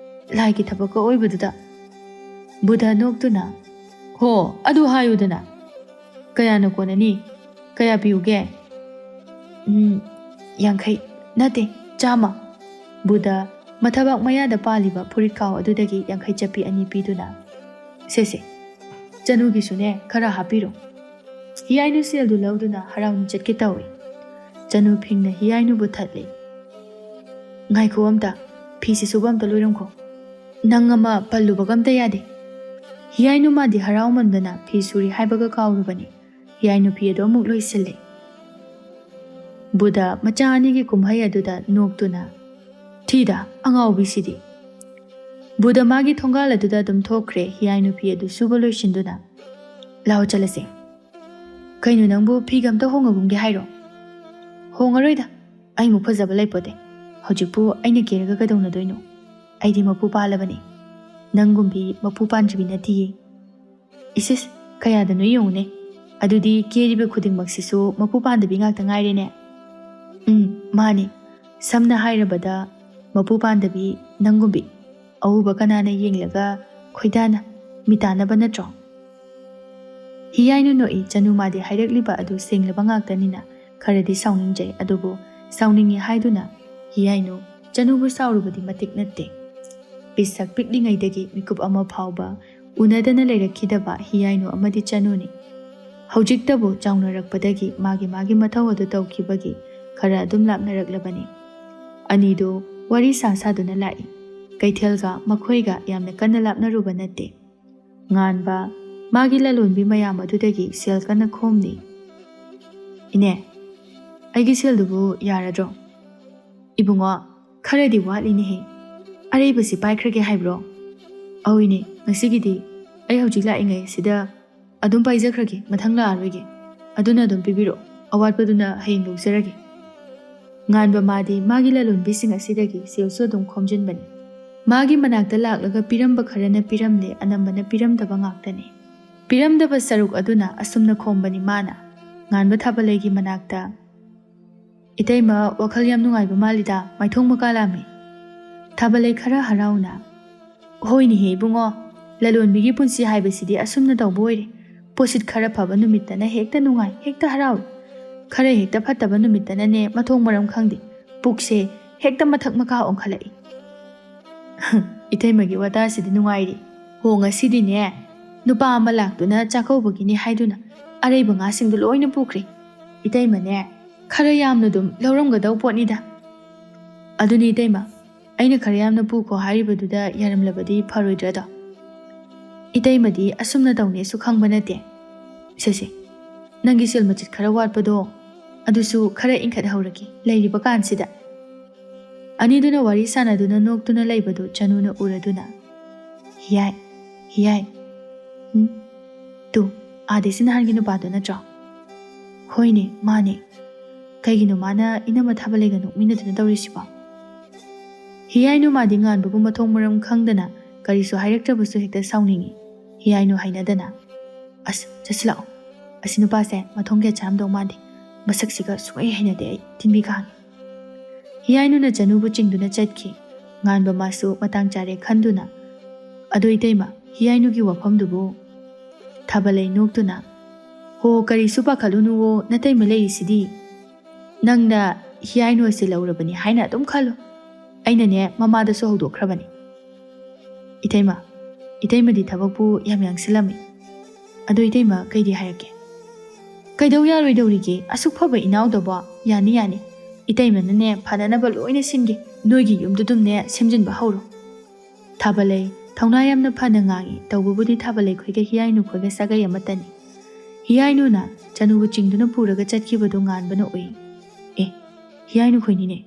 A: ꯂꯥꯏꯒꯤ ꯊꯕꯛꯀ ꯑꯣꯏꯕꯗꯨꯗ꯫ ꯕꯨꯙ ꯅꯣꯛꯇꯨꯅ, ꯍꯣ ꯑꯗꯨ ꯍꯥꯏꯌꯨꯗꯅ, ꯀꯌꯥꯅ ꯀꯣꯟꯅꯅꯤ? ꯀꯌꯥ ꯄꯤꯌꯨꯒꯦ? 50, ꯅꯠꯇꯦ 100꯫ ꯕꯨꯙ ꯃꯊꯕꯥꯛ ꯃꯌꯥꯗ ꯄꯥꯜꯂꯤꯕ ꯐꯨꯔꯤꯠꯈꯥꯎ ꯑꯗꯨꯗꯒꯤ 50 ꯆꯞꯄꯤ 2 ꯄꯤꯗꯨꯅ, ꯁꯦ ꯆꯅꯨꯒꯤꯁꯨꯅꯦ ꯈꯔ ꯍꯥꯞꯄꯤꯔꯣ꯫ ꯍꯤꯌꯥꯏꯅꯨ ꯁꯦꯜꯗꯨ ꯂꯧꯗꯨꯅ ꯍꯔꯥꯎꯅ ꯆꯠꯀꯦ ꯇꯧꯏ꯫ ꯆꯅꯨ ꯐꯤꯡꯅ ꯍꯤꯌꯥꯏꯅꯨꯕꯨ ꯊꯠꯂꯤ꯫ ꯉꯥꯏꯈꯣ ꯑꯝꯇ, ꯐꯤꯁꯤ ꯁꯨꯕ ꯑꯝꯇ ꯂꯣꯏꯔꯝꯈꯣ, ꯅꯪ ꯑꯃ ꯄꯜꯂꯨꯕꯒ ꯑꯝꯇ ꯌꯥꯗꯦ꯫ ꯍꯤꯌꯥꯏꯅꯨ ꯃꯥꯗꯤ ꯍꯔꯥꯎꯃꯟꯗꯅ ꯐꯤ ꯁꯨꯔꯤ ꯍꯥꯏꯕꯒ ꯀꯥꯎꯔꯨꯕꯅꯤ꯫ ꯍꯤꯌꯥꯏꯅꯨ ꯐꯤ ꯑꯗꯨ ꯑꯃꯨꯛ ꯂꯣꯏꯁꯤꯜꯂꯤ꯫ ꯕꯨꯙ ꯃꯆꯥ ꯑꯅꯤꯒꯤ ꯀꯨꯝꯍꯩ ꯑꯗꯨꯗ ꯅꯣꯛꯇꯨꯅ, ꯊꯤꯗ ꯑꯉꯥꯎꯕꯤꯁꯤꯗꯤ꯫ ꯕꯨꯙ ꯃꯥꯒꯤ ꯊꯣꯡꯒꯥꯜ ꯑꯗꯨꯗ ꯑꯗꯨꯝ ꯊꯣꯛꯈ꯭ꯔꯦ꯫ ꯍꯤꯌꯥꯏꯅꯨ ꯐꯤ ꯑꯗꯨ ꯁꯨꯕ ꯂꯣꯏꯁꯤꯟꯗꯨꯅ, ꯂꯥꯛꯑꯣ ꯆꯠꯂꯁꯦ꯫ ꯀꯩꯅꯣ ꯅꯪꯕꯨ ꯐꯤꯒ ꯑꯝꯇ ꯍꯣꯡꯉꯒꯨꯝꯒꯦ ꯍꯥꯏꯔꯣ? ꯍꯣꯡꯉꯔꯣꯏꯗ, ꯑꯩꯃꯨꯛ ꯐꯖꯕ ꯂꯩꯄꯣꯠꯇꯦ꯫ ꯍꯧꯖꯤꯛꯄꯨ ꯑꯩꯅ ꯀꯦꯔꯒ ꯀꯩꯗꯧꯅꯗꯣꯏꯅꯣ? ꯑꯩꯗꯤ ꯃꯄꯨ ꯄꯥꯜꯂꯕꯅꯤ, ꯅꯪꯒꯨꯝꯕꯤ ꯃꯄꯨ ꯄꯥꯟꯗ꯭ꯔꯤꯕꯤ ꯅꯠꯇꯤꯌꯦ꯫ ꯏꯁꯤꯁ, ꯀꯌꯥꯗꯅꯣ ꯌꯦꯡꯉꯨꯅꯦ ꯑꯗꯨꯗꯤ ꯀꯦꯔꯤꯕ ꯈꯨꯗꯤꯡꯃꯛꯁꯤꯁꯨ ꯃꯄꯨ ꯄꯥꯟꯗꯕꯤ ꯉꯥꯛꯇ ꯉꯥꯏꯔꯦꯅꯦ ꯃꯥꯅꯤ ꯁꯝꯅ ꯍꯥꯏꯔꯕꯗ ꯃꯄꯨ ꯄꯥꯟꯗꯕꯤ ꯅꯪꯒꯨꯝꯕꯤ ꯑꯎꯕ ꯀꯅꯥꯅ ꯌꯦꯡꯂꯒ ꯈꯣꯏꯗꯥꯅ ꯃꯤꯇꯥꯟꯅꯕ ꯅꯠꯇ꯭ꯔꯣ ꯍꯤꯌꯥꯏꯅ ꯅꯣꯛꯏ ꯆꯅꯨ ꯃꯥꯗꯤ ꯍꯥꯏꯔꯛꯂꯤꯕ ꯑꯗꯨ ꯁꯦꯡꯂꯕ ꯉꯥꯛꯇꯅꯤꯅ ꯈꯔꯗꯤ ꯁꯥꯎꯅꯤꯡꯖꯩ ꯑꯗꯨꯕꯨ ꯁꯥꯎꯅꯤꯡꯉꯤ ꯍꯥꯏꯗꯨꯅ ꯍꯤꯌꯥꯏꯅꯨ ꯆꯅꯨꯕꯨ ꯁꯥꯎꯔꯨꯕꯗꯤ ꯃꯇꯤꯛ ꯅꯠꯇꯦ ꯄꯤꯁꯛ ꯄꯤꯛꯂꯤꯉꯩꯗꯒꯤ ꯃꯤꯀꯨꯞ ꯑꯃ ꯐꯥꯎꯕ ꯎꯅꯗꯅ ꯂꯩꯔꯛꯈꯤꯗꯕ ꯍꯤꯌꯥꯏꯅꯨ ꯑꯃꯗꯤ ꯆꯅꯨꯅꯤ ꯍꯧꯖꯤꯛꯇꯕꯨ ꯆꯥꯎꯅꯔꯛꯄꯗꯒꯤ ꯃꯥꯒꯤ ꯃꯊꯧ ꯑꯗꯨ ꯇꯧꯈꯤꯕꯒꯤ ꯈꯔ ꯑꯗꯨꯝ ꯂꯥꯞꯅꯔꯛꯂꯕꯅꯤ ꯑꯅꯤꯗꯨ ꯋꯥꯔꯤ ꯁꯥꯗꯨꯅ ꯂꯥꯛꯏ ꯀꯩꯊꯦꯜꯒ ꯃꯈꯣꯏꯒ ꯌꯥꯝꯅ ꯀꯟꯅ ꯂꯥꯞꯅꯔꯨꯕ ꯅꯠꯇꯦ ꯉꯥꯟꯕ ꯃꯥꯒꯤ ꯂꯂꯣꯟꯕꯤ ꯃꯌꯥꯝ ꯑꯗꯨꯗꯒꯤ ꯁꯦꯜ ꯀꯟꯅ ꯈꯣꯝꯅꯤ ꯏꯅꯦ ꯑꯩꯒꯤ ꯁꯦꯜꯗꯨꯕꯨ ꯌꯥꯔꯗ꯭ꯔꯣ ꯏꯕꯨꯡꯉꯣ ꯈꯔꯗꯤ ꯋꯥꯠꯂꯤꯅꯦꯍꯦ ꯑꯔꯩꯕꯁꯤ ꯄꯥꯏꯈ꯭ꯔꯒꯦ ꯍꯥꯏꯕ꯭ꯔꯣ ꯑꯧꯏꯅꯦ ꯉꯁꯤꯒꯤꯗꯤ ꯑꯩ ꯍꯧꯖꯤꯛ ꯂꯥꯛꯏꯉꯩ ꯁꯤꯗ ꯑꯗꯨꯝ ꯄꯥꯏꯖꯈ꯭ꯔꯒꯦ ꯃꯊꯪ ꯂꯥꯛꯑꯔꯣꯏꯒꯦ ꯑꯗꯨꯅ ꯑꯗꯨꯝ ꯄꯤꯕꯤꯔꯛꯑꯣ ꯑꯋꯥꯠꯄꯗꯨꯅ ꯍꯌꯦꯡ ꯂꯧꯖꯔꯒꯦ ꯉꯥꯟꯕ ꯃꯥꯗꯤ ꯃꯥꯒꯤ ꯂꯂꯣꯟꯕꯤꯁꯤꯡ ꯑꯁꯤꯗꯒꯤ ꯁꯦꯜꯁꯨ ꯑꯗꯨꯝ ꯈꯣꯝꯖꯤꯟꯕꯅꯤ ꯃꯥꯒꯤ ꯃꯅꯥꯛꯇ ꯂꯥꯛꯂꯒ ꯄꯤꯔꯝꯕ ꯈꯔꯅ ꯄꯤꯔꯝꯗꯦ ꯑꯅꯝꯕꯅ ꯄꯤꯔꯝꯗꯕ ꯉꯥꯛꯇꯅꯤ ꯄꯤꯔꯝꯗꯕ ꯁꯔꯨꯛ ꯑꯗꯨꯅ ꯑꯁꯨꯝꯅ ꯈꯣꯝꯕꯅꯤ ꯃꯥꯅ ꯉꯥꯟꯕ ꯊꯥꯕꯂꯩꯒꯤ ꯃꯅꯥꯛꯇ ꯏꯇꯩꯃ ꯋꯥꯈꯜ ꯌꯥꯝ ꯅꯨꯡꯉꯥꯏꯕ ꯃꯥꯜꯂꯤꯗ ꯃꯥꯏꯊꯣꯡ ꯃꯀꯥ ꯂꯥꯝꯃꯤ ꯊꯥꯕꯂꯩ ꯈꯔ ꯍꯔꯥꯎꯅ ꯍꯣꯏꯅꯦꯍꯦ ꯏꯕꯨꯡꯉꯣ ꯂꯂꯣꯟꯕꯤꯒꯤ ꯄꯨꯟꯁꯤ ꯍꯥꯏꯕꯁꯤꯗꯤ ꯑꯁꯨꯝꯅ ꯇꯧꯕ ꯑꯣꯏꯔꯦ ꯄꯣꯠꯁꯤꯠ ꯈꯔ ꯐꯕ ꯅꯨꯃꯤꯠꯇꯅ ꯍꯦꯛꯇ ꯅꯨꯡꯉꯥꯏ ꯍꯦꯛꯇ ꯍꯔꯥꯎꯏ ꯈꯔ ꯍꯦꯛꯇ ꯐꯠꯇꯕ ꯅꯨꯃꯤꯠꯇꯅꯅꯦ ꯃꯊꯣꯡ ꯃꯔꯝ ꯈꯪꯗꯦ ꯄꯨꯛꯁꯦ ꯍꯦꯛꯇ ꯃꯊꯛ ꯃꯈꯥ ꯑꯣꯟꯈꯠꯂꯛꯏ ꯏꯇꯩꯃꯒꯤ ꯋꯥꯇꯥꯁꯤꯗꯤ ꯅꯨꯡꯉꯥꯏꯔꯤ ꯍꯣ ꯉꯁꯤꯗꯤꯅꯦ ꯅꯨꯄꯥ ꯑꯃ ꯂꯥꯛꯇꯨꯅ ꯆꯥꯛꯀꯧꯕꯒꯤꯅꯤ ꯍꯥꯏꯗꯨꯅ ꯑꯔꯩꯕ ꯉꯥꯁꯤꯡꯗꯣ ꯂꯣꯏꯅ ꯄꯨꯈ꯭ꯔꯦ ꯏꯇꯩꯃꯅꯦ ꯈꯔ ꯌꯥꯝꯅ ꯑꯗꯨꯝ ꯂꯧꯔꯝꯒꯗꯧ ꯄꯣꯠꯅꯤꯗ ꯑꯗꯨꯅꯤ ꯏꯇꯩꯃ ꯑꯩꯅꯈꯔ ꯌꯥꯝꯅ ꯄꯨꯈꯣ ꯍꯥꯏꯔꯤꯕꯗꯨꯗ ꯌꯥꯔꯝꯂꯕꯗꯤ ꯐꯔꯣꯏꯗ꯭ꯔꯗꯣ ꯏꯇꯩꯃꯗꯤ ꯑꯁꯨꯝꯅ ꯇꯧꯅꯦꯁꯨ ꯈꯪꯕ ꯅꯠꯇꯦ ꯁꯦꯁꯦ ꯅꯪꯒꯤ ꯁꯦꯜ ꯃꯆꯤꯠ ꯈꯔ ꯋꯥꯠꯄꯗꯣ ꯑꯗꯨꯁꯨꯈꯔ ꯏꯟꯈꯠꯍꯧꯔꯒꯦ ꯂꯩꯔꯤꯕ ꯀꯥꯟꯁꯤꯗ ꯑꯅꯤꯗꯨꯅ ꯋꯥꯔꯤ ꯁꯥꯟꯅꯗꯨꯅ ꯅꯣꯛꯇꯨꯅ ꯂꯩꯕꯗꯨ ꯆꯅꯨꯅ ꯎꯔꯗꯨꯅ ꯍꯤꯌꯥꯏ ꯇꯨ ꯑꯥꯗꯩꯁꯤ ꯅꯍꯥꯟꯒꯤ ꯅꯨꯄꯥꯗꯣ ꯅꯠꯇ꯭ꯔꯣ ꯍꯣꯏꯅꯦ ꯃꯥꯅꯦ ꯀꯩꯒꯤꯅꯣ ꯃꯥꯅ ꯏꯅꯝꯃ ꯊꯥꯕꯂꯩꯒ ꯅꯣꯛꯃꯤꯟꯅꯗꯨꯅ ꯇꯧꯔꯤꯁꯤꯕꯣ ꯍꯤꯌꯥꯏꯅꯨ ꯃꯥꯗꯤ ꯉꯥꯟꯕꯕꯨ ꯃꯊꯣꯡ ꯃꯔꯝ ꯈꯪꯗꯅ ꯀꯔꯤꯁꯨ ꯍꯥꯏꯔꯛꯇ꯭ꯔꯕꯁꯨ ꯍꯦꯛꯇ ꯁꯥꯎꯅꯤꯡꯉꯤ ꯍꯤꯌꯥꯏꯅꯨ ꯍꯩꯅꯗꯅ ꯑꯁ ꯆꯠꯁꯤꯜꯂꯛꯑꯣ ꯑꯁꯤ ꯅꯨꯄꯥꯁꯦ ꯃꯊꯣꯡ ꯀꯌꯥ ꯆꯥꯔꯝꯗꯧ ꯃꯥꯟꯗꯦ ꯃꯁꯛꯁꯤꯒ ꯁꯨꯡꯍꯩ ꯍꯩꯅꯗꯦ ꯑꯩ ꯇꯤꯟꯕꯤ ꯀꯥꯡꯉꯤ ꯍꯤꯌꯥꯏꯅꯨꯅ ꯆꯅꯨꯕꯨ ꯆꯤꯡꯗꯨꯅ ꯆꯠꯈꯤ ꯉꯥꯟꯕ ꯃꯥꯁꯨ ꯃꯇꯥꯡ ꯆꯥꯔꯦ ꯈꯟꯗꯨꯅ ꯑꯗꯣ ꯏꯇꯩꯃ ꯍꯤꯌꯥꯏꯅꯨꯒꯤ ꯋꯥꯐꯝꯗꯨꯕꯨ ꯊꯥꯕꯂꯩ ꯅꯣꯛꯇꯨꯅ ꯍꯣ ꯀꯔꯤꯁꯨ ꯄꯥꯈꯠꯂꯨꯅꯨꯋꯣ ꯅꯇꯩꯃ ꯂꯩꯔꯤꯁꯤꯗꯤ ꯅꯪꯅ ꯍꯤꯌꯥꯏꯅꯨ ꯑꯁꯤ ꯂꯧꯔꯕꯅꯤ ꯍꯥꯏꯅ ꯑꯗꯨꯝ ꯈꯜꯂꯨ ꯑꯩꯅꯅꯦ ꯃꯃꯥꯗꯁꯨ ꯍꯧꯗꯣꯛꯈ꯭ꯔꯕꯅꯤ ꯏꯇꯩꯃꯗꯤ ꯊꯕꯛꯄꯨ ꯌꯥꯝ ꯌꯥꯡꯁꯤꯜꯂꯝꯃꯤ ꯑꯗꯣ ꯏꯇꯩꯃ ꯀꯩꯗꯤ ꯍꯥꯏꯔꯛꯀꯦ ꯀꯩꯗꯧ ꯌꯥꯔꯣꯏꯗꯧꯔꯤꯒꯦ ꯑꯁꯨꯛ ꯐꯕ ꯏꯅꯥꯎꯗꯕꯣ ꯌꯥꯅꯤ ꯏꯇꯩꯃꯅꯅꯦ ꯐꯅꯅꯕ ꯂꯣꯏꯅ ꯁꯤꯟꯒꯦ ꯅꯣꯏꯒꯤ ꯌꯨꯝꯗꯨꯗꯨꯝꯅꯦ ꯁꯦꯝꯖꯤꯟꯕ ꯍꯧꯔꯣ ꯊꯥꯕꯂꯩ ꯊꯧꯅꯥ ꯌꯥꯝꯅ ꯐꯅ ꯉꯥꯡꯏ ꯇꯧꯕꯕꯨꯗꯤ ꯊꯥꯕꯂꯩ ꯈꯣꯏꯒ ꯍꯤꯌꯥꯏꯅꯨ ꯈꯣꯏꯒ ꯁꯥꯒꯩ ꯑꯃꯠꯇꯅꯤ ꯍꯤꯌꯥꯏꯅꯨꯅ ꯆꯅꯨꯕꯨ ꯆꯤꯡꯗꯨꯅ ꯄꯨꯔꯒ ꯆꯠꯈꯤꯕꯗꯨ ꯉꯥꯟꯕꯅ ꯎꯏ ꯍꯤꯌꯥꯏꯅꯨ ꯈꯣꯏꯅꯤꯅꯦ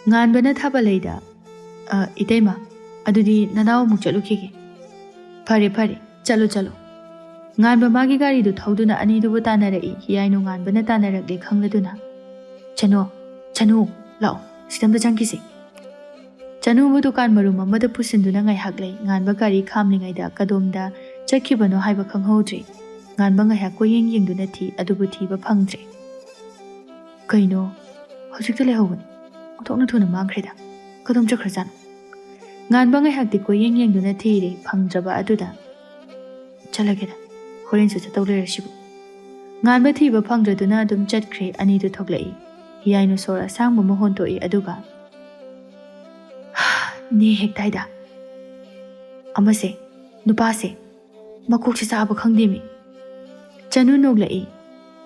A: ꯉꯥꯟꯕꯅ ꯊꯥꯕꯂꯩꯗ ꯏꯇꯩꯃ ꯑꯗꯨꯗꯤ ꯅꯅꯥꯎ ꯑꯃꯨꯛ ꯆꯠꯂꯨꯈꯤꯒꯦ ꯐꯔꯦ ꯆꯠꯂꯣ ꯉꯥꯟꯕ ꯃꯥꯒꯤ ꯒꯥꯔꯤꯗꯨ ꯊꯧꯗꯨꯅ ꯑꯅꯤꯗꯨꯕꯨ ꯇꯥꯟꯅꯔꯛꯏ ꯍꯤꯌꯥꯏꯅꯨ ꯉꯥꯟꯕꯅ ꯇꯥꯟꯅꯔꯛꯂꯦ ꯈꯪꯂꯗꯨꯅ ꯆꯅꯨ ꯂꯥꯛꯑꯣ ꯁꯤꯗꯝꯇ ꯆꯪꯈꯤꯁꯦ ꯆꯅꯨꯕꯨ ꯗꯨꯀꯥꯟ ꯃꯔꯨꯝ ꯑꯃꯗ ꯄꯨꯁꯤꯟꯗꯨꯅ ꯉꯥꯏꯍꯥꯛ ꯂꯩ ꯉꯥꯟꯕ ꯒꯥꯔꯤ ꯈꯥꯝꯂꯤꯉꯩꯗ ꯀꯗꯣꯝꯗ ꯆꯠꯈꯤꯕꯅꯣ ꯍꯥꯏꯕ ꯈꯪꯍꯧꯗ꯭ꯔꯦ ꯉꯥꯟꯕ ꯉꯥꯏꯍꯥꯛ ꯀꯣꯏꯌꯦꯡ ꯌꯦꯡꯗꯨꯅ ꯊꯤ ꯑꯗꯨꯕꯨ ꯊꯤꯕ ꯐꯪꯗ꯭ꯔꯦ ꯀꯩꯅꯣ ꯍꯧꯖꯤꯛꯇ ꯂꯩꯍꯧꯕꯅꯤ ꯑꯣꯟꯊꯣꯛꯅ ꯊꯨꯅ ꯃꯥꯡꯈ꯭ꯔꯦꯗ ꯀꯗꯣꯝ ꯆꯠꯈ꯭ꯔꯖꯥꯠꯅꯣ ꯉꯥꯟꯕ ꯉꯥꯏꯍꯥꯛꯇꯤ ꯀꯣꯏꯌꯦꯡ ꯌꯦꯡꯗꯨꯅ ꯊꯤꯔꯦ ꯐꯪꯗ꯭ꯔꯕ ꯑꯗꯨꯗ ꯆꯠꯂꯒꯦꯗ ꯍꯣꯔꯦꯟꯁꯨ ꯆꯠꯇꯧ ꯂꯩꯔꯁꯤꯕꯨ ꯉꯥꯟꯕ ꯊꯤꯕ ꯐꯪꯗ꯭ꯔꯗꯨꯅ ꯑꯗꯨꯝ ꯆꯠꯈ꯭ꯔꯦ ꯑꯅꯤꯗꯨ ꯊꯣꯛꯂꯛꯏ ꯍꯤꯌꯥꯏꯅꯨ ꯁꯣꯔ ꯑꯁꯥꯡꯕ ꯑꯃ ꯍꯣꯟꯇꯣꯛꯏ ꯑꯗꯨꯒ ꯅꯦ ꯍꯦꯛꯇꯥꯏꯗ ꯑꯃꯁꯦ ꯅꯨꯄꯥꯁꯦ ꯃꯀꯣꯛꯁꯦ ꯆꯥꯕ ꯈꯪꯗꯦꯃꯤ ꯆꯅꯨ ꯅꯣꯛꯂꯛꯏ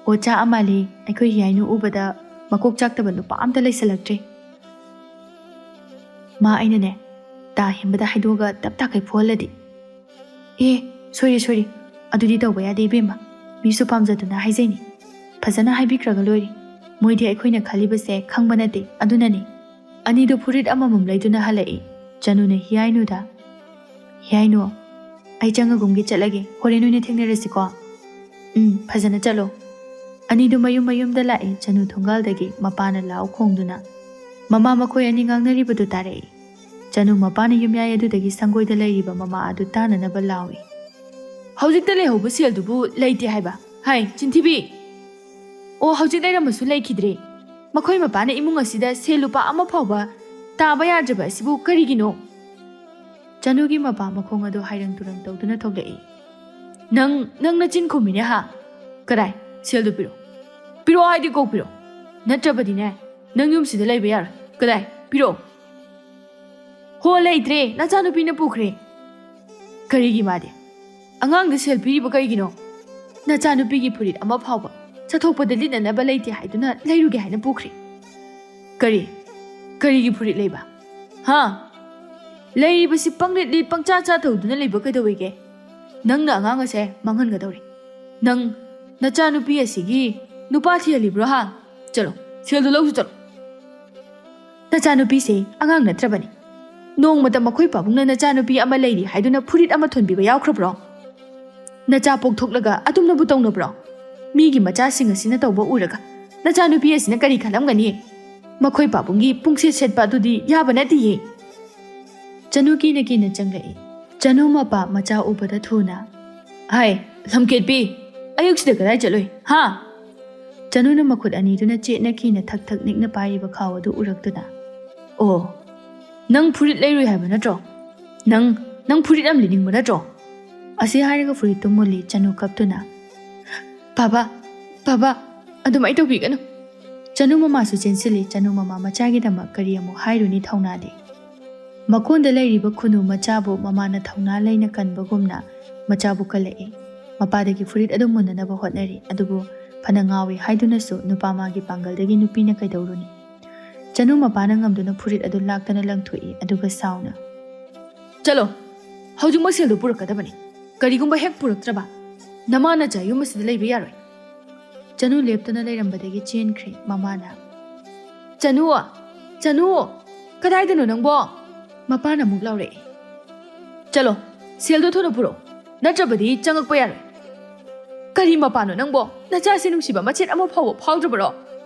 A: ꯑꯣ ꯆꯥꯛ ꯑꯃꯥꯜꯂꯤ ꯑꯩꯈꯣꯏ ꯍꯤꯌꯥꯏꯅꯨ ꯎꯕꯗ ꯃꯀꯣꯛ ꯆꯥꯛꯇꯕ ꯅꯨꯄꯥ ꯑꯝꯇ ꯂꯩꯁꯜꯂꯛꯇ꯭ꯔꯦ ꯃꯥ ꯑꯩꯅꯅꯦ ꯇꯥ ꯍꯦꯟꯕꯗ ꯍꯥꯏꯗꯣꯛꯑꯒ ꯇꯞ ꯇꯥꯈꯩ ꯐꯨꯍꯜꯂꯗꯤ ꯁꯣꯏꯔꯦ ꯑꯗꯨꯗꯤ ꯇꯧꯕ ꯌꯥꯗꯦ ꯏꯕꯦꯝꯃ ꯃꯤꯁꯨ ꯄꯥꯝꯖꯗꯨꯅ ꯍꯥꯏꯖꯩꯅꯤ ꯐꯖꯅ ꯍꯥꯏꯕꯤꯈ꯭ꯔꯒ ꯂꯣꯏꯔꯦ ꯃꯣꯏꯗꯤ ꯑꯩꯈꯣꯏꯅ ꯈꯜꯂꯤꯕꯁꯦ ꯈꯪꯕ ꯅꯠꯇꯦ ꯑꯗꯨꯅꯅꯤ ꯑꯅꯤꯗꯨ ꯐꯨꯔꯤꯠ ꯑꯃꯃꯝ ꯂꯩꯗꯨꯅ ꯍꯜꯂꯛꯏ ꯆꯅꯨꯅ ꯍꯤꯌꯥꯏꯅꯨꯗ ꯍꯤꯌꯥꯏꯅꯨ ꯑꯩ ꯆꯪꯉꯒꯨꯝꯒꯤ ꯆꯠꯂꯒꯦ ꯍꯣꯔꯦꯟ ꯑꯣꯏꯅ ꯊꯦꯡꯅꯔꯁꯤꯀꯣ ꯐꯖꯅ ꯆꯠꯂꯣ ꯑꯅꯤꯗꯨ ꯃꯌꯨꯝꯗ ꯂꯥꯛꯏ ꯆꯅꯨ ꯊꯣꯡꯒꯥꯜꯗꯒꯤ ꯃꯄꯥꯅ ꯂꯥꯎ ꯈꯣꯡꯗꯨꯅ ꯃꯃꯥ ꯃꯈꯣꯏ ꯑꯅꯤ ꯉꯥꯡꯅꯔꯤꯕꯗꯨ ꯇꯥꯔꯛꯏ ꯆꯅꯨ ꯃꯄꯥꯅ ꯌꯨꯝꯌꯥꯏ ꯑꯗꯨꯗꯒꯤ ꯁꯪꯒꯣꯏꯗ ꯂꯩꯔꯤꯕ ꯃꯃꯥ ꯑꯗꯨ ꯇꯥꯅꯅꯕ ꯂꯥꯎꯏ ꯍꯧꯖꯤꯛꯇ ꯂꯩꯍꯧꯕ ꯁꯦꯜꯗꯨꯕꯨ ꯂꯩꯇꯦ ꯍꯥꯏꯕ ꯍꯥꯏ ꯆꯤꯟꯊꯤꯕꯤ ꯑꯣ ꯍꯧꯖꯤꯛ ꯂꯩꯔꯝꯕꯁꯨ ꯂꯩꯈꯤꯗ꯭ꯔꯦ ꯃꯈꯣꯏ ꯃꯄꯥꯅ ꯏꯃꯨꯡ ꯑꯁꯤꯗ ꯁꯦꯜ ꯂꯨꯄꯥ ꯑꯃ ꯐꯥꯎꯕ ꯇꯥꯕ ꯌꯥꯗ꯭ꯔꯕ ꯑꯁꯤꯕꯨ ꯀꯔꯤꯒꯤꯅꯣ ꯆꯅꯨꯒꯤ ꯃꯄꯥ ꯃꯈꯣꯡ ꯑꯗꯨ ꯍꯥꯏꯔꯪ ꯇꯨꯔꯪ ꯇꯧꯗꯨꯅ ꯊꯣꯛꯂꯛꯏ ꯅꯪ ꯅꯆꯤꯟ ꯈꯨꯝꯃꯤꯅꯦ ꯍꯥ ꯀꯗꯥꯏ ꯁꯦꯜꯗꯨ ꯄꯤꯔꯛꯑꯣ ꯍꯥꯏꯗꯤ ꯀꯣꯛ ꯄꯤꯔꯛꯑꯣ ꯅꯠꯇ꯭ꯔꯕꯗꯤꯅꯦ ꯅꯪ ꯌꯨꯝꯁꯤꯗ ꯂꯩꯕ ꯌꯥꯔꯣꯏ ꯀꯗꯥꯏ ꯄꯤꯔꯛꯑꯣ ꯍꯣ ꯂꯩꯇ꯭ꯔꯦ ꯅꯆꯥꯅꯨꯄꯤꯅ ꯄꯨꯈ꯭ꯔꯦ ꯀꯔꯤꯒꯤ ꯃꯥꯗꯤ ꯑꯉꯥꯡꯗ ꯁꯦꯜ ꯄꯤꯔꯤꯕ ꯀꯔꯤꯒꯤꯅꯣ ꯅꯆꯥꯅꯨꯄꯤꯒꯤ ꯐꯨꯔꯤꯠ ꯑꯃ ꯐꯥꯎꯕ ꯆꯠꯊꯣꯛꯄꯗ ꯂꯤꯠꯅꯅꯕ ꯂꯩꯇꯦ ꯍꯥꯏꯗꯨꯅ ꯂꯩꯔꯨꯒꯦ ꯍꯥꯏꯅ ꯄꯨꯈ꯭ꯔꯦ ꯀꯔꯤꯒꯤ ꯐꯨꯔꯤꯠ ꯂꯩꯕ ꯍꯥ ꯂꯩꯔꯤꯕꯁꯤ ꯄꯪꯂꯤꯠ ꯂꯤꯠ ꯄꯪꯆꯥ ꯆꯥ ꯇꯧꯗꯨꯅ ꯂꯩꯕ ꯀꯩꯗꯧꯋꯤꯒꯦ ꯅꯪꯅ ꯑꯉꯥꯡ ꯑꯁꯦ ꯃꯥꯡꯍꯟꯒꯗꯧꯔꯤ ꯅꯪ ꯅꯆꯥꯅꯨꯄꯤ ꯑꯁꯤꯒꯤ ꯅꯨꯄꯥ ꯊꯤꯍꯜꯂꯤꯕ꯭ꯔꯣ ꯍꯥ ꯆꯠꯂꯣ ꯁꯦꯜꯗꯨ ꯂꯧꯁꯨ ꯆꯠꯂꯣ ꯅꯆꯥꯅꯨꯄꯤꯁꯦ ꯑꯉꯥꯡ ꯅꯠꯇ꯭ꯔꯕꯅꯤ ꯅꯣꯡꯃꯇ ꯃꯈꯣꯏ ꯄꯥꯕꯨꯡꯅ ꯅꯆꯥꯅꯨꯄꯤ ꯑꯃ ꯂꯩꯔꯤ ꯍꯥꯏꯗꯨꯅ ꯐꯨꯔꯤꯠ ꯑꯃ ꯊꯣꯟꯕꯤꯕ ꯌꯥꯎꯈ꯭ꯔꯕ꯭ꯔꯣ ꯅꯆꯥ ꯄꯣꯛꯊꯣꯛꯂꯒ ꯑꯗꯨꯝꯅꯕꯨ ꯇꯧꯅꯕ꯭ꯔꯣ ꯃꯤꯒꯤ ꯃꯆꯥꯁꯤꯡ ꯑꯁꯤꯅ ꯇꯧꯕ ꯎꯔꯒ ꯅꯆꯥꯅꯨꯄꯤ ꯑꯁꯤꯅ ꯀꯔꯤ ꯈꯜꯂꯝꯒꯅꯤ ꯃꯈꯣꯏ ꯄꯥꯕꯨꯡꯒꯤ ꯄꯨꯡꯁꯦꯠ ꯁꯦꯠꯄ ꯑꯗꯨꯗꯤ ꯌꯥꯕ ꯅꯠꯇꯦꯌꯦ ꯆꯅꯨ ꯀꯤꯅ ꯆꯪꯂꯛꯏ ꯆꯅꯨ ꯃꯄꯥ ꯃꯆꯥ ꯎꯕꯗ ꯊꯨꯅ ꯍꯥꯏ ꯂꯝꯀꯦꯠꯄꯤ ꯑꯌꯨꯛꯁꯤꯗ ꯀꯗꯥꯏ ꯆꯠꯂꯨꯏ ꯍꯥ ꯆꯅꯨꯅ ꯃꯈꯨꯠ ꯑꯅꯤꯗꯨꯅ ꯆꯦꯠꯅ ꯀꯤꯅ ꯊꯛ ꯊꯛ ꯅꯤꯛꯅ ꯄꯥꯏꯔꯤꯕ ꯈꯥꯎ ꯑꯗꯨ ꯎꯔꯛꯇꯨꯅ ꯑꯣ ꯅꯪ ꯐꯨꯔꯤꯠ ꯂꯩꯔꯨꯏ ꯍꯥꯏꯕ ꯅꯠꯇ꯭ꯔꯣ ꯅꯪ ꯐꯨꯔꯤꯠ ꯑꯃ ꯂꯤꯅꯤꯡꯕ ꯅꯠꯇ꯭ꯔꯣ ꯑꯁꯤ ꯍꯥꯏꯔꯒ ꯐꯨꯔꯤꯠꯇꯨ ꯃꯨꯜꯂꯤ ꯆꯅꯨ ꯀꯞꯇꯨꯅ ꯕꯥꯕꯥ ꯑꯗꯨꯃꯥꯏꯅ ꯇꯧꯕꯤꯒꯅꯨ ꯆꯅꯨ ꯃꯃꯥꯁꯨ ꯆꯦꯟꯁꯤꯜꯂꯤ ꯆꯅꯨ ꯃꯃꯥ ꯃꯆꯥꯒꯤꯗꯃꯛ ꯀꯔꯤ ꯑꯃꯨꯛ ꯍꯥꯏꯔꯨꯅꯤ ꯊꯧꯅꯥꯗꯤ ꯃꯀꯣꯟꯗ ꯂꯩꯔꯤꯕ ꯈꯨꯅꯨ ꯃꯆꯥꯕꯨ ꯃꯃꯥꯅ ꯊꯧꯅꯥ ꯂꯩꯅ ꯀꯟꯕꯒꯨꯝꯅ ꯃꯆꯥꯕꯨ ꯀꯜꯂꯛꯏ ꯃꯄꯥꯗꯒꯤ ꯐꯨꯔꯤꯠ ꯑꯗꯨ ꯃꯨꯟꯅꯅꯕ ꯍꯣꯠꯅꯔꯤ ꯑꯗꯨꯕꯨ ꯐꯅ ꯉꯥꯎꯏ ꯍꯥꯏꯗꯨꯅꯁꯨ ꯅꯨꯄꯥ ꯃꯥꯒꯤ ꯄꯥꯡꯒꯜꯗꯒꯤ ꯅꯨꯄꯤꯅ ꯀꯩꯗꯧꯔꯨꯅꯤ ꯆꯅꯨ ꯃꯄꯥꯅ ꯉꯝꯗꯨꯅ ꯐꯨꯔꯤꯠ ꯑꯗꯨ ꯂꯥꯛꯇꯅ ꯂꯪꯊꯣꯛꯏ ꯑꯗꯨꯒ ꯁꯥꯎꯅ ꯆꯠꯂꯣ ꯍꯧꯖꯤꯛꯃꯛ ꯁꯦꯜꯗꯨ ꯄꯨꯔꯛꯀꯗꯕꯅꯤ ꯀꯔꯤꯒꯨꯝꯕ ꯍꯦꯛ ꯄꯨꯔꯛꯇ꯭ꯔꯕ ꯅꯃꯥ ꯅꯆꯥ ꯌꯨꯝ ꯑꯁꯤꯗ ꯂꯩꯕ ꯌꯥꯔꯣꯏ ꯆꯅꯨ ꯂꯦꯞꯇꯨꯅ ꯂꯩꯔꯝꯕꯗꯒꯤ ꯆꯦꯟꯈ꯭ꯔꯦ ꯃꯃꯥꯅ ꯆꯅꯨ ꯀꯗꯥꯏꯗꯅꯣ ꯅꯪꯕꯣ ꯃꯄꯥꯅ ꯑꯃꯨꯛ ꯂꯥꯎꯔꯛꯏ ꯆꯠꯂꯣ ꯁꯦꯜꯗꯣ ꯊꯨꯅ ꯄꯨꯔꯛꯑꯣ ꯅꯠꯇ꯭ꯔꯕꯗꯤ ꯆꯪꯉꯛꯄ ꯌꯥꯔꯣꯏ ꯀꯔꯤ ꯃꯄꯥꯅꯣ ꯅꯪꯕꯣ ꯅꯆꯥꯁꯦ ꯅꯨꯡꯁꯤꯕ ꯃꯆꯦꯠ ꯑꯃ ꯐꯥꯎꯕ ꯐꯥꯎꯗ꯭ꯔꯕꯔോ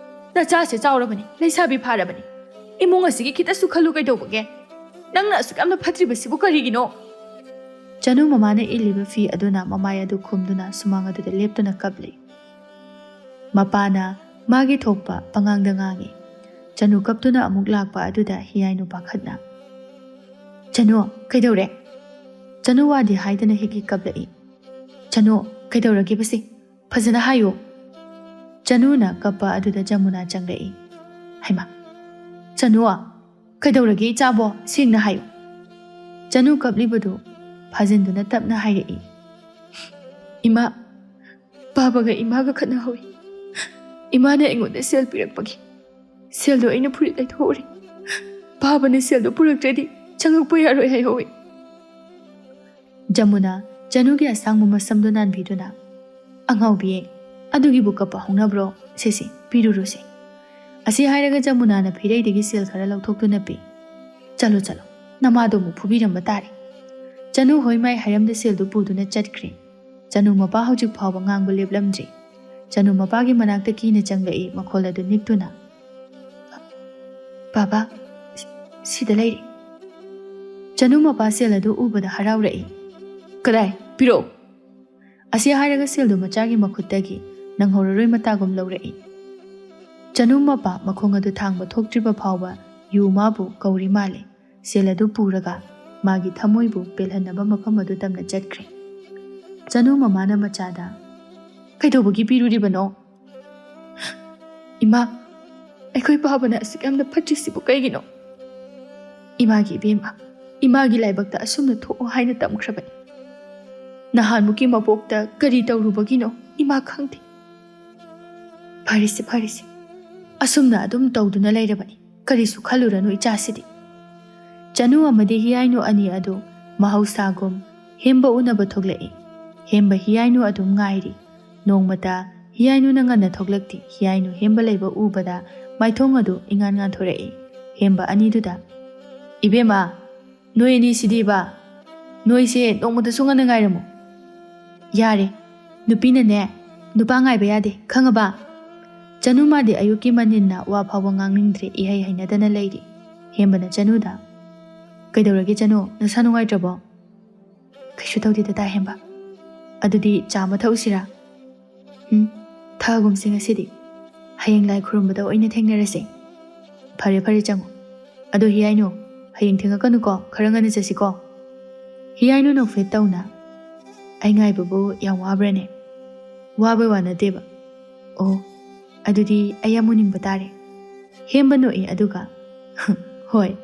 A: ꯅꯆꯥꯁꯦ ꯆꯥꯎꯔꯕꯅꯤ ꯂꯩꯁꯥꯕꯤ ꯐꯥꯔꯕꯅꯤ ꯏꯃꯨꯡ ꯑꯁꯤꯒꯤ ꯈꯤꯇꯁꯨ ꯈꯜꯂꯨ ꯀꯩꯗꯧꯕꯒꯦ ꯅꯪꯅ ꯑꯁꯨꯛ ꯌꯥꯝꯅ ꯐꯠꯇ꯭ꯔꯤꯕꯁꯤꯕꯨ ꯀꯔꯤꯒꯤꯅꯣ ꯆꯅꯨ ꯃꯃꯥꯅ ꯏꯜꯂꯤꯕ ꯐꯤ ꯑꯗꯨꯅ ꯃꯃꯥꯏ ꯑꯗꯨ ꯈꯨꯝꯗꯨꯅ ꯁꯨꯃꯥꯡ ꯑꯗꯨꯗ ꯂꯦꯞꯇꯨꯅ ꯀꯞꯂꯤ ꯃꯄꯥꯅ ꯃꯥꯒꯤ ꯊꯣꯛꯄ ꯄꯉꯥꯡꯗ ꯉꯥꯡꯏ ꯆꯅꯨ ꯀꯞꯇꯨꯅ ꯑꯃꯨꯛ ꯂꯥꯛꯄ ꯑꯗꯨꯗ ꯍꯤꯌꯥꯏꯅꯨ ꯄꯥꯈꯠꯅ ꯆꯅꯨ ꯀꯩꯗꯧꯔꯦ ꯆꯅꯨ ꯋꯥꯗꯤ ꯍꯥꯏꯗꯅ ꯍꯦꯛ ꯀꯞꯂꯛꯏ ꯆꯅꯨ ꯀꯩꯗꯧꯔꯒꯦꯕꯁꯤ ꯐꯖꯅ ꯍꯥꯏꯌꯨ ꯆꯅꯨꯅ ꯀꯞꯄ ꯑꯗꯨꯗ ꯖꯃꯨꯅꯥ ꯆꯪꯂꯛꯏ ꯍꯩꯃꯥ ꯆꯅꯨ ꯀꯩꯗꯧꯔꯒꯦ ꯏꯆꯥꯕꯣ ꯁꯦꯡꯅ ꯍꯥꯏꯌꯨ ꯆꯅꯨ ꯀꯞꯂꯤꯕꯗꯨ ꯐꯥꯖꯤꯟꯗꯨꯅ ꯇꯞꯅ ꯍꯥꯏꯔꯛꯏ ꯏꯃꯥ ꯕꯥꯕꯥꯒ ꯏꯃꯥꯒ ꯈꯠꯅꯍꯧꯏ ꯏꯃꯥꯅ ꯑꯩꯉꯣꯟꯗ ꯁꯦꯜ ꯄꯤꯔꯛꯄꯒꯤ ꯁꯦꯜꯗꯣ ꯑꯩꯅ ꯐꯨꯔꯤꯠ ꯂꯩꯊꯣꯛꯎꯔꯦ ꯕꯥꯕꯥꯅ ꯁꯦꯜꯗꯣ ꯄꯨꯔꯛꯇ꯭ꯔꯗꯤ ꯆꯪꯉꯛꯄ ꯌꯥꯔꯣꯏ ꯍꯥꯏꯍꯧꯏ ꯖꯃꯨꯅꯥ ꯆꯅꯨꯒꯤ ꯑꯁꯥꯡꯕ ꯃꯁꯝꯗꯨ ꯅꯥꯟꯕꯤꯗꯨꯅ ꯑꯉꯥꯎꯕꯤꯌꯦ ꯑꯗꯨꯒꯤꯕꯨ ꯀꯞꯄ ꯍꯧꯅꯕ꯭ꯔꯣ ꯁꯤꯁꯤ ꯄꯤꯔꯨꯔꯨꯁꯦ ꯑꯁꯤ ꯍꯥꯏꯔꯒ ꯖꯃꯨꯅꯥꯅ ꯐꯤꯔꯩꯗꯒꯤ ꯁꯦꯜ ꯈꯔ ꯂꯧꯊꯣꯛꯇꯨꯅ ꯄꯤ ꯆꯠꯂꯣ ꯅꯃꯥꯗꯣ ꯑꯃꯨꯛ ꯐꯨꯕꯤꯔꯝꯕ ꯇꯥꯔꯦ ꯆꯅꯨ ꯍꯣꯏꯃꯥꯏ ꯍꯥꯏꯔꯝꯗ ꯁꯦꯜꯗꯨ ꯄꯨꯗꯨꯅ ꯆꯠꯈ꯭ꯔꯦ ꯆꯅꯨ ꯃꯄꯥ ꯍꯧꯖꯤꯛ ꯐꯥꯎꯕ ꯉꯥꯡꯕ ꯂꯦꯞꯂꯝꯗ꯭ꯔꯤ ꯆꯅꯨ ꯃꯄꯥꯒꯤ ꯃꯅꯥꯛꯇ ꯀꯤꯅ ꯆꯪꯂꯛꯏ ꯃꯈꯣꯜ ꯑꯗꯨ ꯅꯤꯛꯇꯨꯅ ꯕꯥꯕꯥ ꯁꯤꯗ ꯂꯩꯔꯤ ꯆꯅꯨ ꯃꯄꯥ ꯁꯦꯜ ꯑꯗꯨ ꯎꯕꯗ ꯍꯔꯥꯎꯔꯛꯏ ꯀꯗꯥꯏ ꯄꯤꯔꯛꯑꯣ ꯑꯁꯤ ꯍꯥꯏꯔꯒ ꯁꯦꯜꯗꯨ ꯃꯆꯥꯒꯤ ꯃꯈꯨꯠꯇꯒꯤ ꯅꯪꯍꯧꯔꯔꯣꯏ ꯃꯇꯥꯒꯨꯝ ꯂꯧꯔꯛꯏ ꯆꯅꯨ ꯃꯄꯥ ꯃꯈꯣꯡ ꯑꯗꯨ ꯊꯥꯡꯕ ꯊꯣꯛꯇ꯭ꯔꯤꯕ ꯐꯥꯎꯕ ꯌꯨ ꯃꯥꯕꯨ ꯀꯧꯔꯤ ꯃꯥꯜꯂꯦ ꯁꯦꯜ ꯑꯗꯨ ꯄꯨꯔꯒ ꯃꯥꯒꯤ ꯊꯃꯣꯏꯕꯨ ꯄꯦꯜꯍꯟꯅꯕ ꯃꯐꯝ ꯑꯗꯨ ꯇꯝꯅ ꯆꯠꯈ꯭ꯔꯦ ꯆꯅꯨ ꯃꯃꯥꯅ ꯃꯆꯥꯗ ꯀꯩꯗꯧꯕꯒꯤ ꯄꯤꯔꯨꯔꯤꯕꯅꯣ ꯏꯃꯥ ꯑꯩꯈꯣꯏ ꯕꯥꯕꯥꯅ ꯑꯁꯨꯛ ꯌꯥꯝꯅ ꯐꯠꯇ꯭ꯔꯤꯁꯤꯕꯨ ꯀꯩꯒꯤꯅꯣ ꯏꯃꯥꯒꯤ ꯏꯕꯦꯝꯃ ꯏꯃꯥꯒꯤ ꯂꯥꯏꯕꯛꯇ ꯑꯁꯨꯝꯅ ꯊꯣꯛꯑꯣ ꯍꯥꯏꯅ ꯇꯝꯈ꯭ꯔꯕꯅꯤ ꯅꯍꯥꯟꯃꯨꯛꯀꯤ ꯃꯄꯣꯛꯇ ꯀꯔꯤ ꯇꯧꯔꯨꯕꯒꯤꯅꯣ ꯏꯃꯥ ꯈꯪꯗꯦ ꯐꯔꯦꯁꯦ ꯑꯁꯨꯝꯅ ꯑꯗꯨꯝ ꯇꯧꯗꯨꯅ ꯂꯩꯔꯕꯅꯤ ꯀꯔꯤꯁꯨ ꯈꯜꯂꯨꯔꯅꯨ ꯏꯆꯥꯁꯤꯗꯤ ꯆꯅꯨ ꯑꯃꯗꯤ ꯍꯤꯌꯥꯏꯅꯨ ꯑꯅꯤ ꯑꯗꯨ ꯃꯍꯧꯁꯥꯒꯨꯝ ꯍꯦꯝꯕ ꯎꯅꯕ ꯊꯣꯛꯂꯛꯏ ꯍꯦꯝꯕ ꯍꯤꯌꯥꯏꯅꯨ ꯑꯗꯨꯝ ꯉꯥꯏꯔꯤ ꯅꯣꯡꯃꯇ ꯍꯤꯌꯥꯏꯅꯨꯅ ꯉꯟꯅ ꯊꯣꯛꯂꯛꯇꯦ ꯍꯤꯌꯥꯏꯅꯨ ꯍꯦꯝꯕ ꯂꯩꯕ ꯎꯕꯗ ꯃꯥꯏꯊꯣꯡ ꯑꯗꯨ ꯏꯉꯥꯟ ꯉꯥꯟꯊꯣꯔꯛꯏ ꯍꯦꯝꯕ ꯑꯅꯤꯗꯨꯗ ꯏꯕꯦꯝꯃ ꯅꯣꯏ ꯑꯅꯤꯁꯤꯗꯤꯕ ꯅꯣꯏꯁꯦ ꯅꯣꯡꯃꯇꯁꯨ ꯉꯟꯅ ꯉꯥꯏꯔꯝꯃꯨ ꯌꯥꯔꯦ ꯅꯨꯄꯤꯅꯅꯦ ꯅꯨꯄꯥ ꯉꯥꯏꯕ ꯌꯥꯗꯦ ꯈꯪꯉꯕ ꯆꯅꯨ ꯃꯥꯗꯤ ꯑꯌꯨꯛꯀꯤ ꯃꯅꯤꯟꯅ ꯋꯥ ꯐꯥꯎꯕ ꯉꯥꯡꯅꯤꯡꯗ꯭ꯔꯦ ꯏꯍꯩ ꯍꯩꯅꯗꯅ ꯂꯩꯔꯤ ꯍꯦꯝꯕꯅ ꯆꯅꯨꯗ ꯀꯩꯗꯧꯔꯒꯦ ꯆꯅꯨ ꯅꯁꯥ ꯅꯨꯡꯉꯥꯏꯇ꯭ꯔꯕꯣ ꯀꯩꯁꯨ ꯇꯧꯗꯦ ꯗꯗꯥ ꯍꯦꯝꯕ ꯑꯗꯨꯗꯤ ꯆꯥꯃ ꯊꯛꯎꯁꯤꯔꯥ? ꯊꯛꯑꯒꯨꯝꯁꯤ ꯉꯁꯤꯗꯤ. ꯍꯌꯦꯡ ꯂꯥꯏ ꯈꯨꯔꯨꯝꯕꯗ ꯑꯣꯏꯅ ꯊꯦꯡꯅꯔꯁꯦ. ꯐꯔꯦ ꯐꯔꯦ ꯆꯪꯉꯣ. ꯑꯗꯣ ꯍꯤꯌꯥꯏꯅꯨ, ꯍꯌꯦꯡ ꯊꯦꯡꯉꯛꯀꯅꯨꯀꯣ, ꯈꯔ ꯉꯟꯅ ꯆꯠꯁꯤꯀꯣ. ꯍꯤꯌꯥꯏꯅꯨ ꯅꯣꯛꯐꯦꯠ ꯇꯧꯅ, ꯑꯩ ꯉꯥꯏꯕꯕꯨ ꯌꯥꯝ ꯋꯥꯕ꯭ꯔꯅꯦ? ꯋꯥꯕꯩ ꯋꯥ ꯅꯠꯇꯦꯕ. ꯑꯣ, ꯑꯗꯨꯗꯤ ꯑꯩ ꯌꯥꯝ ꯎꯅꯤꯡꯕ ꯇꯥꯔꯦ. ꯍꯦꯝꯕ ꯅꯣꯛꯏ ꯑꯗꯨꯒ ꯍꯣꯏ.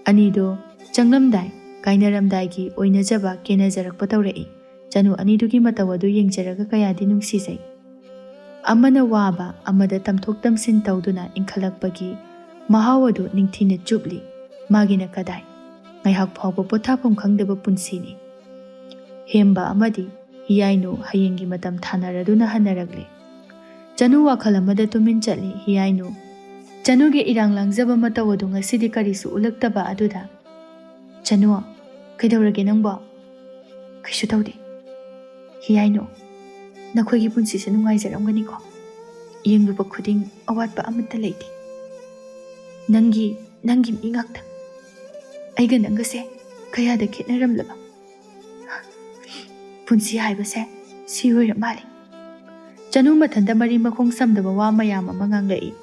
A: ꯑꯅꯤꯗꯣ ꯆꯪꯂꯝꯗꯥꯏ ꯀꯥꯏꯅꯔꯝꯗꯥꯏꯒꯤ ꯑꯣꯏꯅꯖꯕ ꯀꯦꯅꯖꯔꯛꯄ ꯇꯧꯔꯛꯏ. ꯆꯅꯨ ꯑꯅꯤꯗꯨꯒꯤ ꯃꯇꯧ ꯑꯗꯨ ꯌꯦꯡꯖꯔꯒ ꯀꯌꯥꯗꯤ ꯅꯨꯡꯁꯤꯖꯩ. ꯑꯃꯅ ꯋꯥꯕ ꯑꯃꯗ ꯇꯝꯊꯣꯛ ꯇꯝꯁꯤꯟ ꯇꯧꯗꯨꯅ ꯏꯟꯈꯠꯂꯛꯄꯒꯤ ꯃꯍꯥꯎ ꯑꯗꯨ ꯅꯤꯡꯊꯤꯅ ꯆꯨꯞꯂꯤ. ꯃꯥꯒꯤꯅ ꯀꯗꯥꯏ ꯉꯥꯏꯍꯥꯛ ꯐꯥꯎꯕ ꯄꯣꯊꯥꯐꯝ ꯈꯪꯗꯕ ꯄꯨꯟꯁꯤꯅꯤ. ꯍꯦꯝꯕ ꯑꯃꯗꯤ ꯍꯤꯌꯥꯏꯅꯨ ꯍꯌꯦꯡꯒꯤ ꯃꯇꯝ ꯊꯥꯅꯔꯗꯨꯅ ꯍꯟꯅꯔꯛꯂꯦ. ꯆꯅꯨ ꯋꯥꯈꯜ ꯑꯃꯗ ꯇꯨꯃꯤꯟ ꯆꯠꯂꯤ. ꯍꯤꯌꯥꯏꯅꯨ ꯆꯅꯨꯒꯤ ꯏꯔꯥꯡ ꯂꯥꯡꯖꯕ ꯃꯇꯧ ꯑꯗꯨ ꯉꯁꯤꯗꯤ ꯀꯔꯤꯁꯨ ꯎꯠꯂꯛꯇꯕ ꯑꯗꯨꯗ, ꯆꯅꯨ, ꯀꯩꯗꯧꯔꯒꯦ ꯅꯪꯕꯣ? ꯀꯩꯁꯨ ꯇꯧꯗꯦ. ꯍꯤꯌꯥꯏꯅꯨ, ꯅꯈꯣꯏꯒꯤ ꯄꯨꯟꯁꯤꯁꯦ ꯅꯨꯡꯉꯥꯏꯖꯔꯝꯒꯅꯤꯀꯣ. ꯌꯦꯡꯂꯨꯕ ꯈꯨꯗꯤꯡ ꯑꯋꯥꯠꯄ ꯑꯃꯠꯇ ꯂꯩꯇꯦ. ꯅꯪꯒꯤ ꯃꯤ ꯉꯥꯛꯇ. ꯑꯩꯒ ꯅꯪꯒꯁꯦ ꯀꯌꯥꯗ ꯈꯦꯠꯅꯔꯝꯂꯕ. ꯄꯨꯟꯁꯤ ꯍꯥꯏꯕꯁꯦ ꯁꯤ ꯑꯣꯏꯔ ꯃꯥꯜꯂꯤ. ꯆꯅꯨ ꯃꯊꯟꯇ ꯃꯔꯤ ꯃꯈꯣꯡ ꯁꯝꯗꯕ ꯋꯥ ꯃꯌꯥꯝ ꯑꯃ ꯉꯥꯡꯂꯛꯏ.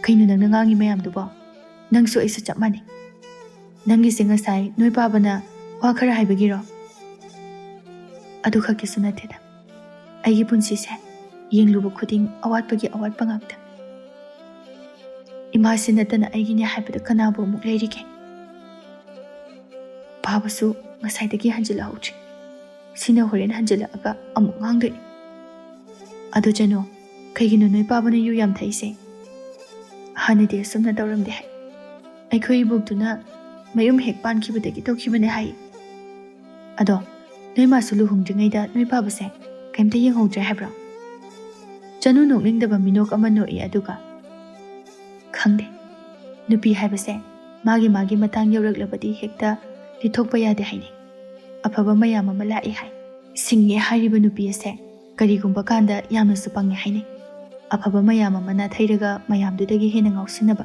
A: ꯀꯩꯅꯣ ꯅꯪꯅ ꯉꯥꯡꯉꯤ ꯃꯌꯥꯝꯗꯨꯕꯣ? ꯅꯪꯁꯨ ꯑꯩꯁꯨ ꯆꯞ ꯃꯥꯟꯅꯩ. ꯅꯪꯒꯤꯁꯦ ꯉꯁꯥꯏ ꯅꯣꯏ ꯄꯥꯕꯅ ꯋꯥ ꯈꯔ ꯍꯥꯏꯕꯒꯤꯔꯣ? ꯑꯗꯨ ꯈꯛꯀꯤꯁꯨ ꯅꯠꯇꯦꯗ. ꯑꯩꯒꯤ ꯄꯨꯟꯁꯤꯁꯦ ꯌꯦꯡꯂꯨꯕ ꯈꯨꯗꯤꯡ ꯑꯋꯥꯠꯄꯒꯤ ꯑꯋꯥꯠꯄ ꯉꯥꯛꯇ. ꯏꯃꯥꯁꯤ ꯅꯠꯇꯅ ꯑꯩꯒꯤꯅꯦ ꯍꯥꯏꯕꯗ ꯀꯅꯥꯕꯨ ꯑꯃꯨꯛ ꯂꯩꯔꯤꯒꯦ? ꯄꯥꯕꯁꯨ ꯉꯁꯥꯏꯗꯒꯤ ꯍꯟꯖꯤꯜꯂꯛꯍꯧꯗ꯭ꯔꯤ. ꯁꯤꯅ ꯍꯣꯔꯦꯟ ꯍꯟꯖꯤꯜꯂꯛꯑꯒ ꯑꯃꯨꯛ ꯉꯥꯡꯗꯣꯏꯅꯤ. ꯑꯗꯣ ꯆꯅꯨ, ꯀꯩꯒꯤꯅꯣ ꯅꯣꯏ ꯄꯥꯕꯅ ꯌꯨ ꯌꯥꯝ ꯊꯛꯏꯁꯦ? ꯍꯥꯟꯅꯗꯤ ꯑꯁꯨꯝꯅ ꯇꯧꯔꯝꯗꯦ ꯍꯥꯏ. ꯑꯩꯈꯣꯏ ꯏꯕꯣꯛꯇꯨꯅ ꯃꯌꯨꯝ ꯍꯦꯛ ꯄꯥꯟꯈꯤꯕꯗꯒꯤ ꯇꯧꯈꯤꯕꯅꯦ ꯍꯥꯏ. ꯑꯗꯣ ꯅꯣꯏ ꯃꯥꯁꯨ ꯂꯨꯍꯣꯡꯗ꯭ꯔꯤꯉꯩꯗ ꯅꯣꯏ ꯄꯥꯕꯁꯦ ꯀꯩꯝꯇ ꯌꯦꯡꯍꯧꯗ꯭ꯔꯦ ꯍꯥꯏꯕ꯭ꯔꯣ? ꯆꯅꯨ ꯅꯣꯛꯅꯤꯡꯗꯕ ꯃꯤꯅꯣꯛ ꯑꯃ ꯅꯣꯛꯏ ꯑꯗꯨꯒ, ꯈꯪꯗꯦ. ꯅꯨꯄꯤ ꯍꯥꯏꯕꯁꯦ ꯃꯥꯒꯤ ꯃꯇꯥꯡ ꯌꯧꯔꯛꯂꯕꯗꯤ ꯍꯦꯛꯇ ꯂꯤꯊꯣꯛꯄ ꯌꯥꯗꯦ ꯍꯥꯏꯅꯤ. ꯑꯐꯕ ꯃꯌꯥꯝ ꯑꯃ ꯂꯥꯛꯏ ꯍꯥꯏ. ꯁꯤꯡꯉꯦ ꯍꯥꯏꯔꯤꯕ ꯅꯨꯄꯤ ꯑꯁꯦ ꯀꯔꯤꯒꯨꯝꯕ ꯀꯥꯟꯗ ꯌꯥꯝꯅꯁꯨ ꯄꯪꯉꯦ ꯍꯥꯏꯅꯩ. ꯑꯐꯕ ꯃꯌꯥꯝ ꯑꯃ ꯅꯥꯊꯩꯔꯒ ꯃꯌꯥꯝꯗꯨꯗꯒꯤ ꯍꯦꯟꯅ ꯉꯥꯎꯁꯤꯟꯅꯕ,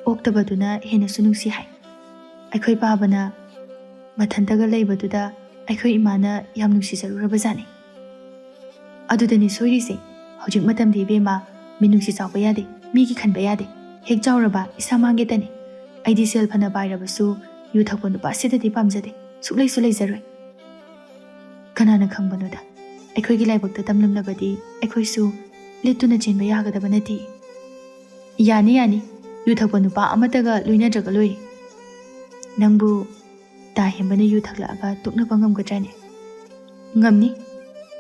A: ꯑꯣꯛꯇꯕꯗꯨꯅ ꯍꯦꯟꯅꯁꯨ ꯅꯨꯡꯁꯤ ꯍꯥꯏ. ꯑꯩꯈꯣꯏ ꯄꯥꯕꯅ ꯃꯊꯟꯇꯒ ꯂꯩꯕꯗꯨꯗ ꯑꯩꯈꯣꯏ ꯏꯃꯥꯅ ꯌꯥꯝ ꯅꯨꯡꯁꯤꯖꯔꯨꯔꯕꯖꯥꯠꯅꯤ. ꯑꯗꯨꯗꯅꯤ ꯁꯣꯏꯔꯤꯁꯦ. ꯍꯧꯖꯤꯛ ꯃꯇꯝꯗꯤ ꯏꯕꯦꯝꯃ, ꯃꯤꯅꯨꯡꯁꯤ ꯆꯥꯎꯕ ꯌꯥꯗꯦ, ꯃꯤꯒꯤ ꯈꯟꯕ ꯌꯥꯗꯦ. ꯍꯦꯛ ꯆꯥꯎꯔꯕ ꯏꯁꯥ ꯃꯥꯡꯒꯦꯇꯅꯤ. ꯑꯩꯗꯤ ꯁꯦꯜ ꯐꯅ ꯄꯥꯏꯔꯕꯁꯨ ꯌꯨ ꯊꯛꯄ ꯅꯨꯄꯥꯁꯤꯗꯗꯤ ꯄꯥꯝꯖꯗꯦ. ꯁꯨꯛꯂꯩꯁꯨ ꯂꯩꯖꯔꯣꯏ. ꯀꯅꯥꯅ ꯈꯪꯕꯅꯣꯗ, ꯑꯩꯈꯣꯏꯒꯤ ꯂꯥꯏꯕꯛꯇ ꯇꯝꯂꯝꯂꯕꯗꯤ ꯑꯩꯈꯣꯏꯁꯨ ꯂꯤꯠꯇꯨꯅ ꯆꯦꯟꯕ ꯌꯥꯒꯗꯕ ꯅꯠꯇꯦ. ꯌꯥꯅꯤ ꯌꯥꯅꯤ, ꯌꯨ ꯊꯛꯄ ꯅꯨꯄꯥ ꯑꯃꯠꯇꯒ ꯂꯣꯏꯅꯗ꯭ꯔꯒ ꯂꯣꯏꯔꯦ. ꯅꯪꯕꯨ ꯇꯥ ꯍꯦꯝꯕꯅ ꯌꯨ ꯊꯛꯂꯛꯑꯒ ꯇꯣꯛꯅꯕ ꯉꯝꯒꯗ꯭ꯔꯅꯦ? ꯉꯝꯅꯤ.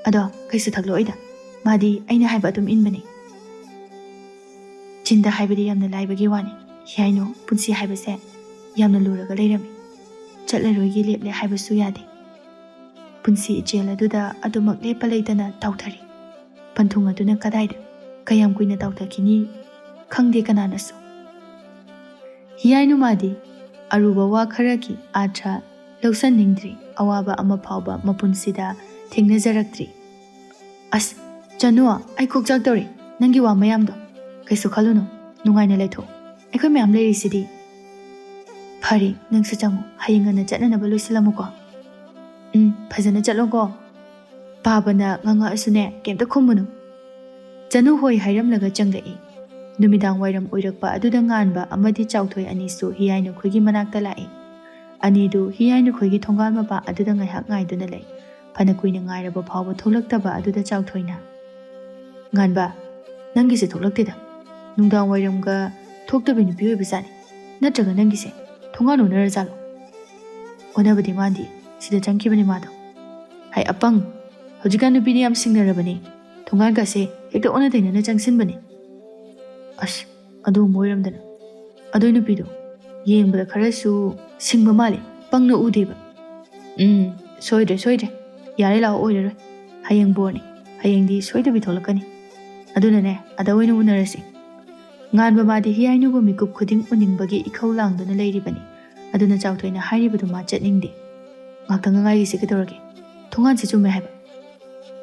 A: ꯑꯗꯣ ꯀꯩꯁꯨ ꯊꯛꯂꯛꯑꯣꯏꯗ. ꯃꯥꯗꯤ ꯑꯩꯅ ꯍꯥꯏꯕ ꯑꯗꯨꯝ ꯏꯟꯕꯅꯤ. ꯆꯤꯟꯗ ꯍꯥꯏꯕꯗꯤ ꯌꯥꯝꯅ ꯂꯥꯏꯕꯒꯤ ꯋꯥꯅꯤ. ꯍꯤꯌꯥꯏꯅꯨ, ꯄꯨꯟꯁꯤ ꯍꯥꯏꯕꯁꯦ ꯌꯥꯝꯅ ꯂꯨꯔꯒ ꯂꯩꯔꯝꯃꯤ. ꯆꯠꯂꯔꯣꯏꯒꯤ ꯂꯦꯞꯂꯦ ꯍꯥꯏꯕꯁꯨ ꯌꯥꯗꯦ. ꯄꯨꯟꯁꯤ ꯏꯆꯦꯜ ꯑꯗꯨꯗ ꯑꯗꯨꯃꯛ ꯂꯦꯞꯄ ꯂꯩꯇꯅ ꯇꯥꯎꯊꯔꯤ. ꯄꯟꯊꯨꯡ ꯑꯗꯨꯅ ꯀꯗꯥꯏꯗ ꯀꯌꯥꯝ ꯀꯨꯏꯅ ꯇꯥꯎꯊꯈꯤꯅꯤ ꯈꯪꯗꯦ ꯀꯅꯥꯅꯁꯨ. ꯍꯤꯌꯥꯏꯅꯨ ꯃꯥꯗꯤ ꯑꯔꯨꯕ ꯋꯥ ꯈꯔꯒꯤ ꯑꯥꯔꯊ ꯂꯧꯁꯟꯅꯤꯡꯗ꯭ꯔꯤ. ꯑꯋꯥꯕ ꯑꯃ ꯐꯥꯎꯕ ꯃꯄꯨꯟꯁꯤꯗ ꯊꯦꯡꯅꯖꯔꯛꯇ꯭ꯔꯤ. ꯑꯁ ꯆꯅꯨ, ꯑꯩ ꯀꯣꯛꯆꯥꯛ ꯇꯧꯔꯤ. ꯅꯪꯒꯤ ꯋꯥ ꯃꯌꯥꯝꯗꯣ ꯀꯩꯁꯨ ꯈꯜꯂꯨꯅꯨ. ꯅꯨꯡꯉꯥꯏꯅ ꯂꯩꯊꯣꯛꯎ. ꯑꯩꯈꯣই ꯃꯌꯥꯝ ꯂꯩꯔꯤꯁꯤꯗꯤ. ꯐꯔꯦ, ꯅꯪꯁꯨ ꯆꯪꯉꯨ. ꯍꯌꯦꯡ ꯉꯟꯅ ꯆꯠꯅꯅꯕ ꯂꯣꯏꯁꯤꯜꯂꯝꯃꯨꯀꯣ. ꯐꯖꯅ ꯆꯠꯂꯣꯀꯣ. ꯄꯥꯕꯅ ꯉꯥꯡꯉꯛꯑꯁꯨꯅꯦ ꯀꯩꯝꯇ ꯈꯨꯝꯃꯨꯅꯨ. ꯆꯅꯨ ꯍꯣꯏ ꯍꯥꯏꯔꯝꯂꯒ ꯆꯪꯂꯛꯏ. ꯅꯨꯃꯤꯗꯥꯡ ꯋꯥꯏꯔꯝ ꯑꯣꯏꯔꯛꯄ ꯑꯗꯨꯗ ꯉꯥꯟꯕ ꯑꯃꯗꯤ ꯆꯥꯎꯊꯣꯏ ꯑꯅꯤꯁꯨ ꯍꯤꯌꯥꯏꯅꯨ ꯈꯣꯏꯒꯤ ꯃꯅꯥꯛꯇ ꯂꯥꯛꯏ. ꯑꯅꯤꯗꯨ ꯍꯤꯌꯥꯏꯅꯨ ꯈꯣꯏꯒꯤ ꯊꯣꯡꯒꯥꯜ ꯃꯄꯥ ꯑꯗꯨꯗ ꯉꯥꯏꯍꯥꯛ ꯉꯥꯏꯗꯨꯅ ꯂꯩ. ꯐꯅ ꯀꯨꯏꯅ ꯉꯥꯏꯔꯕ ꯐꯥꯎꯕ ꯊꯣꯛꯂꯛꯇꯕ ꯑꯗꯨꯗ ꯆꯥꯎꯊꯣꯏꯅ, ꯉꯥꯟꯕ, ꯅꯪꯒꯤꯁꯦ ꯊꯣꯛꯂꯛꯇꯦꯗ. ꯅꯨꯡꯗꯥꯡ ꯋꯥꯏꯔꯝꯒ ꯊꯣꯛꯇꯕꯤ ꯅꯨꯄꯤ ꯑꯣꯏꯕꯖꯥꯠꯅꯤ. ꯅꯠꯇ꯭ꯔꯒ ꯅꯪꯒꯤꯁꯦ ꯊꯣꯡꯒꯥꯟ ꯑꯣꯟꯅꯔꯖꯥꯠꯂꯣ? ꯑꯣꯟꯅꯕꯗꯤ ꯃꯥꯟꯗꯦ. ꯁꯤꯗ ꯆꯪꯈꯤꯕꯅꯤ ꯃꯥꯗꯣ. ꯍꯥꯏ ꯑꯄꯪ, ꯍꯧꯖꯤꯛꯀꯥꯟ ꯅꯨꯄꯤꯗꯤ ꯌꯥꯝ ꯁꯤꯡꯅꯔꯕꯅꯤ. ꯊꯣꯡꯒꯥꯟꯒꯁꯦ ꯍꯦꯛꯇ ꯑꯣꯟꯅ ꯇꯩꯅꯅ ꯆꯪꯁꯤꯟꯕꯅꯤ. ꯑꯁ, ꯑꯗꯨꯒꯨꯝꯕ ꯑꯣꯏꯔꯝꯗꯅ. ꯑꯗꯨꯏ ꯅꯨꯄꯤꯗꯣ ꯌꯦꯡꯕꯗ ꯈꯔꯁꯨ ꯁꯤꯡꯕ ꯃꯥꯜꯂꯤ. ꯄꯪꯅ ꯎꯗꯦꯕ. ꯁꯣꯏꯗ꯭ꯔꯦ. ꯌꯥꯔꯦ ꯂꯥꯛꯑꯣ, ꯑꯣꯏꯔꯔꯣꯏ. ꯍꯌꯦꯡ ꯕꯣꯔꯅꯤ. ꯍꯌꯦꯡꯗꯤ ꯁꯣꯏꯗꯕꯤ ꯊꯣꯛꯂꯛꯀꯅꯤ. ꯑꯗꯨꯅꯅꯦ ꯑꯗ ꯑꯣꯏꯅ ꯎꯅꯔꯁꯤ. ꯉꯥꯟꯕ ꯃꯥꯗꯤ ꯍꯤꯌꯥꯏꯅꯨꯕꯨ ꯃꯤꯀꯨꯞ ꯈꯨꯗꯤꯡ ꯎꯅꯤꯡꯕꯒꯤ ꯏꯈꯧ ꯂꯥꯡꯗꯨꯅ ꯂꯩꯔꯤꯕꯅꯤ. ꯑꯗꯨꯅ ꯆꯥꯎꯊꯣꯏꯅ ꯍꯥꯏꯔꯤꯕꯗꯨ ꯃꯥ ꯆꯠꯅꯤꯡꯗꯦ. ꯉꯥꯛꯇꯪ ꯉꯥꯏꯔꯤꯁꯤ ꯀꯩꯗꯧꯔꯒꯦ? ꯊꯣꯡꯒꯥꯟꯁꯤ ꯆꯨꯝꯃꯦ ꯍꯥꯏꯕ.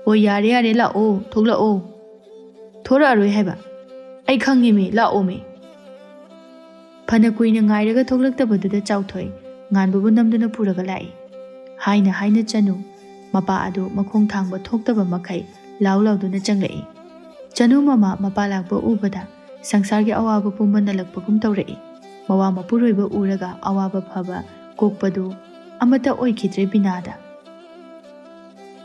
A: ꯍꯣꯏ ꯌꯥꯔꯦ ꯂꯥꯛꯑꯣ, ꯊꯣꯛꯂꯛꯑꯣ. ꯊꯣꯔꯛꯑꯔꯣꯏ ꯍꯥꯏꯕ. ꯑꯩ ꯈꯪꯉꯤꯃꯤ, ꯂꯥꯛꯑꯣꯃꯤ. ꯐꯅ ꯀꯨꯏꯅ ꯉꯥꯏꯔꯒ ꯊꯣꯛꯂꯛꯇꯕꯗꯨꯗ ꯆꯥꯎꯊꯣꯏ ꯉꯥꯟꯕꯕꯨ ꯅꯝꯗꯨꯅ ꯄꯨꯔꯒ ꯂꯥꯛꯏ. ꯍꯥꯏꯅ ꯆꯅꯨ Mapa adu makhong thangba thoktaba makai lau lauduna changlai. Chanu mama mapa lakba ubada sangsargi awaba pumba nalakpagum tawrai. Mawa mapuroiba uraga awaba phaba kokpadu amata oikhidre binada.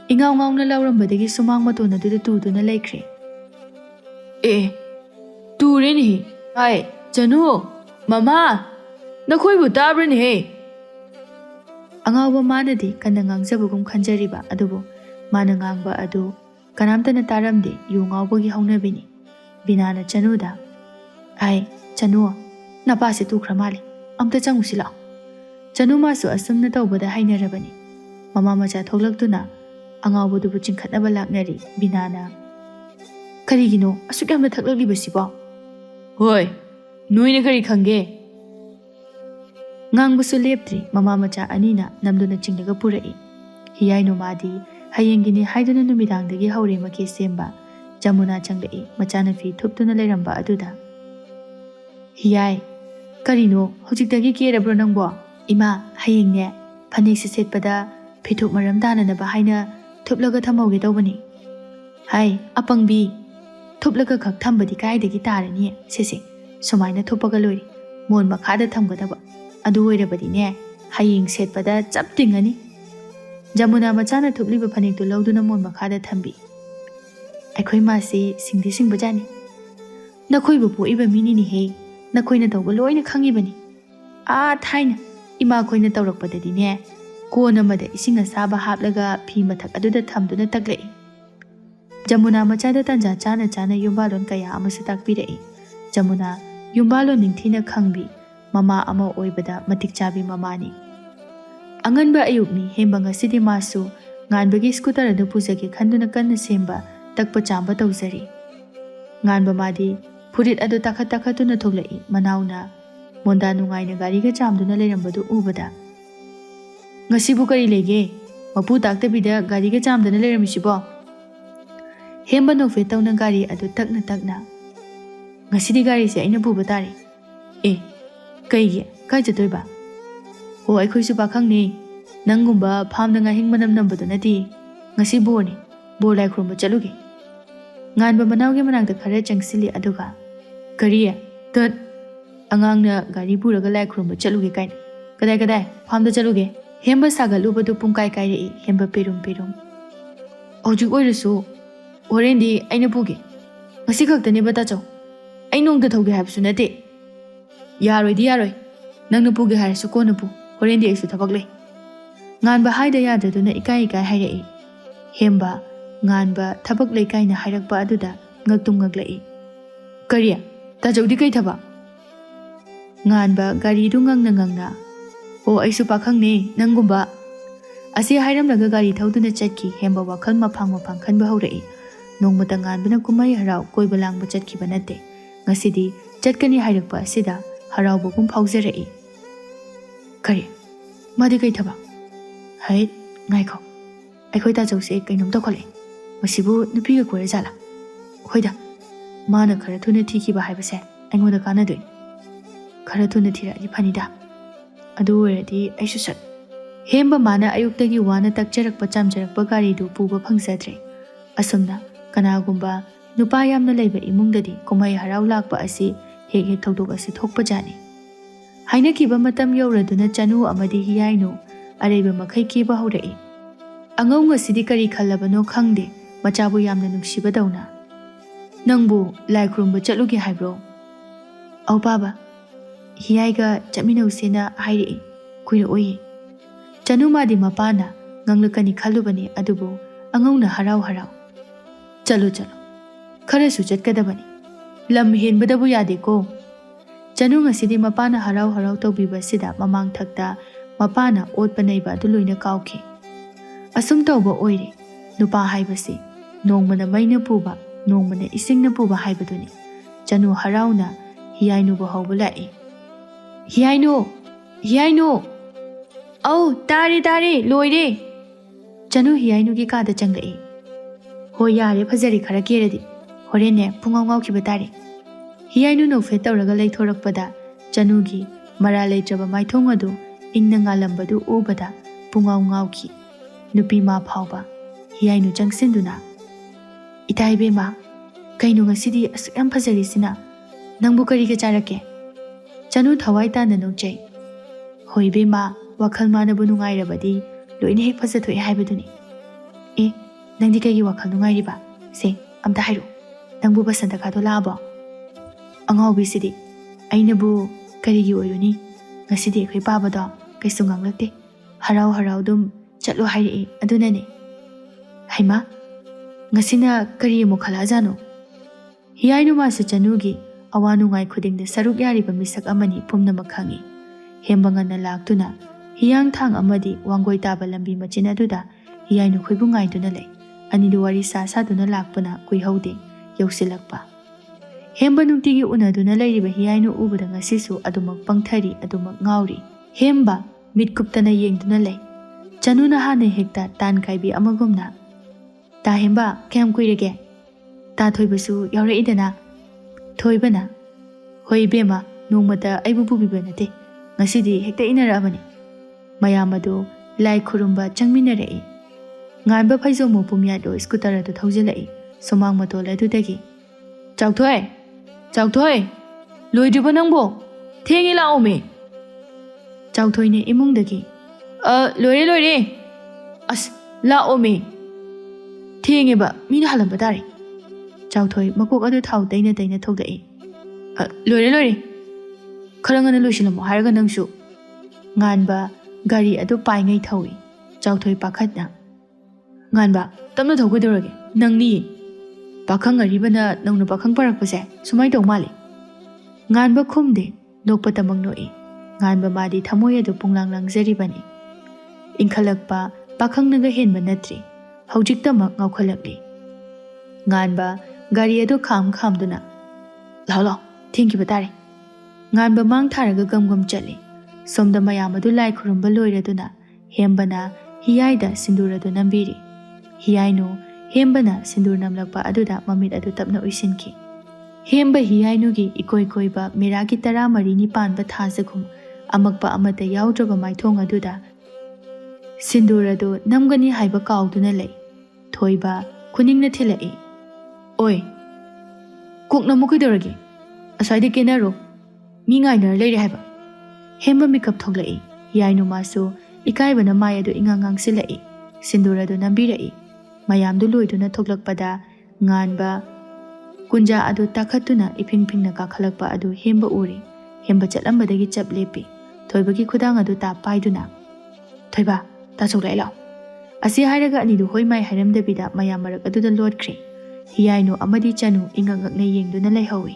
A: Ingaw ngawna laurambadagi sumang matuna duda tuduna laikre. Turini. Hai, Chanu, Mama, nakoibu tabrani he. Angawa manadi kana ngangjabagum khanjariba adubu mana ngangba adu kanamtana taramde yu ngawbagi haunabini. Binana Chanuda. Ai, Chanu, napase tukramali. Amta changusila. Chanu masu asumna tawbada hainarabani. Mama macha thoglaktuna angawbudubu chingkhatnaba laknari. Binana. Karigino asuk yamna thaklaklibasiba. Hoi, noine kari khange. Ngangbusu leptri mama macha anina namduna chingdaga purai. Hiyaino madi hayengini haiduna numidangdagi haure make semba. Jamuna changlai machana fi thuptuna leiramba aduda. Hiyai, karino hojikdagi kerabro nangbo. Ima hayengne phanek se setpada phithuk maram dananaba haina thuplaga thamauge tawbani. Hai, apangbi thuplaga khak thambadi kaidagi tarani sese sumaina thupaga lori mon makhada thamgadaba. Adu oirabadine hayeng setpada chaptingani. Jamuna machana thupliba phanek tu lauduna mon makhada thambi. Aikhoi masi singdi singbajani. Nakhoibu poiba minini he. Nakhoina tawba loina khangibani. Thaina ima khoina tawrakpadadine kona mada ising asaba haplaga phi mathak aduda thamduna taklai. Jamuna machada tanja chana chana yumbalon kaya amasu takpirai. Jamuna yumbalon ningthina khangbi mama ama oibada matik chabi mamani. Anganba ayukni hemba ngasidi masu nganbagi scooter adu pujage khanduna kanna semba takpa chamba tawjari. Nganba madi furit adu takhatuna thoglai manauna monda nungaina gariga chamduna leirambadu ubada. Ngasibu kari lege mapu taktabida gariga chamduna leiramisibo. Hemba nofe tawna gari adu takna. Ngasidi gari se aina puba tari. Kaigi kai jatoiba. Ho aikhoisu pakhangni nangumba phamna nga hingmanam nambadu nati ngasi borni bor lai khurumba chaluge. Nganba manawge manangda khare changsili aduga kariya tat angangna gari puraga lai khurumba chaluge kai. Kadai phamda chaluge. Hemba sagalubadu pungkai kai rei hemba perum. Hojik oirasu horendi aina puge. Ngasi khaktani bata chaw. Ai nongda thauge habsu nate. Yaroi nangna puge harasu kona pu horendi aisu thabak lei. Nganba haida yadraduna ikai hairei. Hemba nganba thabak lei kaina hairakpa aduda ngaktum ngaklai. Kariya tajawdi kai thaba. Nganba gari du ngangna. O aisu pakhangni nangumba. Asi hairamlaga gari thauduna chatki hemba wakhal maphang khanba haurei. Nongmata nganbana kumai harau koiba langba chatkiba nate. Ngasidi chatkani hairakpa asida haraubagum phaujarei. Kari madi kai thaba. Hai ngaikho. Aikhoi ta jause kainom tokhole. Masibu nupiga kore jala. Hoida mana khara thuna thikiba haibase aingoda kanadoi. Khara thuna thiradi phanida. Adu oiradi aisu sat. Hemba mana ayuktagi wana takcharakpa chamcharakpa gari du puba phangsadre. Asumna kanagumba nupa yamna leiba imungdadi kumai harau lakpa asi hek thodok asi thokpa jani. Haina kiba matam yauraduna Chanu amadi hiyaino areba makhai kiba haurei. Angau ngasidi kari khallabano khangde machabu yamna nungsiba dauna. Nangbu lai khurumba chatluge haibro. Au baba hiyaiga chaminausena hairei kuira oyi. Chanu madi mapana nganglakani khallubani adubu angauna harau. Chalo kharasu chatkadabani. Lam henbadabu yade ko. Chanu ngasidi mapana harau tawbiba sida mamang thakta mapana otpanaiba adu loina kaukhi. Asum tawba oire nupa haibasi nongmana maina puba nongmana isingna puba haibaduni. Chanu harauna hiyainu ba hawba lai. Hiyainu au tare loire. Chanu hiyainu gi kada changai. Ho yare phajari khara keradi horene pungaw ngawkhiba tare. Hiyainu nofe tawraga leithorakpada Chanugi mara leitraba maithong adu ingna ngalambadu ubada pungaw ngawki. nupi ma phauba hiyai nu changsinduna itai bema kainu ngasidi asuk yam phajari sina nangbu kari ga charake chanu thawai ta na nokjai hoi bema wakhal ma na bu nungai rabadi loine hek phaja thoi haibaduni e nangdi kai gi wakhal nungai riba se amta hairu nangbu basanta ka to labo angau bi sidi aina bu kari gi oiruni ngasidi khoi paba do kaisu nganglakte harau harau dum chatlo hairi aduna ne haima ngasina kari mo khala jano hiyai nu ma se chanu gi awanu ngai khuding de saruk yari ba misak amani pumna makhangi hemba ngana laktuna hiyang thang amadi wangoi ta ba lambi machin aduda hiyai nu khoibu ngai duna lei ani du wari sa sa duna lakpana kui haude yausilakpa hemba nungti gi una duna leiriba hiyai nu ubada ngasisu adumak pangthari adumak ngauri hemba mitkuptana yengduna lei chanu na hane hekta tan kaibi amagumna ta hemba kem kuirege ta thoibasu yaure idana thoibana hoi bema nongmata aibu bubiba nate ngasidi hekta inara amani mayamado lai khurumba changminare nganba phaizomo pumya do scooter ado thaujilai somang matol adudagi chauthoi loidriba nangbo thengi lao me chauthoi ne imungdagi loire as lao me thengi ba mina halamba dare chauthoi makok adu thau taina thodai loire kharangana loisilamo haraga nangsu nganba gari adu paingai thawi chauthoi pakhatna nganba tamna thogudorage nangni pakhang aribana nangna pakhang parakpase sumai tong mali nganba khumde nokpa tamang noi nganba madi thamoi adu punglang langjaribani inkhalakpa pakhang naga henba natri haujik tamak ngawkhalakli nganba gari adu khamduna lalo thinki batare nganba mang tharaga gam chali somda mayam adu lai khurumba loiraduna hembana hiyai da sindura du nambiri hiyai nu hembana sindur namlakpa aduda mamit adu tapna uisinki hemba hiyai nu gi ikoi ba meragi tara mari ni panba thajakhum amakpa amata yaudraba maithong aduda sindur adu namgani haiba kauduna lei thoiba kuningna thilai oi kokna mukidoragi asai kenaro mi ngaina leire haiba hemba mikap thoglai hiyai nu masu ikaibana mai adu ingangang silai sindur adu nambirai mayam du loiduna thoglakpada nganba kunja adu takhatuna ipingpingna kakhalakpa adu hemba uri hemba chatlambadagi chaplepi thoibagi khudang adu ta paiduna thoiba ta choglai law asi hairaga ani du hoimai hairamdabida mayam marak adu da lodkhre hiyai nu amadi chanu ingangak na yengduna laihawi